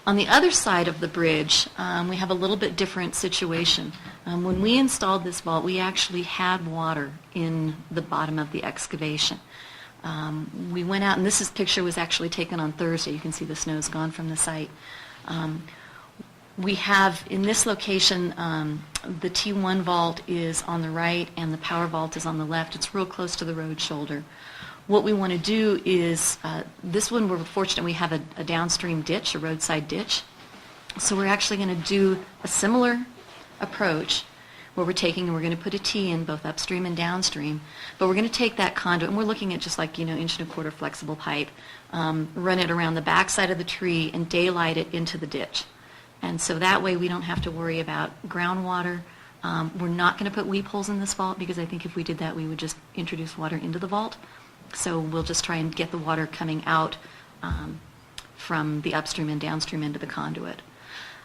On the other side of the bridge, we have a little bit different situation. When we installed this vault, we actually had water in the bottom of the excavation. We went out, and this picture was actually taken on Thursday. You can see the snow's gone from the site. We have, in this location, the T1 vault is on the right and the power vault is on the left. It's real close to the road shoulder. What we want to do is, this one we're fortunate we have a downstream ditch, a roadside ditch. So we're actually going to do a similar approach where we're taking and we're going to put a T in both upstream and downstream, but we're going to take that conduit, and we're looking at just like, 1.25" flexible pipe, run it around the back side of the tree and daylight it into the ditch. And so that way we don't have to worry about groundwater. We're not going to put weep holes in this vault because I think if we did that we would just introduce water into the vault. So we'll just try and get the water coming out from the upstream and downstream end of the conduit.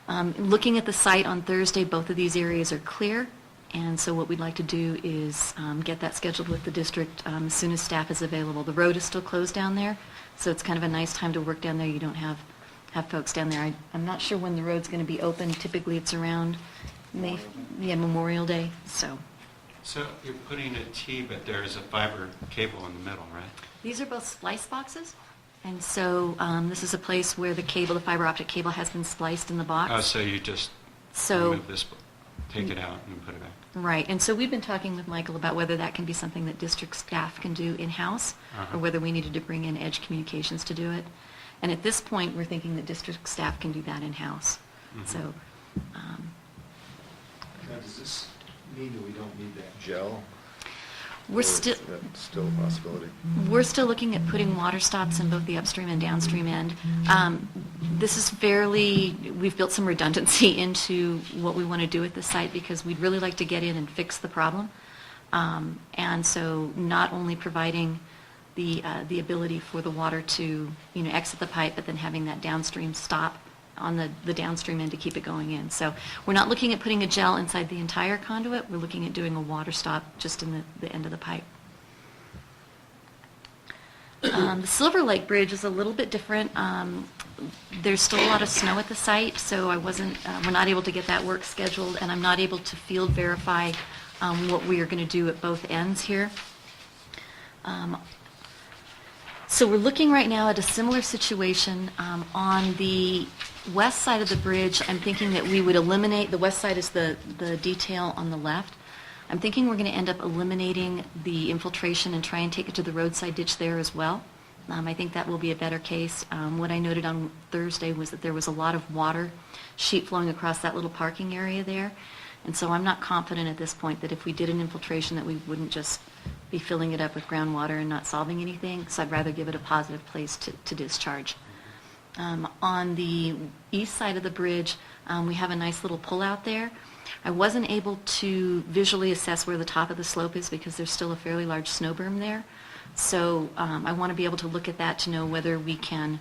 Looking at the site on Thursday, both of these areas are clear, and so what we'd like to do is get that scheduled with the district as soon as staff is available. The road is still closed down there, so it's kind of a nice time to work down there. You don't have folks down there. I'm not sure when the road's going to be open. Typically it's around Memorial Day. So you're putting a T, but there's a fiber cable in the middle, right? These are both splice boxes. And so this is a place where the fiber optic cable has been spliced in the box. Oh, so you just remove this, take it out and put it back. Right. And so we've been talking with Michael about whether that can be something that district staff can do in-house or whether we needed to bring in Edge Communications to do it. And at this point, we're thinking that district staff can do that in-house. So, Now, does this mean that we don't need that gel? we're Or is still... that still a possibility? We're still looking at putting water stops in both the upstream and downstream end. This is we've built some redundancy into what we want to do at the site because we'd really like to get in and fix the problem. And so not only providing the ability for the water to, exit the pipe, but then having that downstream stop on the downstream end to keep it going in. So we're not looking at putting a gel inside the entire conduit. We're looking at doing a water stop just in the end of the pipe. The Silver Lake Bridge is a little bit different. There's still a lot of snow at the site, so we're not able to get that work scheduled, and I'm not able to field verify what we are going to do at both ends here. So we're looking right now at a similar situation. On the west side of the bridge, I'm thinking that we would eliminate, the west side is the detail on the left. I'm thinking we're going to end up eliminating the infiltration and try and take it to the roadside ditch there as well. I think that will be a better case. What I noted on Thursday was that there was a lot of water sheet flowing across that little parking area there. And so I'm not confident at this point that if we did an infiltration that we wouldn't just be filling it up with groundwater and not solving anything. So I'd rather give it a positive place to discharge. On the east side of the bridge, we have a nice little pull-out there. I wasn't able to visually assess where the top of the slope is because there's still a fairly large snow berm there. So I want to be able to look at that to know whether we can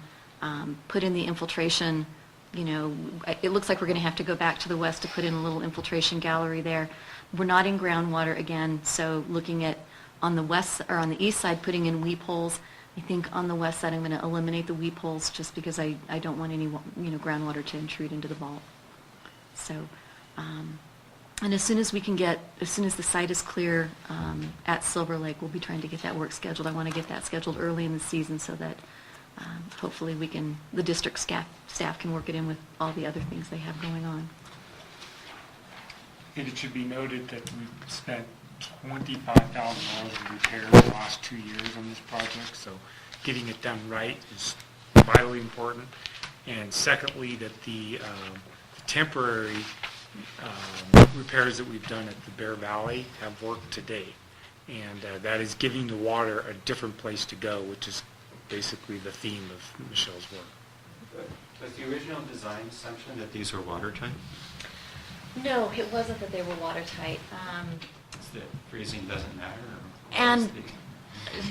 put in the infiltration. It looks like we're going to have to go back to the west to put in a little infiltration gallery there. We're not in groundwater again, so looking at on the west or on the east side putting in weep holes. I think on the west side I'm going to eliminate the weep holes just because I don't want any groundwater to intrude into the vault. So, and as soon as the site is clear at Silver Lake, we'll be trying to get that work scheduled. I want to get that scheduled early in the season so that hopefully the district staff can work it in with all the other things they have going on. And it should be noted that we've spent $25,000 in repairs the last 2 years on this project, so getting it done right is vitally important. And secondly, that the temporary repairs that we've done at the Bear Valley have worked to date. And that is giving the water a different place to go, which is basically the theme of Michelle's work. Was the original design assumption that these were watertight? No, it wasn't that they were watertight. That freezing doesn't matter? Or And,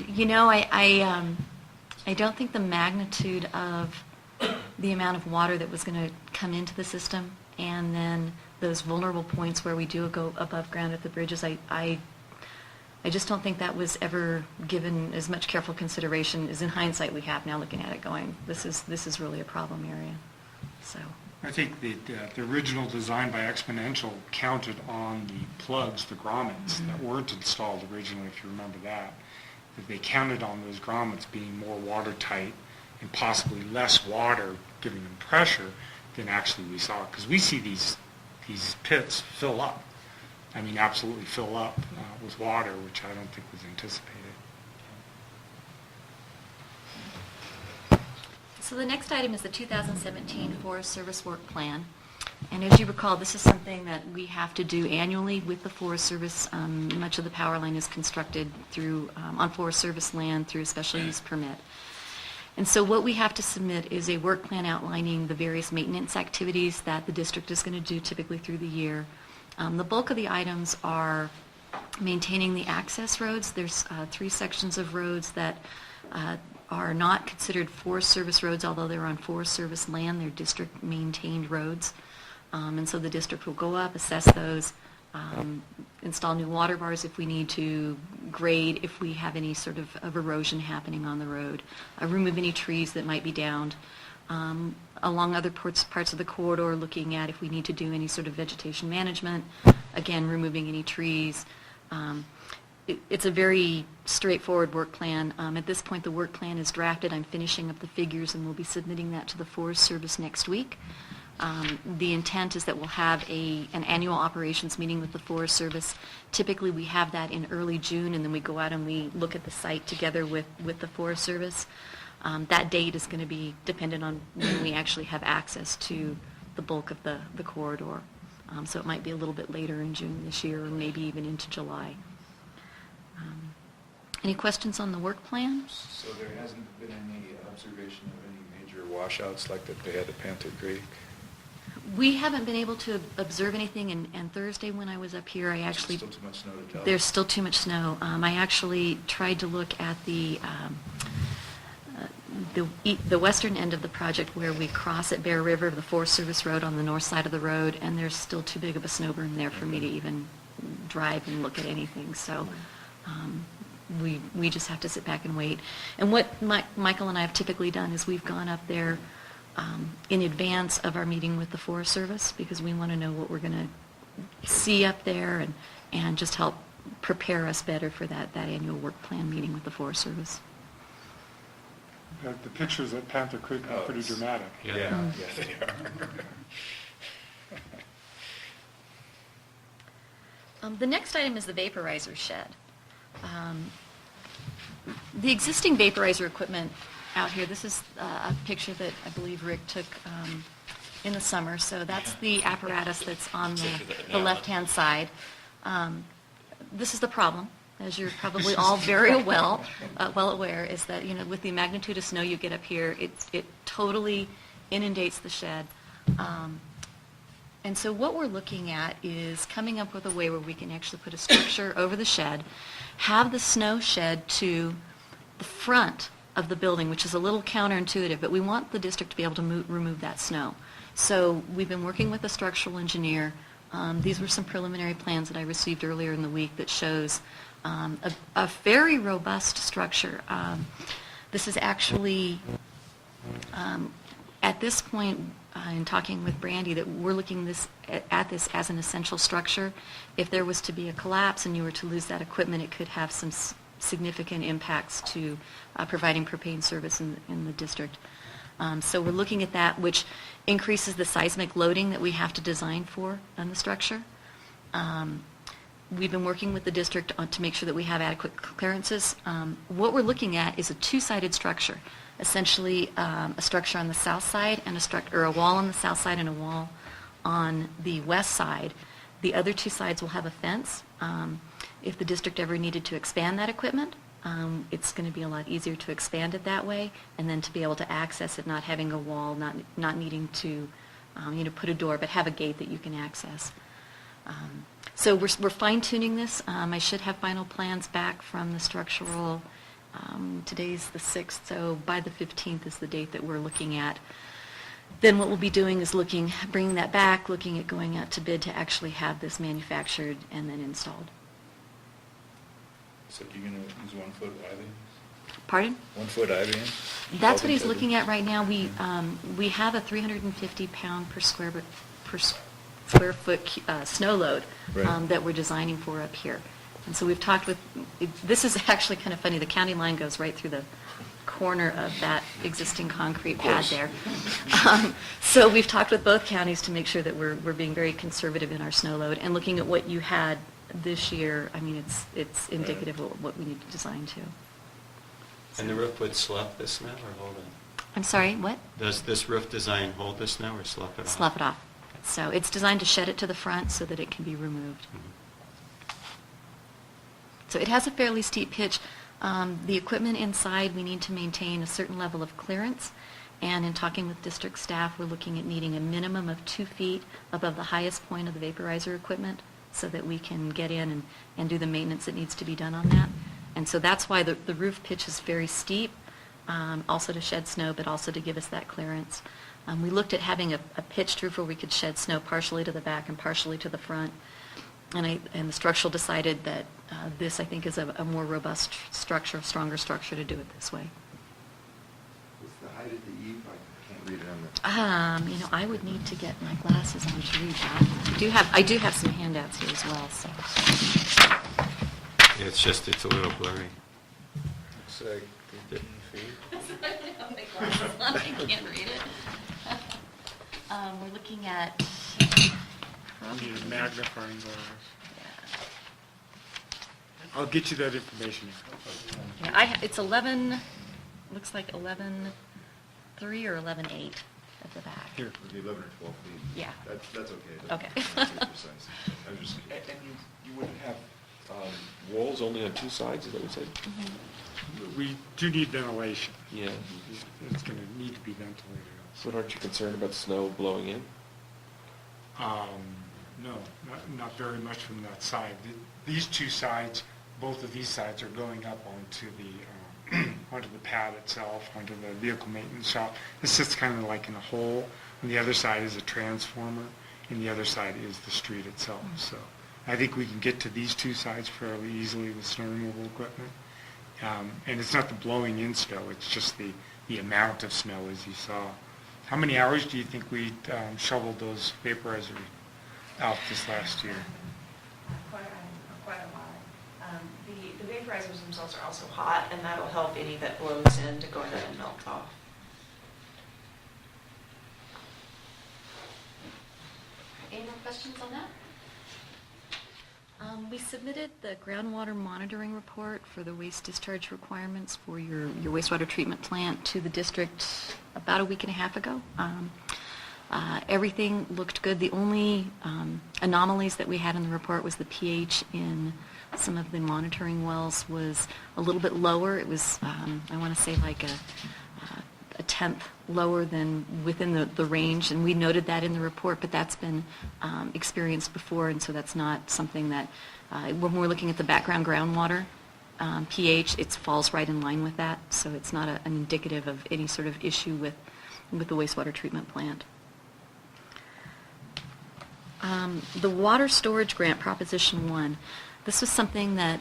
you know, I don't think the magnitude of the amount of water that was going to come into the system and then those vulnerable points where we do go above ground at the bridges, I just don't think that was ever given as much careful consideration as in hindsight we have now looking at it going, this is really a problem area. So. I think the original design by Exponential counted on the plugs, the grommets, that weren't installed originally, if you remember that. That they counted on those grommets being more watertight and possibly less water giving them pressure than actually we saw. Because we see these pits fill up. I mean, absolutely fill up with water, which I don't think was anticipated. So the next item is the 2017 Forest Service Work Plan. And as you recall, this is something that we have to do annually with the Forest Service. Much of the power line is constructed through on Forest Service land through a special use permit. And so what we have to submit is a work plan outlining the various maintenance activities that the district is going to do typically through the year. The bulk of the items are maintaining the access roads. There's 3 sections of roads that are not considered Forest Service roads, although they're on Forest Service land. They're district-maintained roads. And so the district will go up, assess those, install new water bars if we need to, grade if we have any sort of erosion happening on the road, remove any trees that might be downed. Along other parts of the corridor, looking at if we need to do any sort of vegetation management, again, removing any trees. It's a very straightforward work plan. At this point, the work plan is drafted. I'm finishing up the figures, and we'll be submitting that to the Forest Service next week. The intent is that we'll have an annual operations meeting with the Forest Service. Typically, we have that in early June, and then we go out and we look at the site together with the Forest Service. That date is going to be dependent on when we actually have access to the bulk of the corridor. So it might be a little bit later in June this year, or maybe even into July. Any questions on the work plan? So there hasn't been any observation of any major washouts like that they had at Panther Creek? We haven't been able to observe anything, and Thursday when I was up here, I actually... Still too much snow to tell? There's still too much snow. I actually tried to look at the western end of the project where we cross at Bear River, the Forest Service Road on the north side of the road, and there's still too big of a snow berm there for me to even drive and look at anything. So we just have to sit back and wait. And what Michael and I have typically done is we've gone up there in advance of our meeting with the Forest Service because we want to know what we're going to see up there and just help prepare us better for that annual work plan meeting with the Forest Service. The pictures at Panther Creek are pretty dramatic. Yeah, they are. The next item is the vaporizer shed. The existing vaporizer equipment out here, this is a picture that I believe Rick took in the summer. So that's the apparatus that's on the left-hand side. This is the problem, as you're probably all very well aware, is that, you know, with the magnitude of snow you get up here, it totally inundates the shed. And so what we're looking at is coming up with a way where we can actually put a structure over the shed, have the snow shed to the front of the building, which is a little counterintuitive, but we want the district to be able to remove that snow. So we've been working with a structural engineer. These were some preliminary plans that I received earlier in the week that shows a very robust structure. This is actually, at this point, in talking with Brandy, that we're looking at this as an essential structure. If there was to be a collapse and you were to lose that equipment, it could have some significant impacts to providing propane service in the district. So we're looking at that, which increases the seismic loading that we have to design for on the structure. We've been working with the district to make sure that we have adequate clearances. What we're looking at is a two-sided structure, essentially a structure on the south side and a wall on the south side and a wall on the west side. The other two sides will have a fence. If the district ever needed to expand that equipment, it's going to be a lot easier to expand it that way, and then to be able to access it, not having a wall, not needing to, put a door, but have a gate that you can access. So we're fine-tuning this. I should have final plans back from the structural. Today's the 6th, so by the 15th is the date that we're looking at. Then what we'll be doing is bringing that back, looking at going out to bid to actually have this manufactured and then installed. So you're going to use 1 foot I-beams? Pardon? 1 foot I-beams? That's what he's looking at right now. We have a 350-pound per square foot snow load Right. that we're designing for up here. And so we've talked with, this is actually kind of funny, the county line goes right through the corner of that existing concrete pad there. So we've talked with both counties to make sure that we're being very conservative in our snow load, and looking at what you had this year, I mean, it's indicative of what we need to design to. And the roof would slough the snow or hold it? I'm sorry, what? Does this roof design hold the snow or slough it off? Slough it off. So it's designed to shed it to the front so that it can be removed. So it has a fairly steep pitch. The equipment inside, we need to maintain a certain level of clearance. And in talking with district staff, we're looking at needing a minimum of 2 feet above the highest point of the vaporizer equipment so that we can get in and do the maintenance that needs to be done on that. And so that's why the roof pitch is very steep, also to shed snow, but also to give us that clearance. We looked at having a pitched roof where we could shed snow partially to the back and partially to the front. And the structural decided that this, I think, is a more robust structure, stronger structure to do it this way. What's the height of the eave? I can't read it on the... I would need to get my glasses on to read that. I do have some handouts here as well, so. Yeah, it's a little blurry. Looks like 15 feet. I can't read it. We're looking at. You need a magnifying glass. I'll get you that information. Yeah, it's 11, looks like 11.3 or 11.8 at the back. Here. It would be 11 or 12 feet. Yeah. That's okay. Okay. That's not too precise. I'm just And you wouldn't have walls only on 2 sides, is that what you said? We do need ventilation. Yeah. It's going to need to be ventilated. But aren't you concerned about snow blowing in? No, not very much from that side. These 2 sides, both of these sides are going up onto the pad itself, onto the vehicle maintenance shop. It sits kind of like in a hole. On the other side is a transformer, and the other side is the street itself. So I think we can get to these 2 sides fairly easily with snow removal equipment. And it's not the blowing in snow, it's just the amount of snow, as you saw. How many hours do you think we shoveled those vaporizers out this last year? Quite a while. The vaporizers themselves are also hot, and that'll help any that blows in to go ahead and melt off. Any more questions on that? We submitted the groundwater monitoring report for the waste discharge requirements for your wastewater treatment plant to the district about a week and a half ago. Everything looked good. The only anomalies that we had in the report was the pH in some of the monitoring wells was a little bit lower. It was, I want to say, like a tenth lower than within the range, and we noted that in the report, but that's been experienced before, and so that's not something that, when we're looking at the background groundwater pH, it falls right in line with that, so it's not an indicative of any sort of issue with the wastewater treatment plant. The water storage grant, Proposition 1, this was something that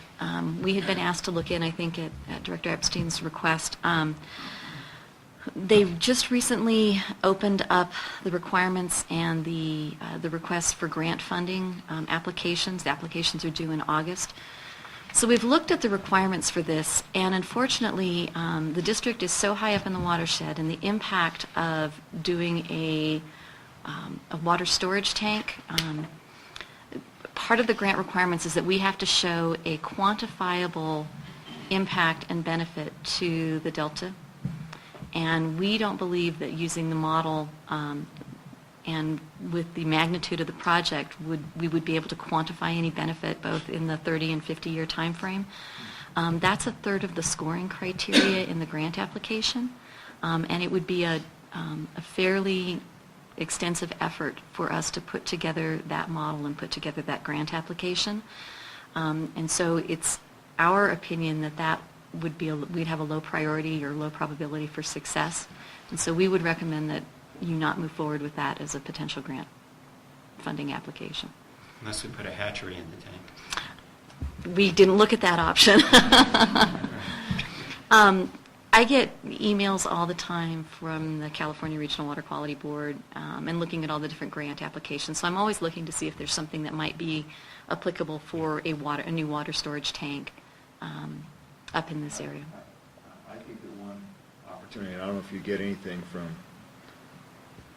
we had been asked to look in, I think, at Director Epstein's request. They just recently opened up the requirements and the requests for grant funding applications. The applications are due in August. So we've looked at the requirements for this, and unfortunately, the district is so high up in the watershed, and the impact of doing a water storage tank, part of the grant requirements is that we have to show a quantifiable impact and benefit to the delta. And we don't believe that using the model And with the magnitude of the project, we would be able to quantify any benefit both in the 30 and 50-year timeframe. That's a third of the scoring criteria in the grant application, and it would be a fairly extensive effort for us to put together that model and put together that grant application. And so it's our opinion that would be we'd have a low priority or low probability for success. And so we would recommend that you not move forward with that as a potential grant funding application. Unless we put a hatchery in the tank. We didn't look at that option. I get emails all the time from the California Regional Water Quality Board and looking at all the different grant applications. So I'm always looking to see if there's something that might be applicable for a new water storage tank up in this area. I think that one opportunity, and I don't know if you get anything from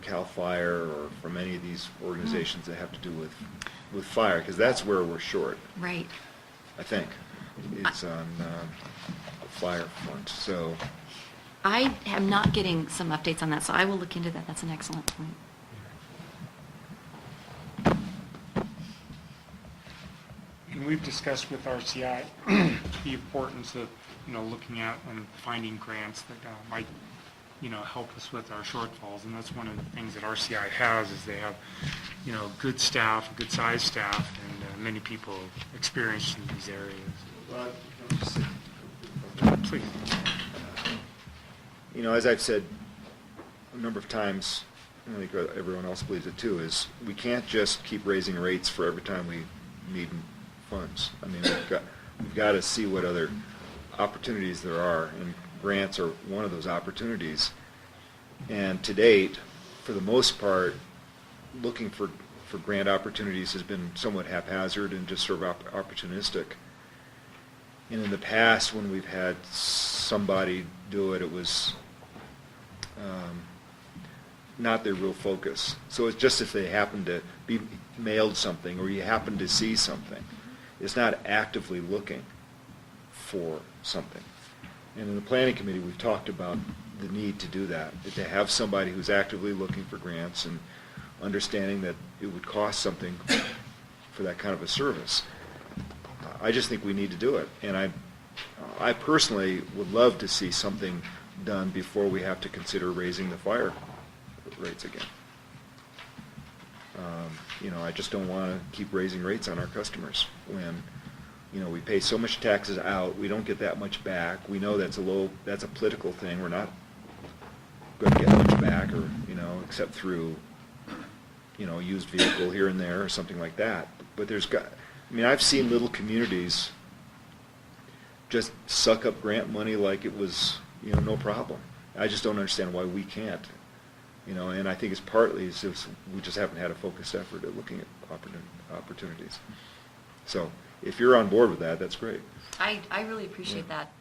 CAL FIRE or from any of these organizations that have to do with fire, because that's where we're short, Right. I think. It's on the fire front. So I am not getting some updates on that, so I will look into that. That's an excellent point. And we've discussed with RCI the importance of, looking at and finding grants that might, help us with our shortfalls. And that's one of the things that RCI has is they have, good staff, good sized staff, and many people experienced in these areas. Please. As I've said a number of times, and I think everyone else believes it too, is we can't just keep raising rates for every time we need funds. I mean, we've got to see what other opportunities there are, and grants are one of those opportunities. And to date, for the most part, looking for grant opportunities has been somewhat haphazard and just sort of opportunistic. And in the past, when we've had somebody do it, it was not their real focus. So it's just if they happen to be mailed something or you happen to see something. It's not actively looking for something. And in the planning committee, we've talked about the need to do that, to have somebody who's actively looking for grants and understanding that it would cost something for that kind of a service. I just think we need to do it. And I personally would love to see something done before we have to consider raising the fire rates again. I just don't want to keep raising rates on our customers when, we pay so much taxes out, we don't get that much back. We know that's a political thing. We're not going to get much back, or except through, used vehicle here and there or something like that. But I've seen little communities just suck up grant money like it was, no problem. I just don't understand why we can't. And I think it's partly just we just haven't had a focused effort at looking at opportunities. So if you're on board with that, that's great. I really appreciate that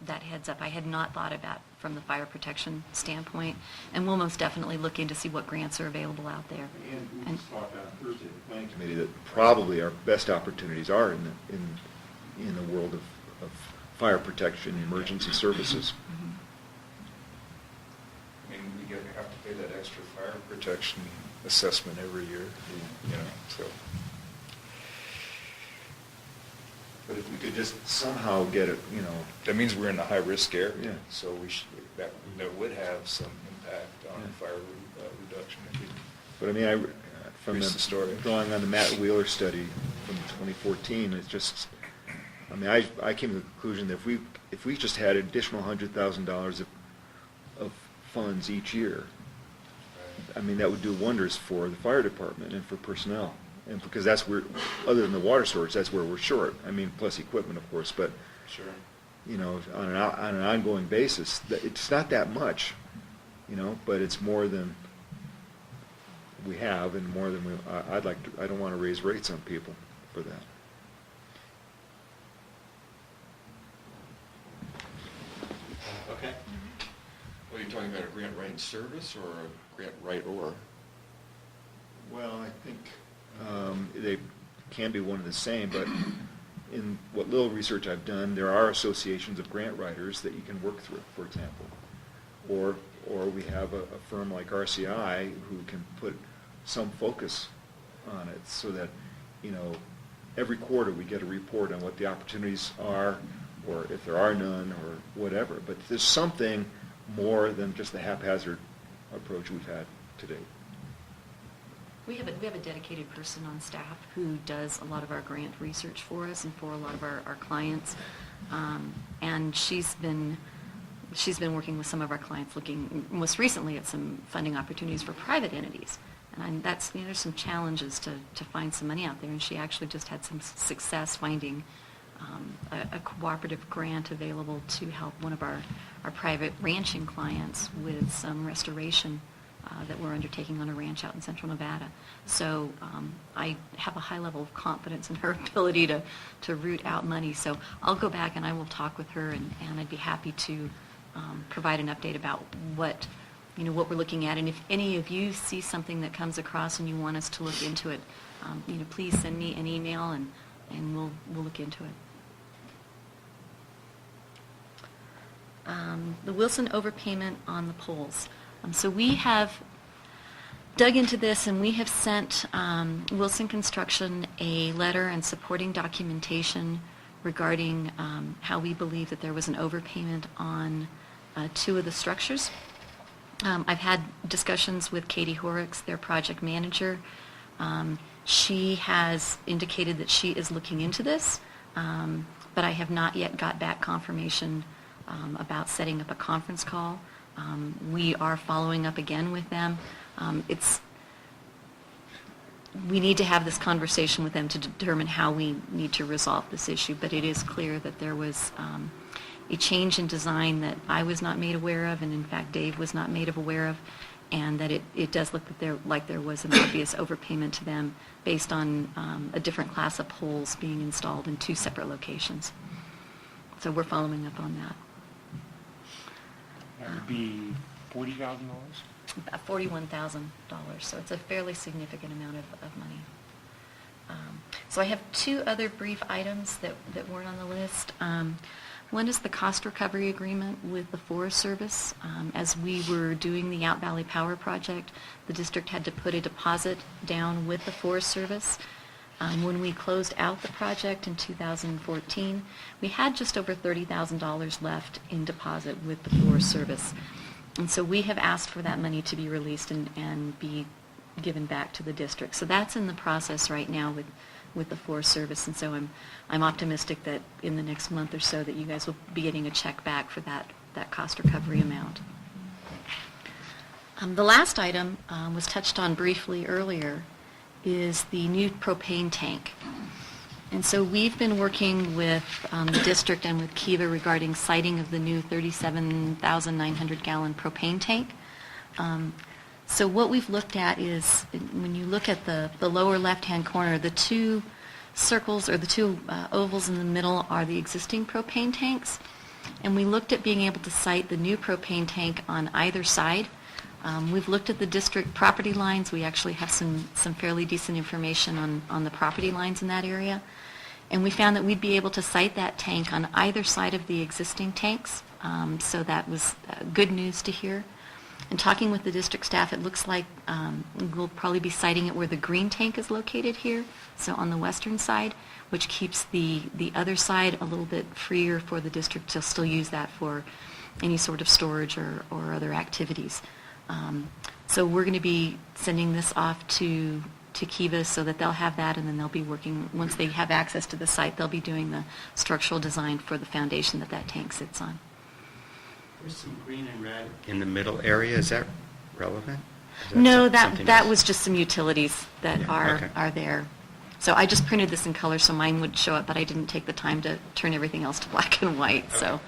heads up. I had not thought of that from the fire protection standpoint, and we'll most definitely look into see what grants are available out there. And we just talked on Thursday at the planning committee that probably our best opportunities are in the world of fire protection, emergency services. Mm-hmm. We have to pay that extra fire protection assessment every year, so. But if we could just somehow get it, That means we're in a high-risk area. Yeah. So that would have some impact on Yeah. fire reduction. But from Increase the story. drawing on the Matt Wheeler study from 2014, it's just, I came to the conclusion that if we just had additional $100,000 of funds each year, that would do wonders for the fire department and for personnel. And because that's where, other than the water storage, that's where we're short. Plus equipment, of course, but Sure. on an ongoing basis, it's not that much, but it's more than we have and more than I don't want to raise rates on people for that. Okay. Well, are you talking about a grant writing service or a grant write-or? Well, I think they can be one and the same, but in what little research I've done, there are associations of grant writers that you can work through, for example. Or we have a firm like RCI who can put some focus on it so that, every quarter we get a report on what the opportunities are, or if there are none, or whatever. But there's something more than just the haphazard approach we've had to date. We have a dedicated person on staff who does a lot of our grant research for us and for a lot of our clients. And she's been working with some of our clients, looking most recently at some funding opportunities for private entities. And there's some challenges to find some money out there. And she actually just had some success finding a cooperative grant available to help one of our private ranching clients with some restoration that we're undertaking on a ranch out in central Nevada. So I have a high level of confidence in her ability to root out money. So I'll go back and I will talk with her, and I'd be happy to provide an update about what we're looking at. And if any of you see something that comes across and you want us to look into it, please send me an email and we'll look into it. The Wilson overpayment on the poles. So we have dug into this, and we have sent Wilson Construction a letter and supporting documentation regarding how we believe that there was an overpayment on 2 of the structures. I've had discussions with Katie Horrocks, their project manager. She has indicated that she is looking into this, but I have not yet got back confirmation about setting up a conference call. We are following up again with them. We need to have this conversation with them to determine how we need to resolve this issue, but it is clear that there was a change in design that I was not made aware of, and in fact Dave was not made aware of, and that it does look like there was an obvious overpayment to them based on a different class of poles being installed in 2 separate locations. So we're following up on that. That would be $40,000? About $41,000, so it's a fairly significant amount of money. So I have 2 other brief items that weren't on the list. One is the cost recovery agreement with the Forest Service. As we were doing the Out Valley Power Project, the district had to put a deposit down with the Forest Service. When we closed out the project in 2014, we had just over $30,000 left in deposit with the Forest Service. And so we have asked for that money to be released and be given back to the district. So that's in the process right now with the Forest Service. And so I'm optimistic that in the next month or so that you guys will be getting a check back for that cost recovery amount. The last item was touched on briefly earlier, is the new propane tank. And so we've been working with the district and with Kiva regarding siting of the new 37,900 gallon propane tank. So what we've looked at is, when you look at the lower left-hand corner, the 2 circles or the 2 ovals in the middle are the existing propane tanks. And we looked at being able to site the new propane tank on either side. We've looked at the district property lines. We actually have some fairly decent information on the property lines in that area. And we found that we'd be able to site that tank on either side of the existing tanks. So that was good news to hear. And talking with the district staff, it looks like we'll probably be siting it where the green tank is located here, so on the western side, which keeps the other side a little bit freer for the district to still use that for any sort of storage or other activities. So we're going to be sending this off to Kiva so that they'll have that, and then they'll be working, once they have access to the site, they'll be doing the structural design for the foundation that tank sits on. There's some green and red in the middle area. Is that relevant? Is No, something that else? was just some utilities that are there. So I just printed this in color so mine would show up, but I didn't take the time to turn everything else to black and white. Okay. So,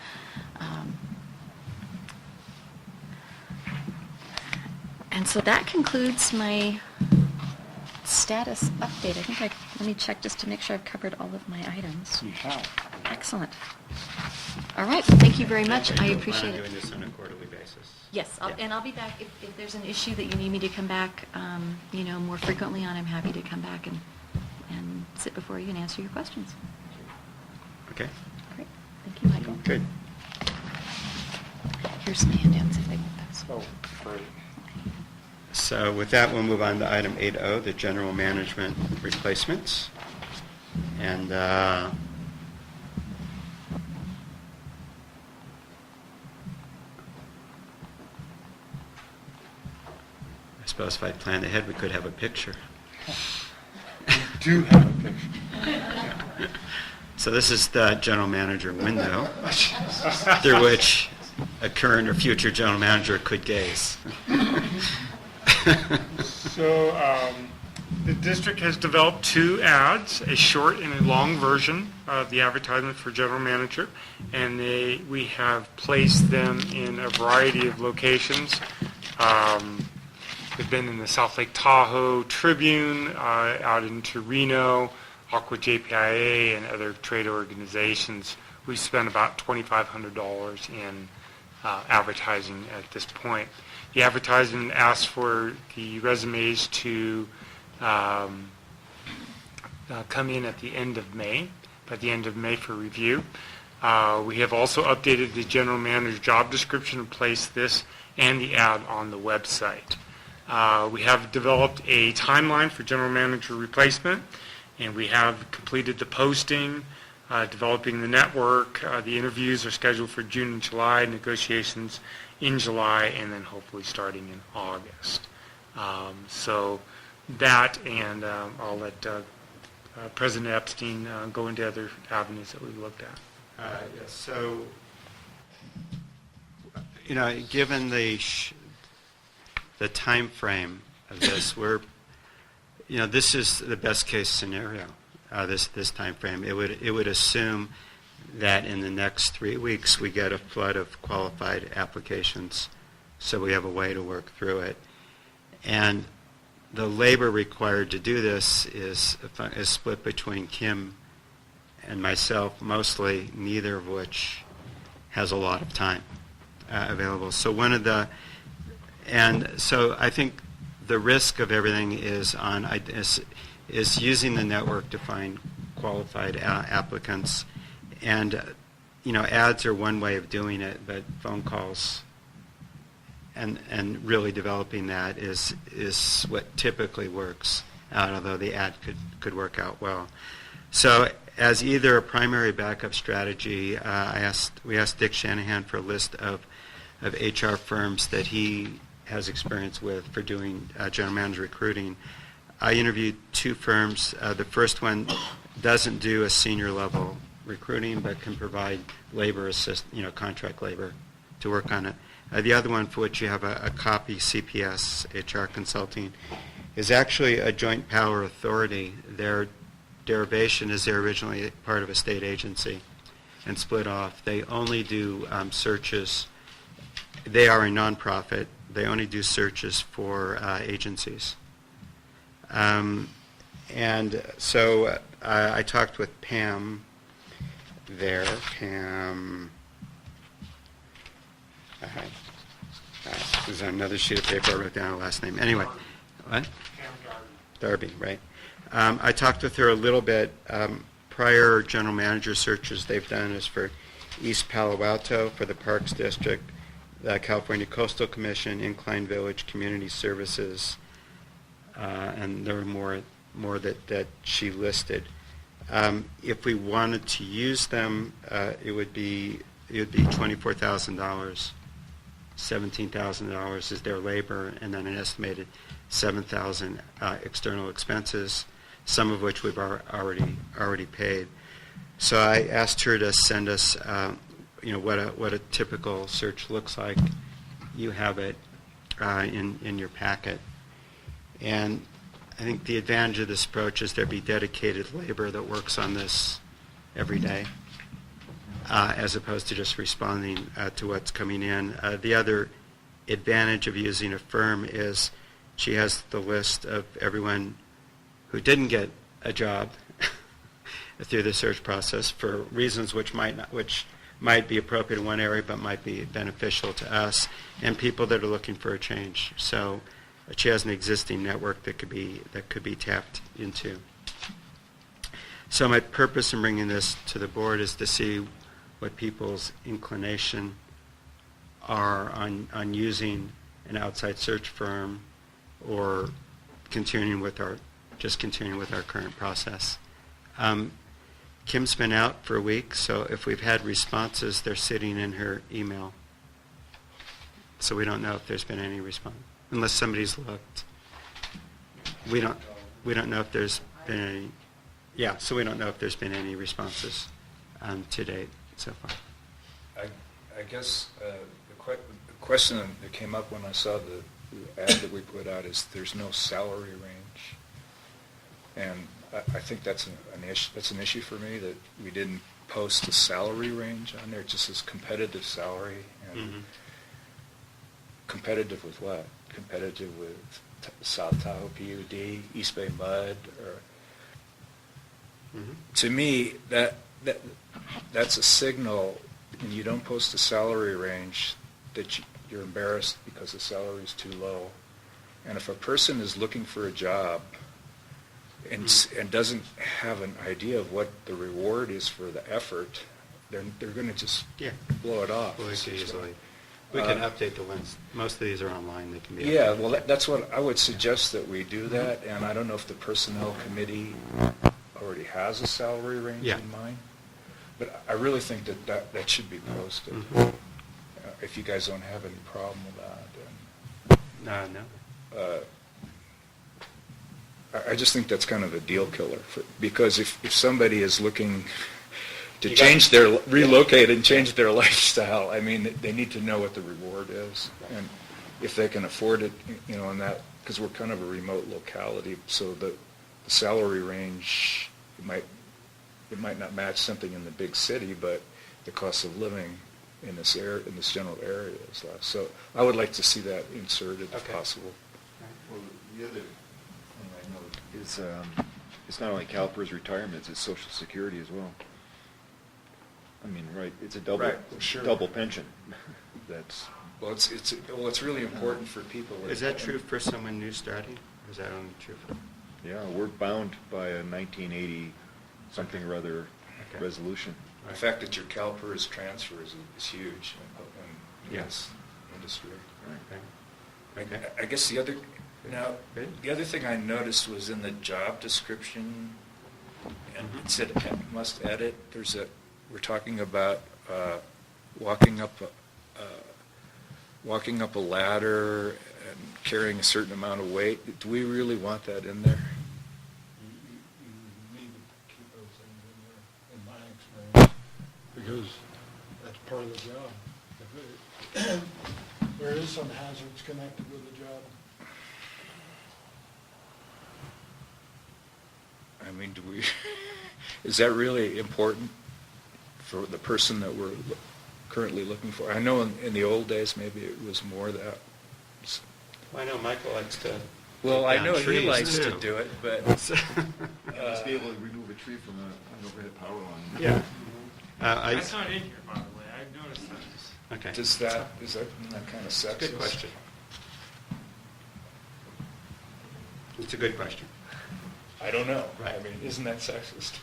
and so that concludes my status update. I think let me check just to make sure I've covered all of my items. You have. Excellent. All right, well, thank you very much. I Do you appreciate plan on it. doing this on a quarterly basis? Yes, Yeah. and I'll be back if there's an issue that you need me to come back, more frequently on. I'm happy to come back and sit before you and answer your questions. Okay, Great, thank you, Michael. good. Here's some handouts if they want those. Oh, great. So with that, we'll move on to item 8O, the general management replacements. And I suppose if I planned ahead, we could have a picture. Do have a picture. So this is the general manager window through which a current or future general manager could gaze. So the district has developed 2 ads, a short and a long version of the advertisement for general manager, and we have placed them in a variety of locations. They've been in the South Lake Tahoe Tribune, out in Torino, Aqua JPIA, and other trade organizations. We spent about $2,500 in advertising at this point. The advertisement asks for the resumes to come in at the end of May, by the end of May for review. We have also updated the general manager job description and placed this and the ad on the website. We have developed a timeline for general manager replacement, and we have completed the posting, developing the network. The interviews are scheduled for June and July, negotiations in July, and then hopefully starting in August. So that, and I'll let President Epstein go into other avenues that we've looked at. Yes, so, given the time frame of this, this is the best case scenario. This time frame, it would assume that in the next 3 weeks we get a flood of qualified applications, so we have a way to work through it. And the labor required to do this is split between Kim and myself, mostly, neither of which has a lot of time available. So so I think the risk of everything is using the network to find qualified applicants, and ads are one way of doing it, but phone calls and really developing that is what typically works out, although the ad could work out well. So as either a primary backup strategy, we asked Dick Shanahan for a list of HR firms that he has experience with for doing general manager recruiting. I interviewed 2 firms. The first one doesn't do a senior level recruiting, but can provide labor contract labor to work on it. The other one, for which you have a copy, CPS HR Consulting, is actually a joint power authority. Their derivation is they're originally part of a state agency and split off. They only do searches. They are a nonprofit. They only do searches for agencies. And so I talked with Pam there. Pam, there's another sheet of paper I wrote down her last name. Anyway, what? Darby, right. I talked with her a little bit. Prior general manager searches they've done is for East Palo Alto, for the Parks District, the California Coastal Commission, Incline Village Community Services, and there were more that she listed. If we wanted to use them, it would be $24,000. $17,000 is their labor, and then an estimated $7,000 external expenses, some of which we've already paid. So I asked her to send us, what a typical search looks like. You have it in your packet, and I think the advantage of this approach is there'd be dedicated labor that works on this every day, as opposed to just responding to what's coming in. The other advantage of using a firm is she has the list of everyone who didn't get a job through the search process for reasons which might be appropriate in one area but might be beneficial to us, and people that are looking for a change. So she has an existing network that could be tapped into. So my purpose in bringing this to the board is to see what people's inclination are on using an outside search firm, or continuing with our current process. Kim's been out for a week, so if we've had responses, they're sitting in her email. So we don't know if there's been any response, unless somebody's looked. We don't know if there's been any. Yeah, so we don't know if there's been any responses to date so far. I guess the question that came up when I saw the ad that we put out is there's no salary range. And I think that's an issue for me, that we didn't post a salary range on there. It just says competitive salary. And competitive with what? Competitive with South Tahoe PUD, East Bay Mud, or to me that's a signal when you don't post a salary range that you're embarrassed because the salary is too low. And if a person is looking for a job and doesn't have an idea of what the reward is for the effort, they're going to just blow it off. Easily. We can update the ones. Most of these are online. They can be updated. Yeah, well, that's what I would suggest, that we do that. And I don't know if the Personnel Committee already has a salary range in mind. But I really think that should be posted. If you guys don't have any problem with that. No. I just think that's kind of a deal killer, because if somebody is looking to relocate and change their lifestyle, I mean, they need to know what the reward is, and if they can afford it, and that, because we're kind of a remote locality, so the salary range, it might not match something in the big city, but the cost of living in this general area is less. So I would like to see that inserted if possible. Well, the other thing I know is it's not only CalPERS retirements, it's Social Security as well. I mean, right, it's a double pension. That's it's really important for people. Is that true for someone new starting, or is that only true for? Yeah, we're bound by a 1980 something or other resolution. The fact that your CalPERS transfer is huge in this industry. Okay. I guess the other thing I noticed was in the job description, and it said must edit. We're talking about walking up a ladder and carrying a certain amount of weight. Do we really want that in there? You need to keep those things in there, in my experience, because that's part of the job. There is some hazards connected with the job. I mean, is that really important for the person that we're currently looking for? I know in the old days, maybe it was more that. Well, I know Michael likes to. Well, I know he trees, likes too. to do it, but. Must be able to remove a tree from an overhead power line. Yeah. That's not in here, by the way. I noticed that. Okay. Is that kind of sexist? Good question. It's a good question. I don't know. Right. I mean, isn't that sexist?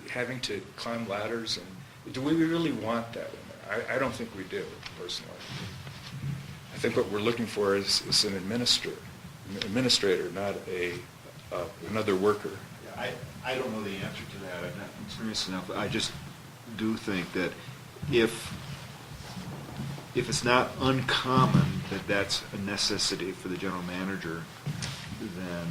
Having to climb ladders, and do we really want that in there? I don't think we do, personally. I think what we're looking for is an administrator, not another worker. Yeah, I don't know the answer to that. I'm not experienced enough. I just do think that if it's not uncommon that that's a necessity for the general manager, then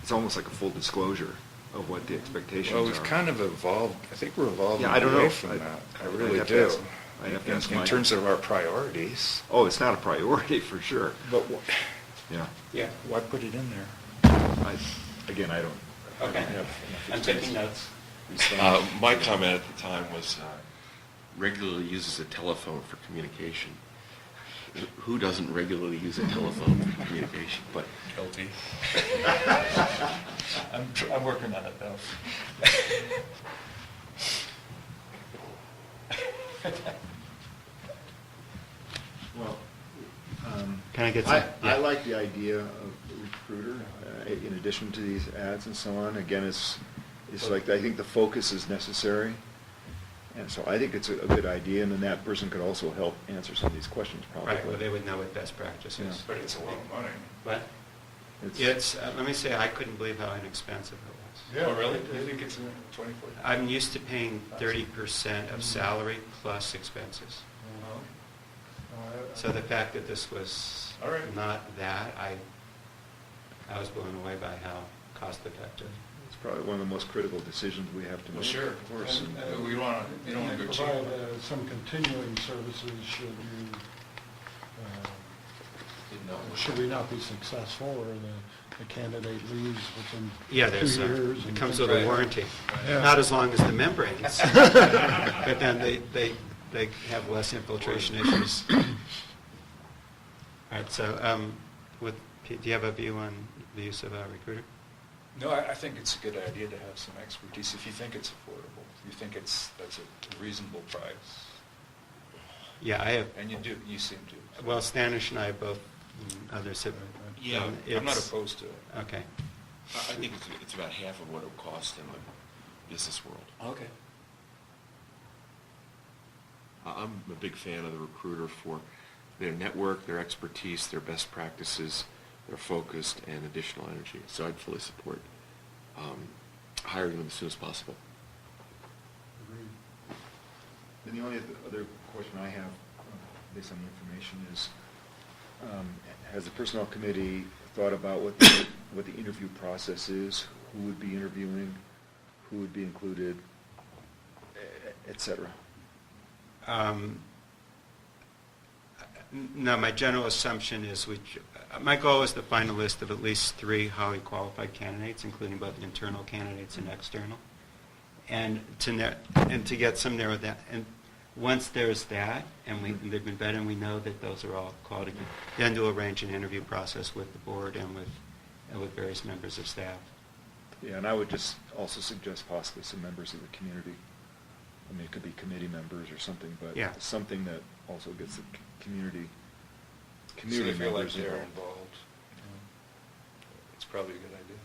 it's almost like a full disclosure of what the expectations are. Well, we've kind of evolved. I think we're evolving Yeah, I don't away know. from that. I I'd really have to do. ask- I'd have to ask In Mike. terms of our priorities. Oh, it's not a priority for sure. But Yeah. why put it in there? I don't Okay. have enough I'm taking notes. My comment at the time was regularly uses a telephone for communication. Who doesn't regularly use a telephone for communication? But Guilty. I'm working on it, though. Well, Can I get some? I like the idea of the recruiter, in addition to these ads and so on. Again, it's like, I think the focus is necessary. And so I think it's a good idea, and then that person could also help answer some of these questions probably. Right, well, they would know what best practice Yeah. is. But it's a lot of money. What? Yeah, it's, let me say, I couldn't believe how inexpensive it was. Oh, really? Do you think it's 24? I'm used to paying 30% of salary plus expenses. So the fact that this was All right. not that, I was blown away by how cost effective. It's probably one of the most critical decisions we have to make. Well, sure. Of course. And we want to, you don't want to go cheap. Provide some continuing services should we not be successful, or the candidate leaves within Yeah, 2 there's, years. it and comes things with a like warranty. Yeah. Not as long as the membranes, but then they have less infiltration issues. All right, so do you have a view on the use of a recruiter? No, I think it's a good idea to have some expertise if you think it's affordable, if you think that's a reasonable price. Yeah, I have. And you seem to. Well, Stanish and I both, others have. Yeah, done- I'm not it's- opposed to it. Okay. I think it's about half of what it would cost in the business world. Okay. I'm a big fan of the recruiter for their network, their expertise, their best practices, their focused and additional energy. So I'd fully support hiring them as soon as possible. And the only other question I have, based on the information, is has the Personnel Committee thought about what the interview process is, who would be interviewing, who would be included, et cetera? No, my general assumption is my goal is to find a list of at least 3 highly qualified candidates, including both internal candidates and external, and to get some narrow that. And once there's that, and they've been vetted, and we know that those are all quality, then to arrange an interview process with the board and with various members of staff. Yeah, and I would just also suggest possibly some members of the community. I mean, it could be committee members or something, but Yeah. something that also gets the community So you feel like members they're involved. involved. It's probably a good idea.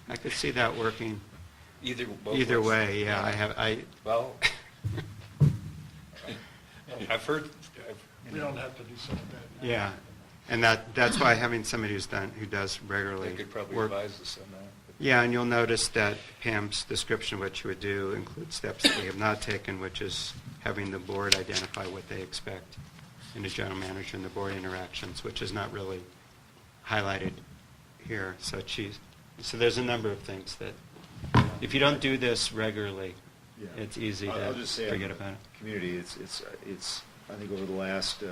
I could see that working Either way. ways. Yeah, Well, I've heard. We don't have to do some of that. Yeah, and that's why having somebody who does regularly They could probably work. advise us on that. Yeah, and you'll notice that Pam's description of what you would do includes steps that we have not taken, which is having the board identify what they expect in the general manager and the board interactions, which is not really highlighted here. So there's a number of things that, if you don't do this regularly, Yeah. it's easy I'll to just say forget on the about it. Community, it's, I think over the last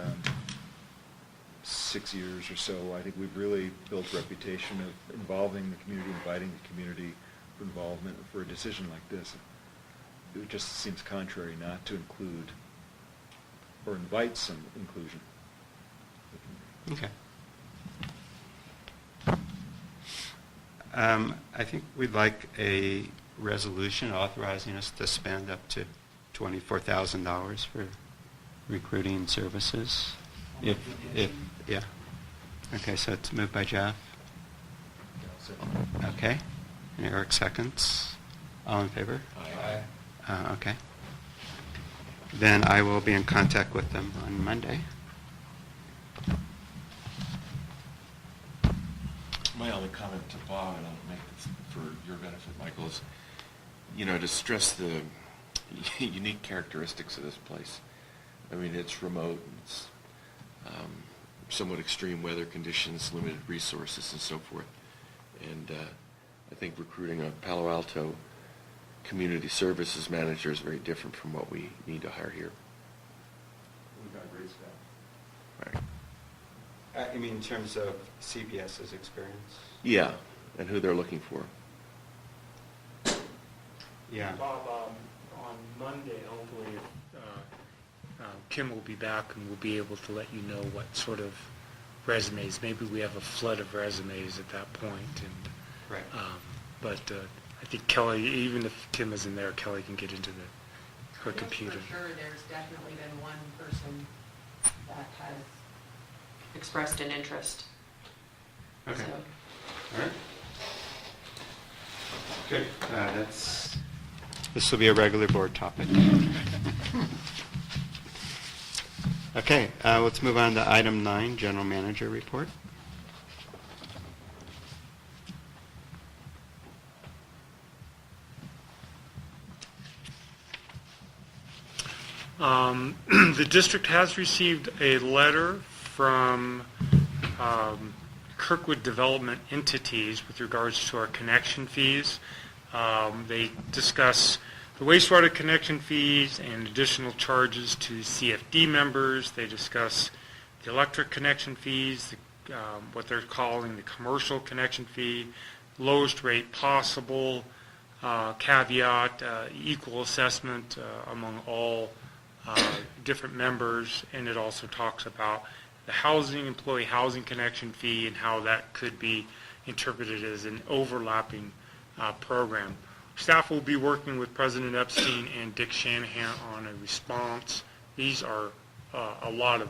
6 years or so, I think we've really built a reputation of involving the community, inviting the community for involvement for a decision like this. It just seems contrary not to include or invite some inclusion. Okay. I think we'd like a resolution authorizing us to spend up to $24,000 for recruiting services. Yeah. Okay, so it's moved by Jeff. Okay. And Eric seconds. All in favor? Aye. Okay. Then I will be in contact with them on Monday. My only comment to Bob, and I'll make this for your benefit, Michael, is, to stress the unique characteristics of this place. I mean, it's remote, it's somewhat extreme weather conditions, limited resources, and so forth. And I think recruiting a Palo Alto community services manager is very different from what we need to hire here. We've got great staff. Right. You mean in terms of CPS's experience? Yeah, and who they're looking for. Yeah. Bob, on Monday, hopefully, Kim will be back and we'll be able to let you know what sort of resumes. Maybe we have a flood of resumes at that point. And, Right. but I think Kelly, even if Kim isn't there, Kelly can get into her computer. For sure, there's definitely been one person that has expressed an interest. Okay. So, All right. Good. This will be a regular board topic. Okay, let's move on to item 9, General Manager Report. The district has received a letter from Kirkwood Development entities with regards to our connection fees. They discuss the wastewater connection fees and additional charges to CFD members. They discuss the electric connection fees, what they're calling the commercial connection fee, lowest rate possible, caveat, equal assessment among all different members, and it also talks about the employee housing connection fee and how that could be interpreted as an overlapping program. Staff will be working with President Epstein and Dick Shanahan on a response. These are a lot of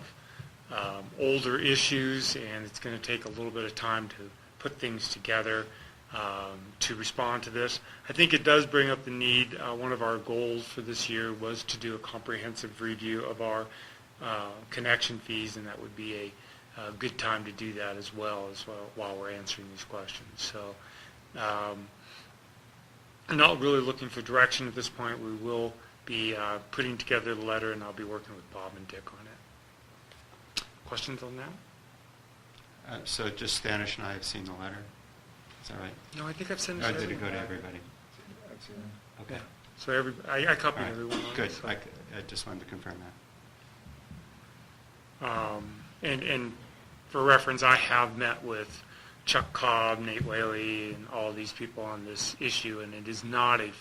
older issues, and it's going to take a little bit of time to put things together to respond to this. I think it does bring up the need. One of our goals for this year was to do a comprehensive review of our connection fees, and that would be a good time to do that as well while we're answering these questions. So I'm not really looking for direction at this point. We will be putting together the letter, and I'll be working with Bob and Dick on it. Questions on that? So just Stanish and I have seen the letter. Is that right? No, I think I've sent it Or to did it everyone. go to everybody? Okay. So I copied All right. everyone on it. Good. so. I just wanted to confirm that. And for reference, I have met with Chuck Cobb, Nate Whaley, and all these people on this issue, and it is not a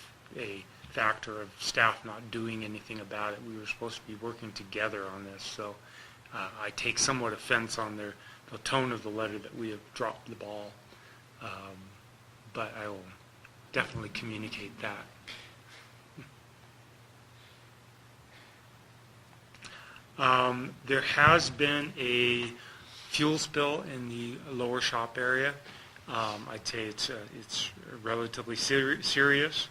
factor of staff not doing anything about it. We were supposed to be working together on this, so I take somewhat offense on the tone of the letter that we have dropped the ball, but I will definitely communicate that. There has been a fuel spill in the lower shop area. I'd say it's relatively serious.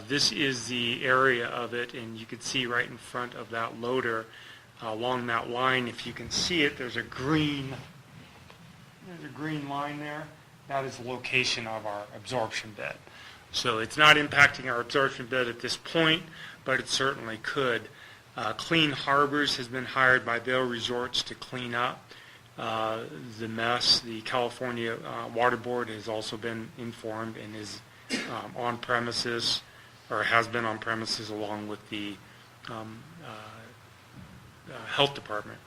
This is the area of it, and you can see right in front of that loader along that line. If you can see it, there's a green line there. That is the location of our absorption bed. So it's not impacting our absorption bed at this point, but it certainly could. Clean Harbors has been hired by Vail Resorts to clean up the mess. The California Water Board has also been informed and is on premises, or has been on premises along with the health department.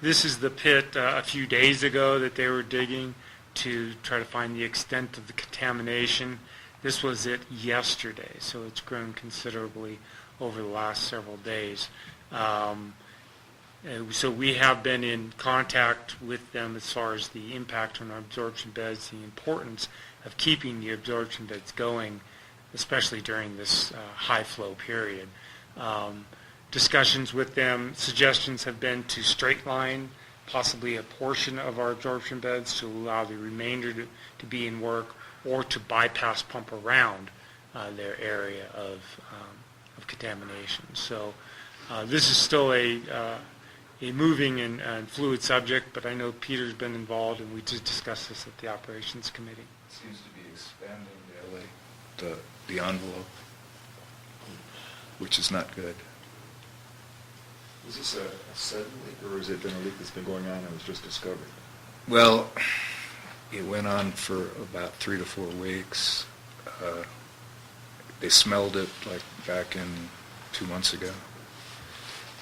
This is the pit a few days ago that they were digging to try to find the extent of the contamination. This was it yesterday, so it's grown considerably over the last several days. So we have been in contact with them as far as the impact on our absorption beds, the importance of keeping the absorption beds going, especially during this high flow period. Discussions with them, suggestions have been to straight line possibly a portion of our absorption beds to allow the remainder to be in work, or to bypass pump around their area of contamination. So this is still a moving and fluid subject, but I know Peter's been involved, and we did discuss this at the operations committee. It seems to be expanding the envelope, which is not good. Is this a sudden leak, or has it been a leak that's been going on and was just discovered? Well, it went on for about 3 to 4 weeks. They smelled it like back in 2 months ago,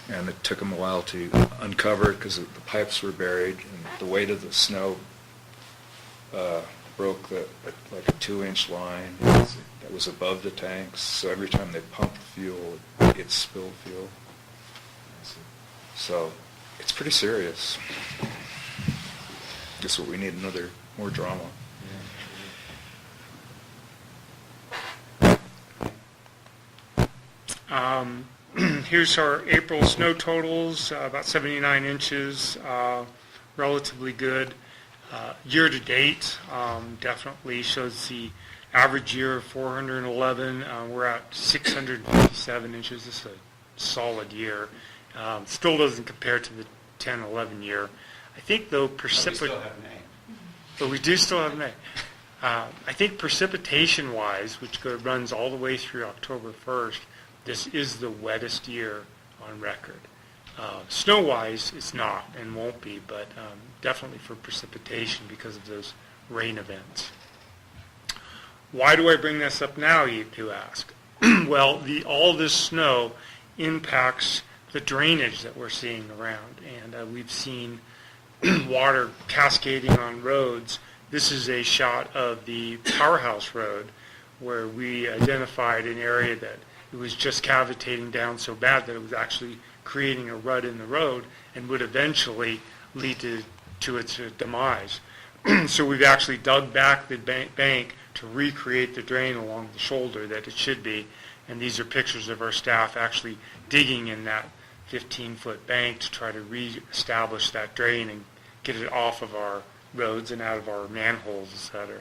and it took them a while to uncover it because the pipes were buried, and the weight of the snow broke like a 2-inch line that was above the tanks. So every time they pumped fuel, it spilled fuel. So it's pretty serious. Guess what we need, more drama. Here's our April snow totals, about 79 inches, relatively good. Year to date, definitely shows the Average year of 411. We're at 657 inches. This is a solid year. Still doesn't compare to the 10-11 year. I think though But we still precipitation. have May. But we do still have May. I think precipitation-wise, which runs all the way through October 1st, this is the wettest year on record. Snow-wise, it's not and won't be, but definitely for precipitation because of those rain events. Why do I bring this up now, you ask? Well, all this snow impacts the drainage that we're seeing around, and we've seen water cascading on roads. This is a shot of the Powerhouse Road where we identified an area that it was just cavitating down so bad that it was actually creating a rut in the road and would eventually lead to its demise. So we've actually dug back the bank to recreate the drain along the shoulder that it should be, and these are pictures of our staff actually digging in that 15-foot bank to try to reestablish that drain and get it off of our roads and out of our manholes, etc.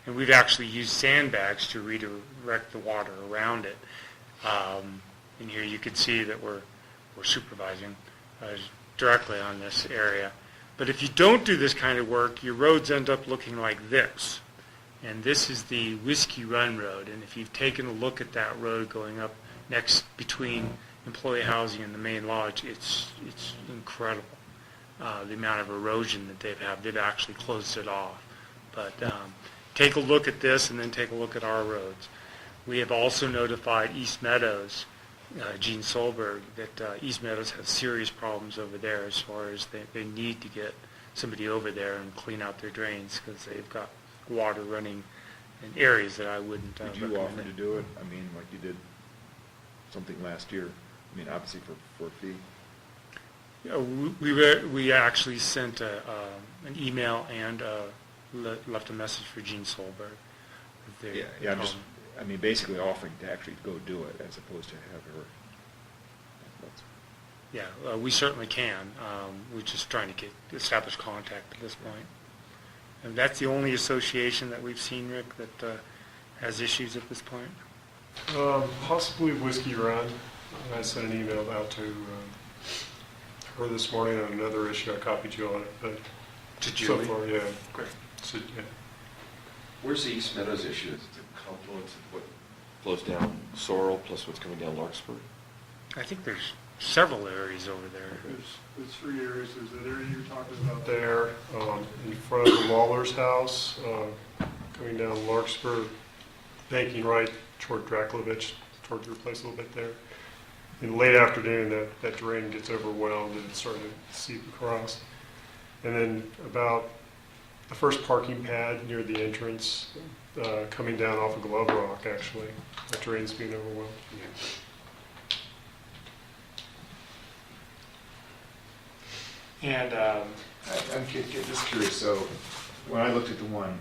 And we've actually used sandbags to redirect the water around it. And here you can see that we're supervising directly on this area. But if you don't do this kind of work, your roads end up looking like this. And this is the Whiskey Run Road. And if you've taken a look at that road going up next between employee housing and the main lodge, it's incredible. The amount of erosion that they've actually closed it off. But take a look at this and then take a look at our roads. We have also notified East Meadows, Gene Solberg, that East Meadows has serious problems over there as far as they need to get somebody over there and clean out their drains because they've got water running in areas that I wouldn't Did you recommend. offer to do it? I mean, like you did something last year. I mean, obviously for a fee. We actually sent an email and left a message for Gene Solberg. Yeah, I'm just, I mean, basically offering to actually go do it as opposed to have her. Yeah, we certainly can. We're just trying to establish contact at this point. And that's the only association that we've seen, Rick, that has issues at this point. Possibly Whiskey Run. I sent an email out to her this morning on another issue. I copied you on it, but To so Julie? far, yeah. Great. So, yeah. Where's the East Meadows issue? Is it the confluence of what flows down Sorrel plus what's coming down Larkspur? I think there's several areas over there. There's three areas. There's that area you're talking about there, in front of the Lawler's house, coming down Larkspur, banking right toward Drakulovich, toward your place a little bit there. In late afternoon, that drain gets overwhelmed and it's starting to seep across. And then about the first parking pad near the entrance, coming down off of Glove Rock, actually, that drain's being overwhelmed. And I'm just curious, so when I looked at the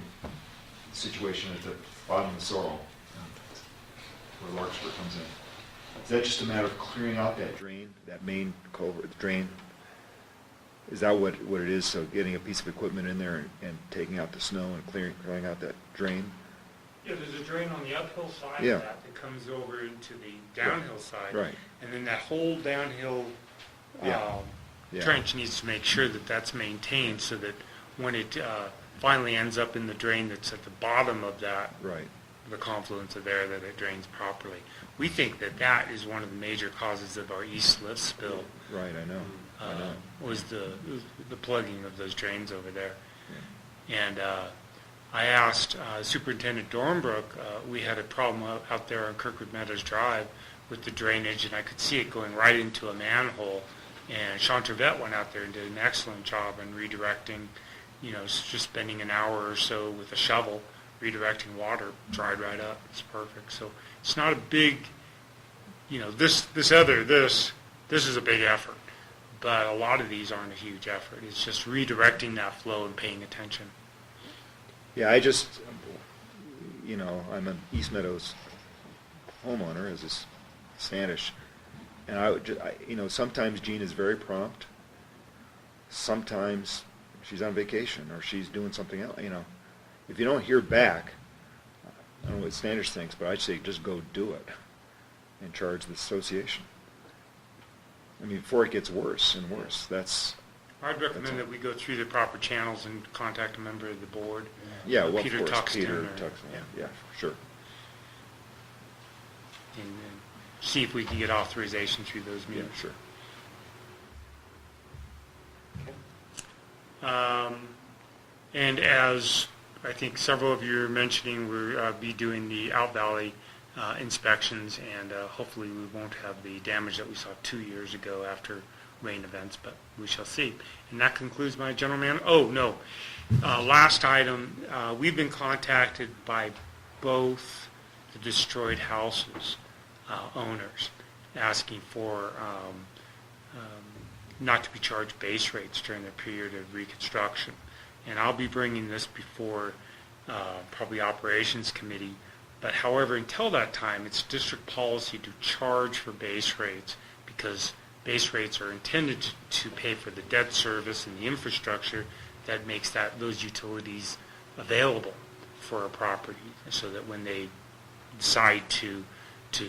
situation at the bottom of the Sorrel, where Larkspur comes in, is that just a matter of clearing out that drain, that main culvert drain? Is that what it is? So getting a piece of equipment in there and taking out the snow and clearing out that drain? yeah, there's a drain on the uphill side Yeah. of that comes over into the downhill side. Right. And then that whole downhill Yeah. Yeah. trench needs to make sure that that's maintained so that when it finally ends up in the drain that's at the bottom of that, Right. the confluence of there, that it drains properly. We think that that is one of the major causes of our East Lift spill, Right, I know. I know. was the plugging of those drains over there. And I asked Superintendent Dornbrook, we had a problem out there on Kirkwood Meadows Drive with the drainage, and I could see it going right into a manhole. And Sean Trevette went out there and did an excellent job in redirecting, just spending an hour or so with a shovel, redirecting water, dried right up. It's perfect. So it's not a big, this is a big effort. But a lot of these aren't a huge effort. It's just redirecting that flow and paying attention. Yeah, I just, I'm an East Meadows homeowner, as is Standish, and I would just, sometimes Jean is very prompt. Sometimes she's on vacation or she's doing something else. If you don't hear back, I don't know what Standish thinks, but I'd say just go do it and charge the association. I mean, before it gets worse and worse, that's, I'd recommend that we go through the proper channels and contact a member of the board. yeah, well, of Peter course, Tuxton Peter or- Tuxton, yeah. yeah, sure. And see if we can get authorization through those Yeah, meetings. sure. And as I think several of you are mentioning, we'll be doing the Out Valley inspections, and hopefully we won't have the damage that we saw 2 years ago after rain events, but we shall see. And that concludes my general man. Oh, no. Last item, we've been contacted by both the destroyed houses owners asking for not to be charged base rates during the period of reconstruction. And I'll be bringing this before probably Operations Committee. But however, until that time, it's district policy to charge for base rates because base rates are intended to pay for the debt service and the infrastructure that makes those utilities available for a property, so that when they decide to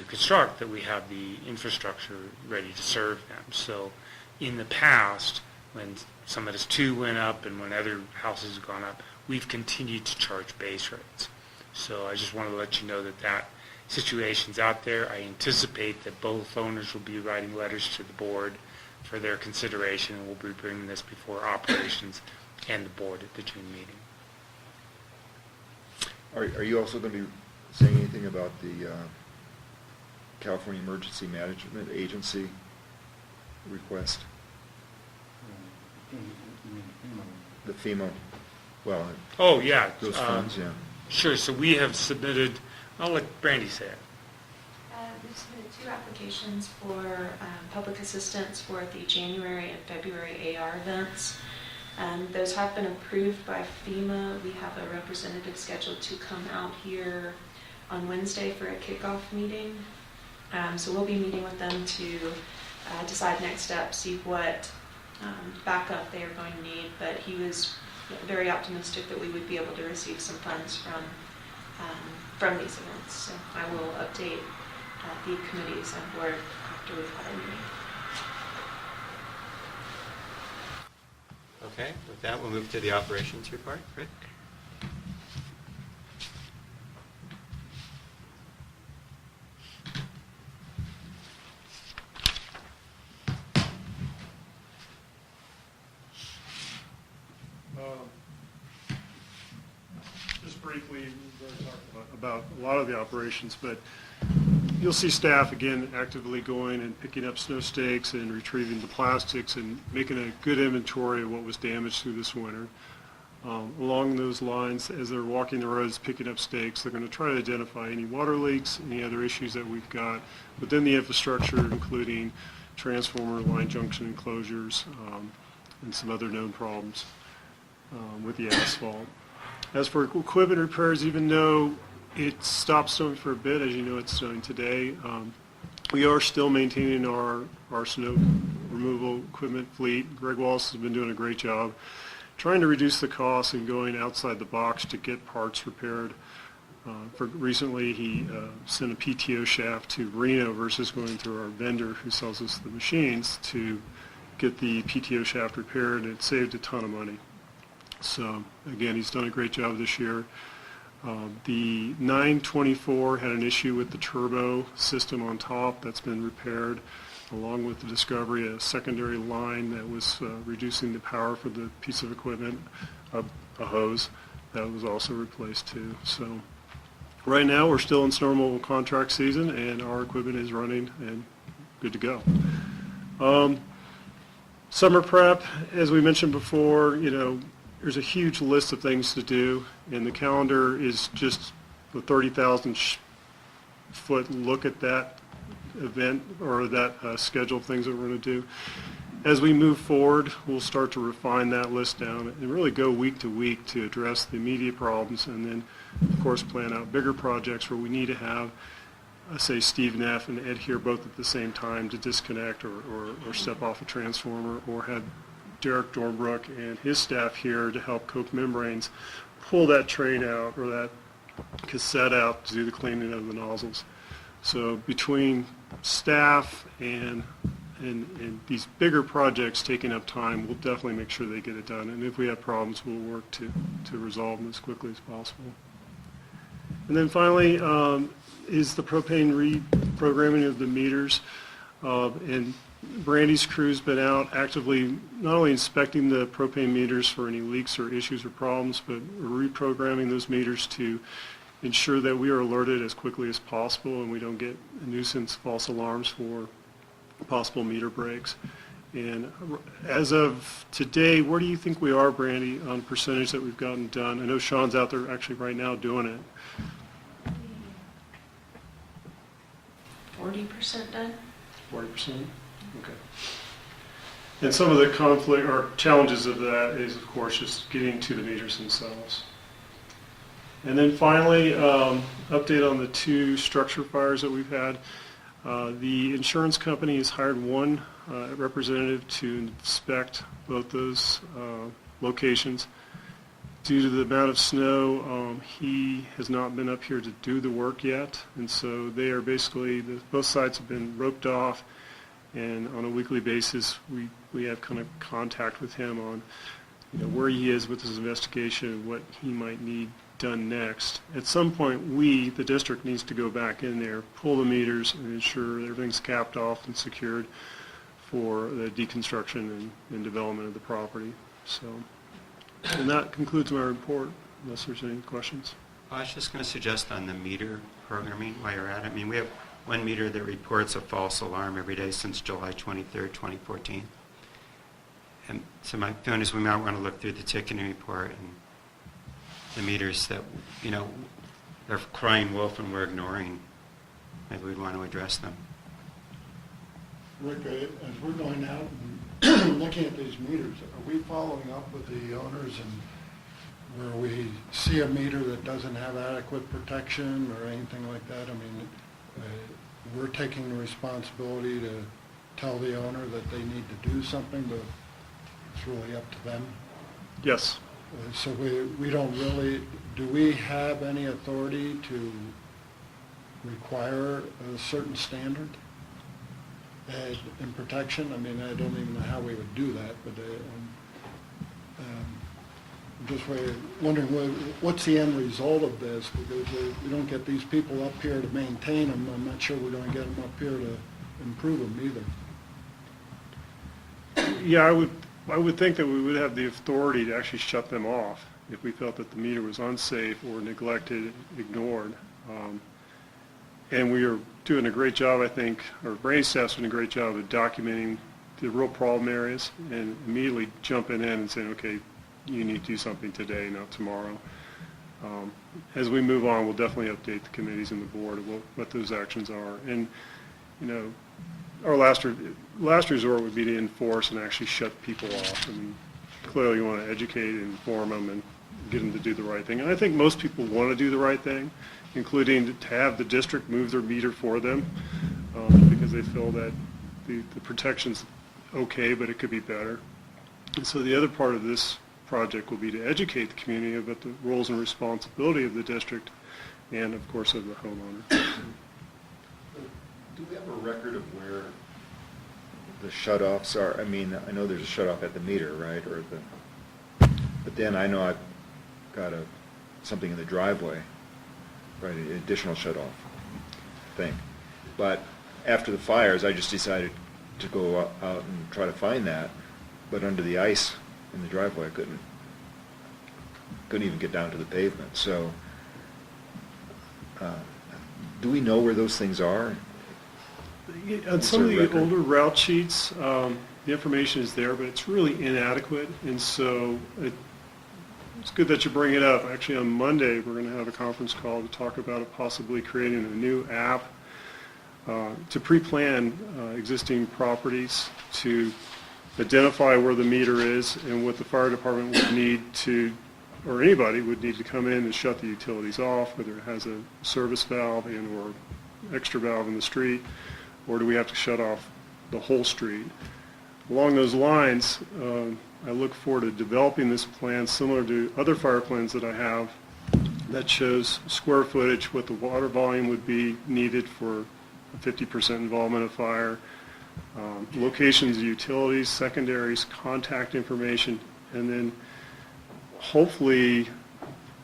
construct, that we have the infrastructure ready to serve them. So in the past, when some of this 2 went up and when other houses have gone up, we've continued to charge base rates. So I just wanted to let you know that situation's out there. I anticipate that both owners will be writing letters to the board for their consideration, and we'll be bringing this before operations and the board at the June meeting. Are you also going to be saying anything about the California Emergency Management Agency request? The FEMA, well, Oh, yeah. those funds, yeah. Sure, so we have submitted, I'll let Brandy say it. We've submitted 2 applications for public assistance for the January and February AR events. Those have been approved by FEMA. We have a representative scheduled to come out here on Wednesday for a kickoff meeting. So we'll be meeting with them to decide next steps, see what backup they are going to need. But he was very optimistic that we would be able to receive some funds from these events. So I will update the committees and board after we've had a meeting. Okay, with that, we'll move to the operations report. Rick? Just briefly, we're going to talk about a lot of the operations, but you'll see staff again actively going and picking up snow stakes and retrieving the plastics and making a good inventory of what was damaged through this winter. Along those lines, as they're walking the roads picking up stakes, they're going to try to identify any water leaks, any other issues that we've got within the infrastructure, including transformer, line junction enclosures, and some other known problems with the asphalt. As for equipment repairs, even though it stopped snowing for a bit, as you know it's snowing today, we are still maintaining our snow removal equipment fleet. Greg Wallace has been doing a great job trying to reduce the costs and going outside the box to get parts repaired. Recently, he sent a PTO shaft to Reno versus going through our vendor who sells us the machines to get the PTO shaft repaired, and it saved a ton of money. So, again, he's done a great job this year. The 924 had an issue with the turbo system on top. That's been repaired, along with the discovery of a secondary line that was reducing the power for the piece of equipment, a hose. That was also replaced too. So right now we're still in snow removal contract season, and our equipment is running and good to go. Summer prep, as we mentioned before, there's a huge list of things to do, and the calendar is just a 30,000 foot look at that event or that schedule of things that we're going to do. As we move forward, we'll start to refine that list down and really go week to week to address the immediate problems, and then, of course, plan out bigger projects where we need to have, say, Steve Neff and Ed here both at the same time to disconnect or step off a transformer, or have Derek Dornbrook and his staff here to help Coke Membranes pull that train out or that cassette out to do the cleaning of the nozzles. So between staff and these bigger projects taking up time, we'll definitely make sure they get it done. And if we have problems, we'll work to resolve them as quickly as possible. And then finally, is the propane reprogramming of the meters. And Brandy's crew's been out actively not only inspecting the propane meters for any leaks or issues or problems, but reprogramming those meters to ensure that we are alerted as quickly as possible and we don't get a nuisance false alarms for possible meter breaks. And as of today, where do you think we are, Brandy, on percentage that we've gotten done? I know Sean's out there actually right now doing it. 40% done? 40%? Okay. And some of the conflict or challenges of that is, of course, just getting to the meters themselves. And then finally, update on the 2 structure fires that we've had. The insurance company has hired one representative to inspect both those locations. Due to the amount of snow, he has not been up here to do the work yet, and so they are basically, both sites have been roped off, and on a weekly basis, we have kind of contact with him on where he is with his investigation and what he might need done next. At some point, the district, needs to go back in there, pull the meters, and ensure that everything's capped off and secured for the deconstruction and development of the property. So, and that concludes my report, unless there's any questions. I was just going to suggest on the meter programming while you're at it. I mean, we have one meter that reports a false alarm every day since July 23rd, 2014. And so my feeling is we might want to look through the ticketing report and the meters that, they're crying wolf and we're ignoring. Maybe we'd want to address them. Rick, as we're going out and looking at these meters, are we following up with the owners and where we see a meter that doesn't have adequate protection or anything like that? I mean, we're taking the responsibility to tell the owner that they need to do something, but it's really up to them. Yes. So we don't really, do we have any authority to require a certain standard in protection? I mean, I don't even know how we would do that, but I'm just wondering what's the end result of this, because we don't get these people up here to maintain them. I'm not sure we're going to get them up here to improve them either. Yeah, I would think that we would have the authority to actually shut them off if we felt that the meter was unsafe or neglected, ignored. And we are doing a great job, I think, or Brandy's staff's doing a great job of documenting the real problem areas and immediately jumping in and saying, okay, you need to do something today, not tomorrow. As we move on, we'll definitely update the committees and the board of what those actions are. And, our last resort would be to enforce and actually shut people off. I mean, clearly you want to educate and inform them and get them to do the right thing. And I think most people want to do the right thing, including to have the district move their meter for them because they feel that the protection's okay, but it could be better. And so the other part of this project will be to educate the community about the roles and responsibility of the district and, of course, of the homeowner. Do we have a record of where the shutoffs are? I mean, I know there's a shutoff at the meter, right? But then I know I've got something in the driveway, right? An additional shutoff thing. But after the fires, I just decided to go out and try to find that. But under the ice in the driveway, I couldn't even get down to the pavement. So, do we know where those things are? On some of the older route sheets, the information is there, but it's really inadequate, and so it's good that you bring it up. Actually, on Monday, we're going to have a conference call to talk about possibly creating a new app to pre-plan existing properties to identify where the meter is and what the fire department would need to, or anybody would need to come in and shut the utilities off, whether it has a service valve and or extra valve in the street, or do we have to shut off the whole street? Along those lines, I look forward to developing this plan similar to other fire plans that I have that shows square footage, what the water volume would be needed for a 50% involvement of fire, locations of utilities, secondaries, contact information, and then hopefully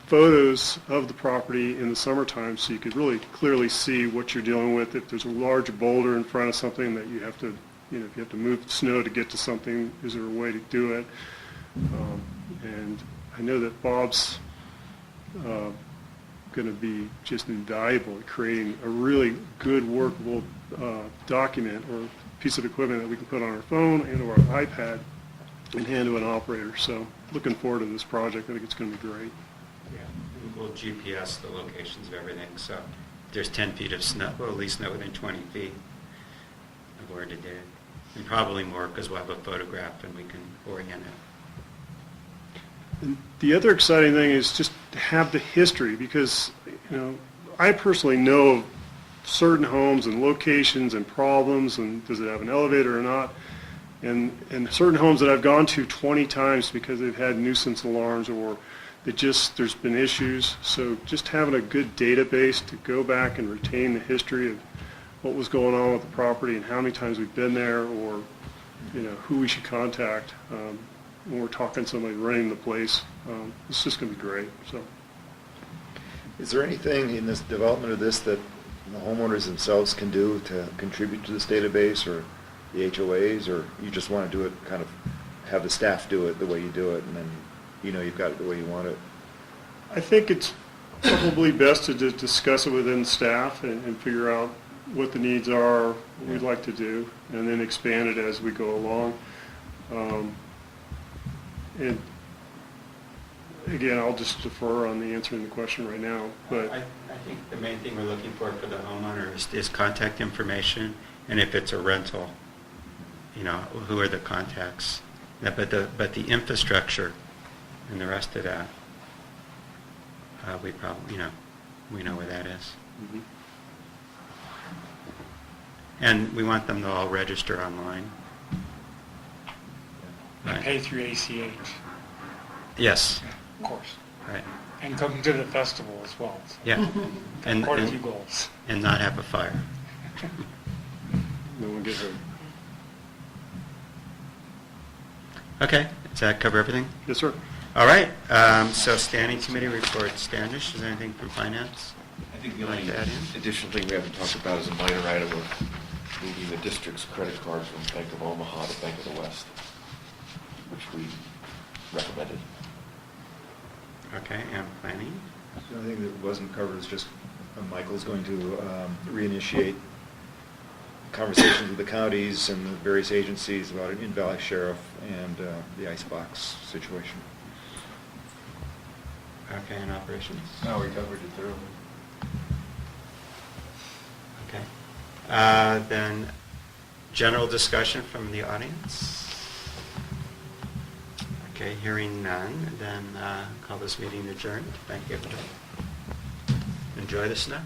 photos of the property in the summertime so you could really clearly see what you're dealing with. If there's a large boulder in front of something that you have to, if you have to move snow to get to something, is there a way to do it? And I know that Bob's going to be just invaluable at creating a really good workable document or piece of equipment that we can put on our phone and or our iPad and hand to an operator. So looking forward to this project. I think it's going to be great. Yeah, we'll GPS the locations of everything, so if there's 10 feet of snow, we'll at least know within 20 feet of where to dig. And probably more because we'll have a photograph and we can orient it. And the other exciting thing is just to have the history because, I personally know of certain homes and locations and problems and does it have an elevator or not. And certain homes that I've gone to 20 times because they've had nuisance alarms or there's been issues. So just having a good database to go back and retain the history of what was going on with the property and how many times we've been there or, who we should contact when we're talking to somebody running the place. It's just going to be great. So, Is there anything in this development of this that the homeowners themselves can do to contribute to this database or the HOAs, or you just want to do it, kind of have the staff do it the way you do it, and then you've got it the way you want it? I think it's probably best to just discuss it within staff and figure out what the needs are, what we'd like to do, and then expand it as we go along. And again, I'll just defer on the answering the question right now. But I think the main thing we're looking for the homeowner is contact information, and if it's a rental, who are the contacts. But the infrastructure and the rest of that, we probably, we know where that is. Mhm. And we want them to all register online. And Right. pay through ACH, Yes, of course. right. And come to the festival as well. So Yeah. And, quite a few and, goals. and not have a fire. no one get hurt. Okay, does that cover everything? Yes, sir. All right, so standing committee report. Standish, is there anything from finance? I think the You'd like only to add in? additional thing we haven't talked about is a minor item of moving the district's credit cards from Bank of Omaha to Bank of the West, which we recommended. Okay, and planning? The only thing that wasn't covered is just Michael's going to reinitiate conversations with the counties and the various agencies about an in-valley sheriff and the icebox situation. Okay, and operations? No, we covered it thoroughly. Okay. Then, general discussion from the audience? Okay, hearing none, then call this meeting adjourned. Thank you. Enjoy the snow.